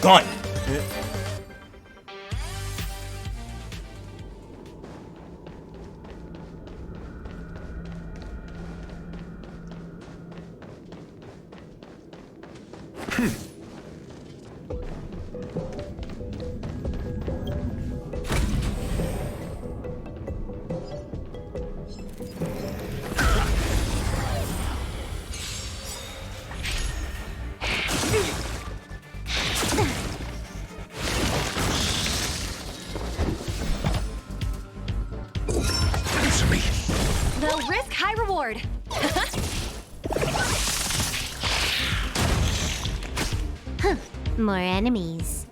Gone. Low risk, high reward. More enemies.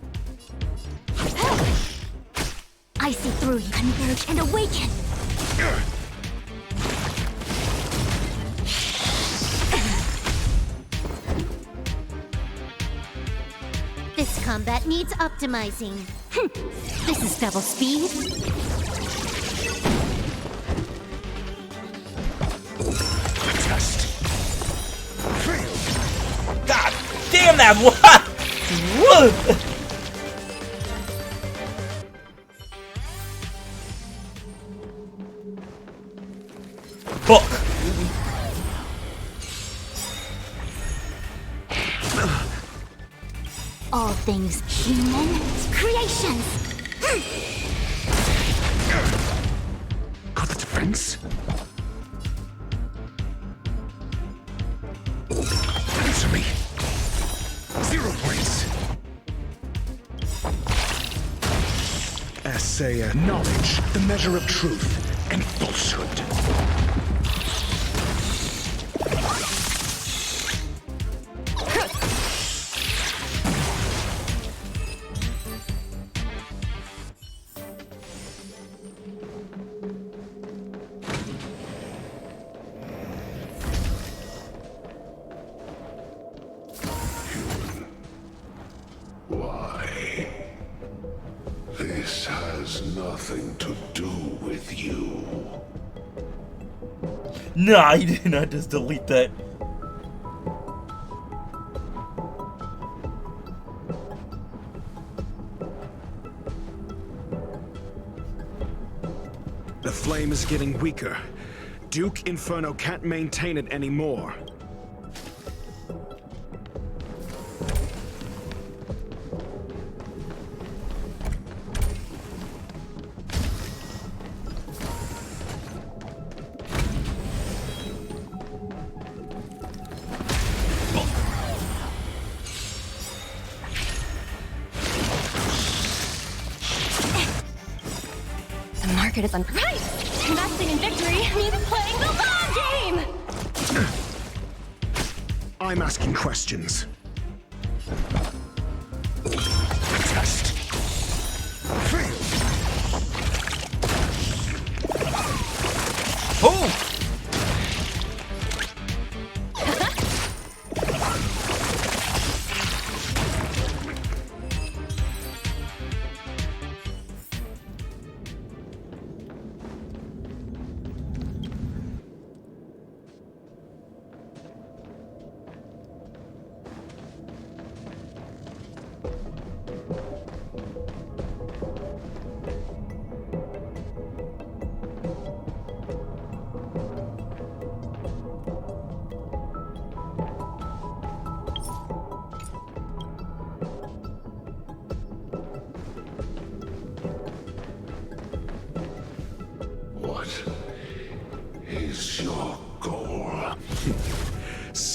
I see through you. Converge and awaken. This combat needs optimizing. This is double speed. God damn that what? Book. All things human creations. Got the defense? Answer me. 0 points. Assay knowledge, the measure of truth and falsehood. Why? This has nothing to do with you. Nah, you did not just delete that. The flame is getting weaker. Duke Inferno can't maintain it anymore. The market is unpriced. Investing in victory means playing the long game. I'm asking questions. Test. Fail. Oh!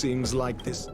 seems like this.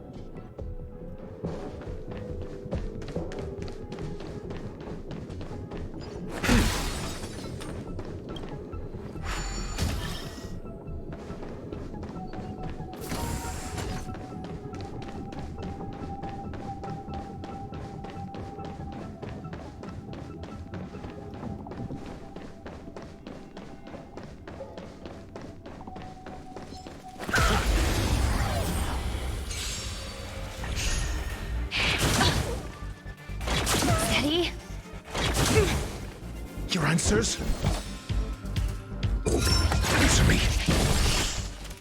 Steady. Your answers? Answer me.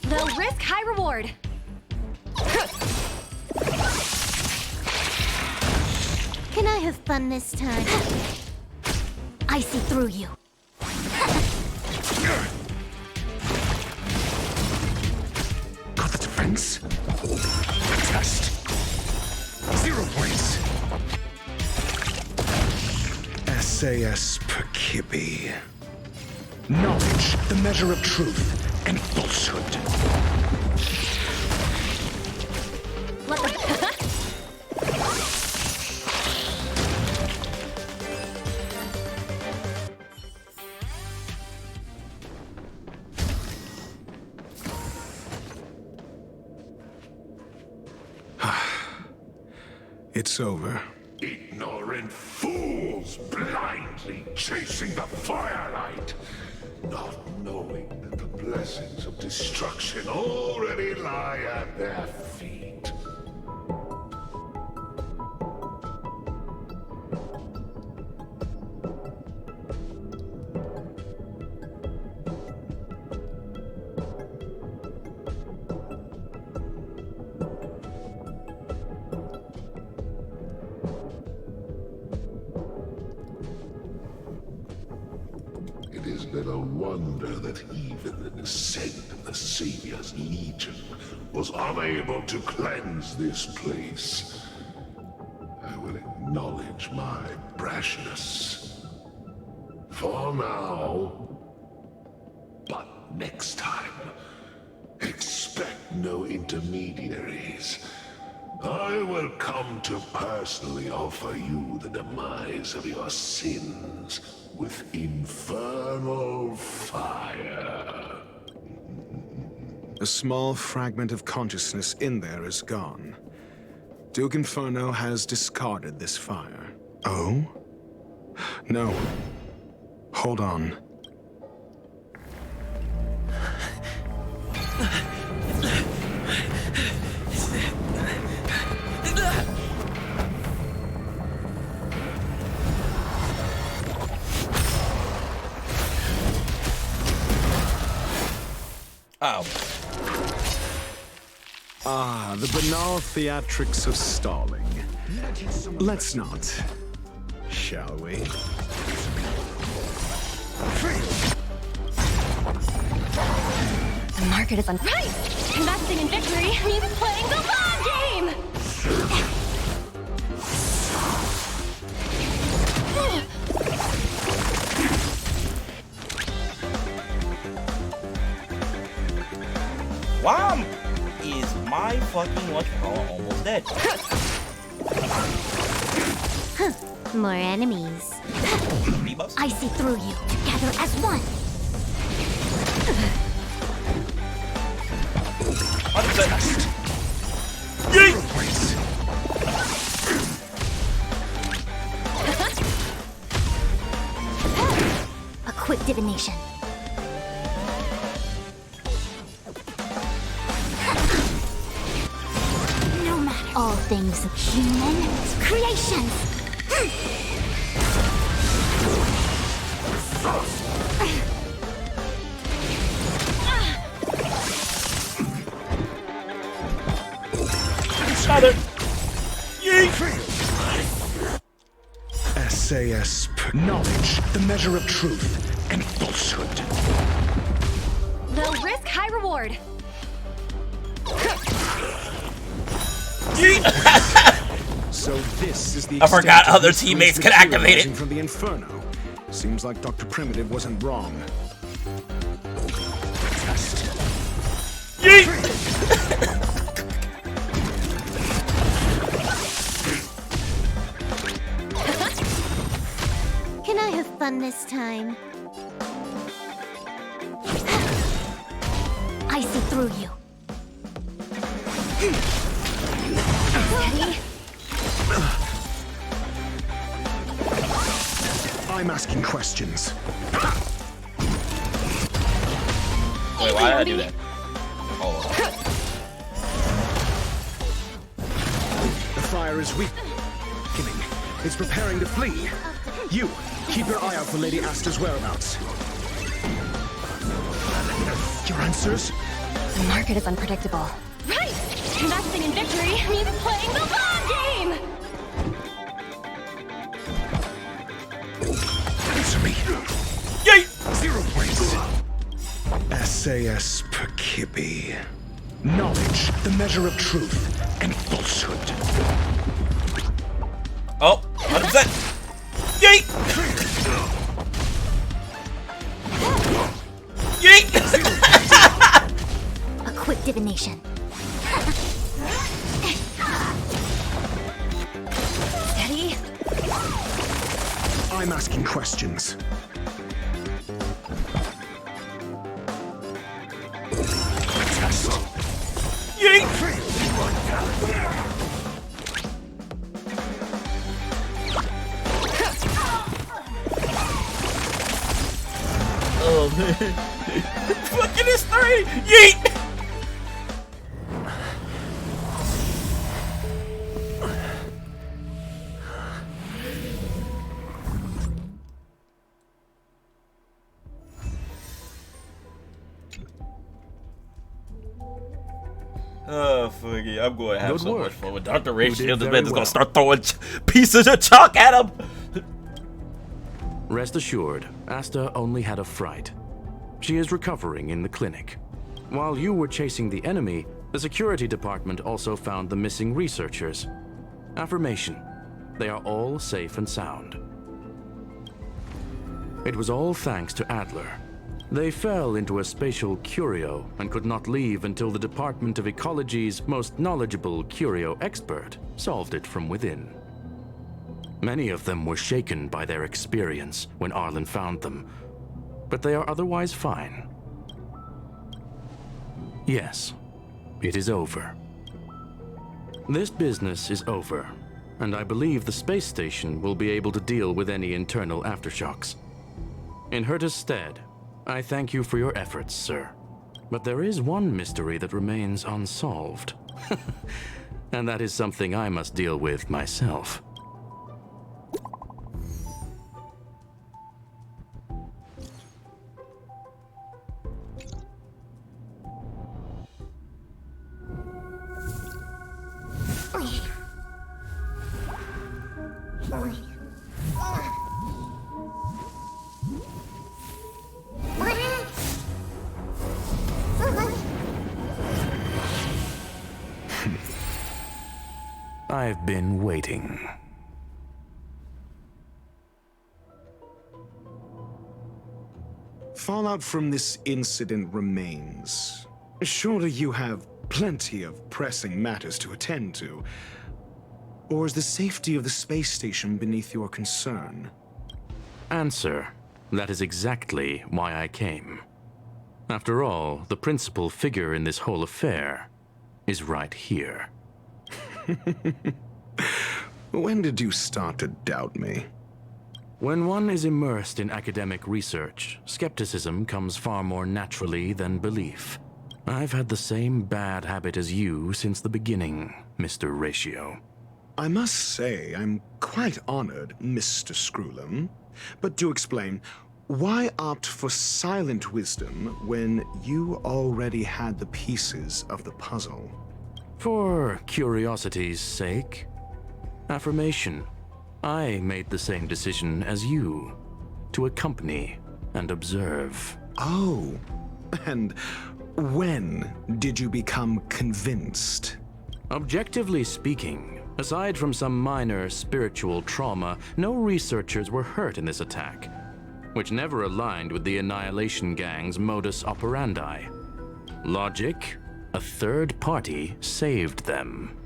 Low risk, high reward. Can I have fun this time? I see through you. Got the defense? Test. 0 points. SAS Perkibi. Knowledge, the measure of truth and falsehood. What the? It's over. Ignorant fools blindly chasing the firelight, not knowing that the blessings of destruction already lie at their feet. It is little wonder that even the descent of the Savior's Legion was unable to cleanse this place. I will acknowledge my brashness. For now. But next time, expect no intermediaries. I will come to personally offer you the demise of your sins with infernal fire. A small fragment of consciousness in there is gone. Duke Inferno has discarded this fire. Oh? No. Hold on. Oh. Ah, the banal theatrics of stalling. Let's not, shall we? The market is on. Right! Investing in victory means playing the long game! Why is my fucking whatchamacallit almost dead? More enemies. I see through you, together as one. 100%. Yeet! A quick divination. No matter all things human creations. Another. Yeet! SAS knowledge, the measure of truth and falsehood. Low risk, high reward. So this is the I forgot extent of other this teammates place could activate it. materializing from the Inferno. Seems like Dr. Primitive wasn't wrong. Yeet! Can I have fun this time? I see through you. Steady. I'm asking questions. Wait, why did I do that? Oh. The fire is weakening. It's preparing to flee. You, keep your eye out for Lady Asta's whereabouts. Your answers? The market is unpredictable. Right! Investing in victory means playing the long game! Answer me. Yay! 0 points. SAS Perkibi. Knowledge, the measure of truth and falsehood. Oh, 100%. Yeet! Yeet! A quick divination. Steady. I'm asking questions. Test. Yeet! Oh man. Fucking this 3! Yeet! Oh, fuck it. I'm going to have so much fun with Dr. Ratio. The man is going to start throwing pieces of chalk at him. Rest assured, Asta only had a fright. She is recovering in the clinic. While you were chasing the enemy, the security department also found the missing researchers. Affirmation: they are all safe and sound. It was all thanks to Adler. They fell into a spatial curio and could not leave until the Department of Ecology's most knowledgeable curio expert solved it from within. Many of them were shaken by their experience when Arlen found them, but they are otherwise fine. Yes, it is over. This business is over, and I believe the space station will be able to deal with any internal aftershocks. In Herta's stead, I thank you for your efforts, sir. But there is one mystery that remains unsolved. And that is something I must deal with myself. I've been waiting. Fallout from this incident remains. Surely you have plenty of pressing matters to attend to. Or is the safety of the space station beneath your concern? Answer: that is exactly why I came. After all, the principal figure in this whole affair is right here. When did you start to doubt me? When one is immersed in academic research, skepticism comes far more naturally than belief. I've had the same bad habit as you since the beginning, Mr. Ratio. I must say, I'm quite honored, Mr. Screwlam. But do explain, why opt for silent wisdom when you already had the pieces of the puzzle? For curiosity's sake. Affirmation: I made the same decision as you, to accompany and observe. Oh, and when did you become convinced? Objectively speaking, aside from some minor spiritual trauma, no researchers were hurt in this attack, which never aligned with the Annihilation Gang's modus operandi. Logic: a third party saved them.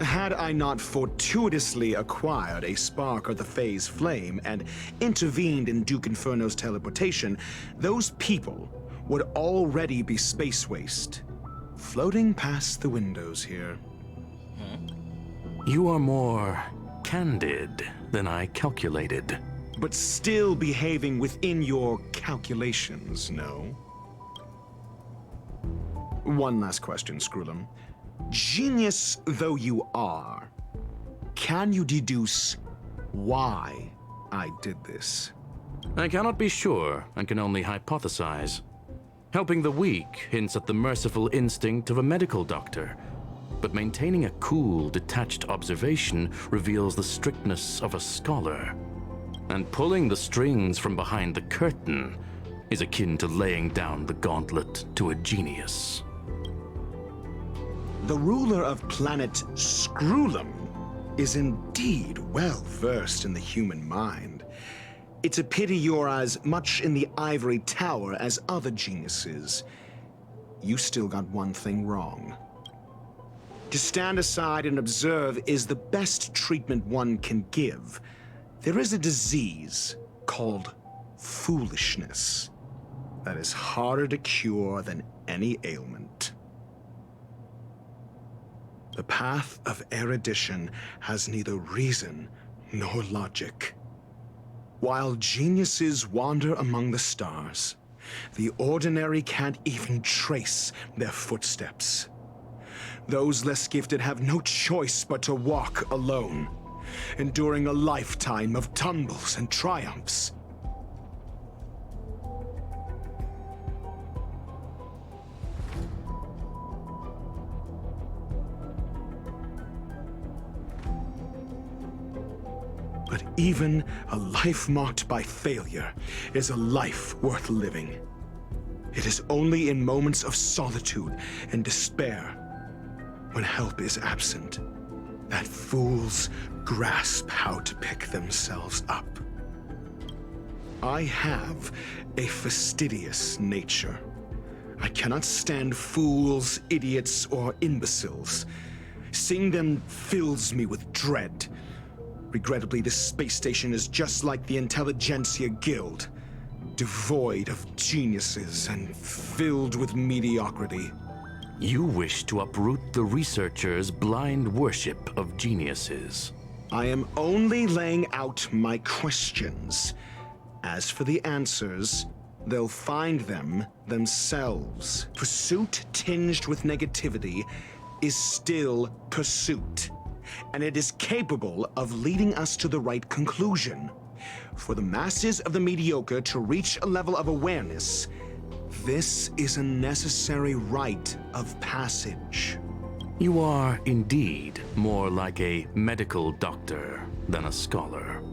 Had I not fortuitously acquired a spark of the Phase Flame and intervened in Duke Inferno's teleportation, those people would already be space waste, floating past the windows here. You are more candid than I calculated. But still behaving within your calculations, no? One last question, Skrullum. Genius though you are, can you deduce why I did this? I cannot be sure and can only hypothesize. Helping the weak hints at the merciful instinct of a medical doctor, but maintaining a cool, detached observation reveals the strictness of a scholar. And pulling the strings from behind the curtain is akin to laying down the gauntlet to a genius. The ruler of planet Skrullum is indeed well versed in the human mind. It's a pity you're as much in the ivory tower as other geniuses. You still got one thing wrong. To stand aside and observe is the best treatment one can give. There is a disease called foolishness that is harder to cure than any ailment. The path of erudition has neither reason nor logic. While geniuses wander among the stars, the ordinary can't even trace their footsteps. Those less gifted have no choice but to walk alone, enduring a lifetime of tumbles and triumphs. But even a life marked by failure is a life worth living. It is only in moments of solitude and despair, when help is absent, that fools grasp how to pick themselves up. I have a fastidious nature. I cannot stand fools, idiots, or imbeciles. Seeing them fills me with dread. Regrettably, this space station is just like the Intelligentsia Guild, devoid of geniuses and filled with mediocrity. You wish to uproot the researchers' blind worship of geniuses. I am only laying out my questions. As for the answers, they'll find them themselves. Pursuit tinged with negativity is still pursuit, and it is capable of leading us to the right conclusion. For the masses of the mediocre to reach a level of awareness, this is a necessary rite of passage. You are indeed more like a medical doctor than a scholar.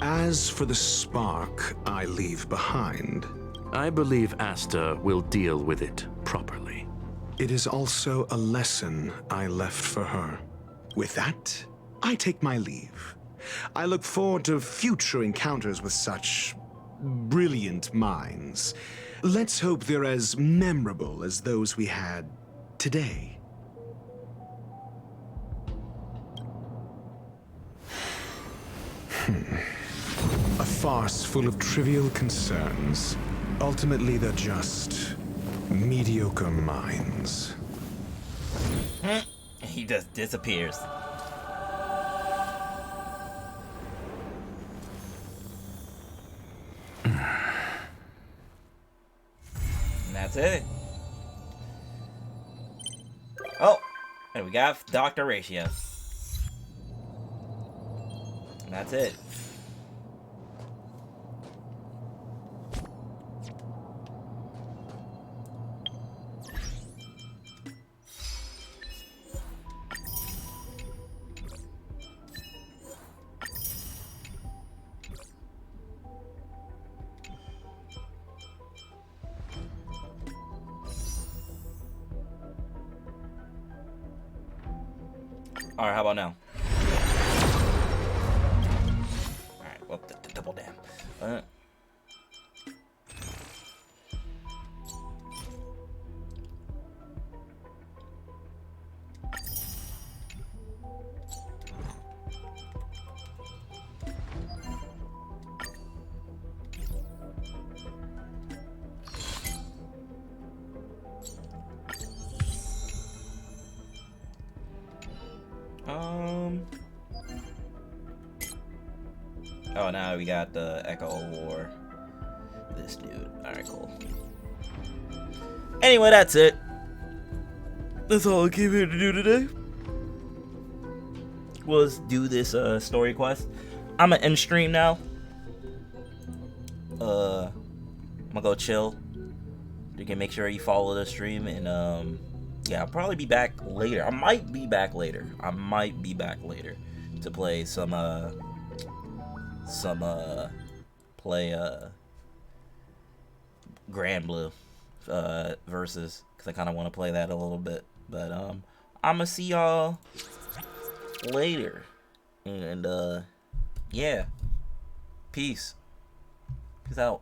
As for the spark I leave behind, I believe Asta will deal with it properly. It is also a lesson I left for her. With that, I take my leave. I look forward to future encounters with such brilliant minds. Let's hope they're as memorable as those we had today. A farce full of trivial concerns. Ultimately, they're just mediocre minds. He just disappears. And that's it. Oh, and we got Dr. Ratio. And that's it. Alright, how about now? Alright, well, double damn. Oh, now we got the Echo War. This dude. Alright, cool. Anyway, that's it. That's all I came here to do today. Was do this story quest. I'm gonna end stream now. I'm gonna go chill. You can make sure you follow the stream, and yeah, I'll probably be back later. I might be back later to play some Grand Blue versus, because I kind of want to play that a little bit. But I'm gonna see y'all later, and yeah, peace out.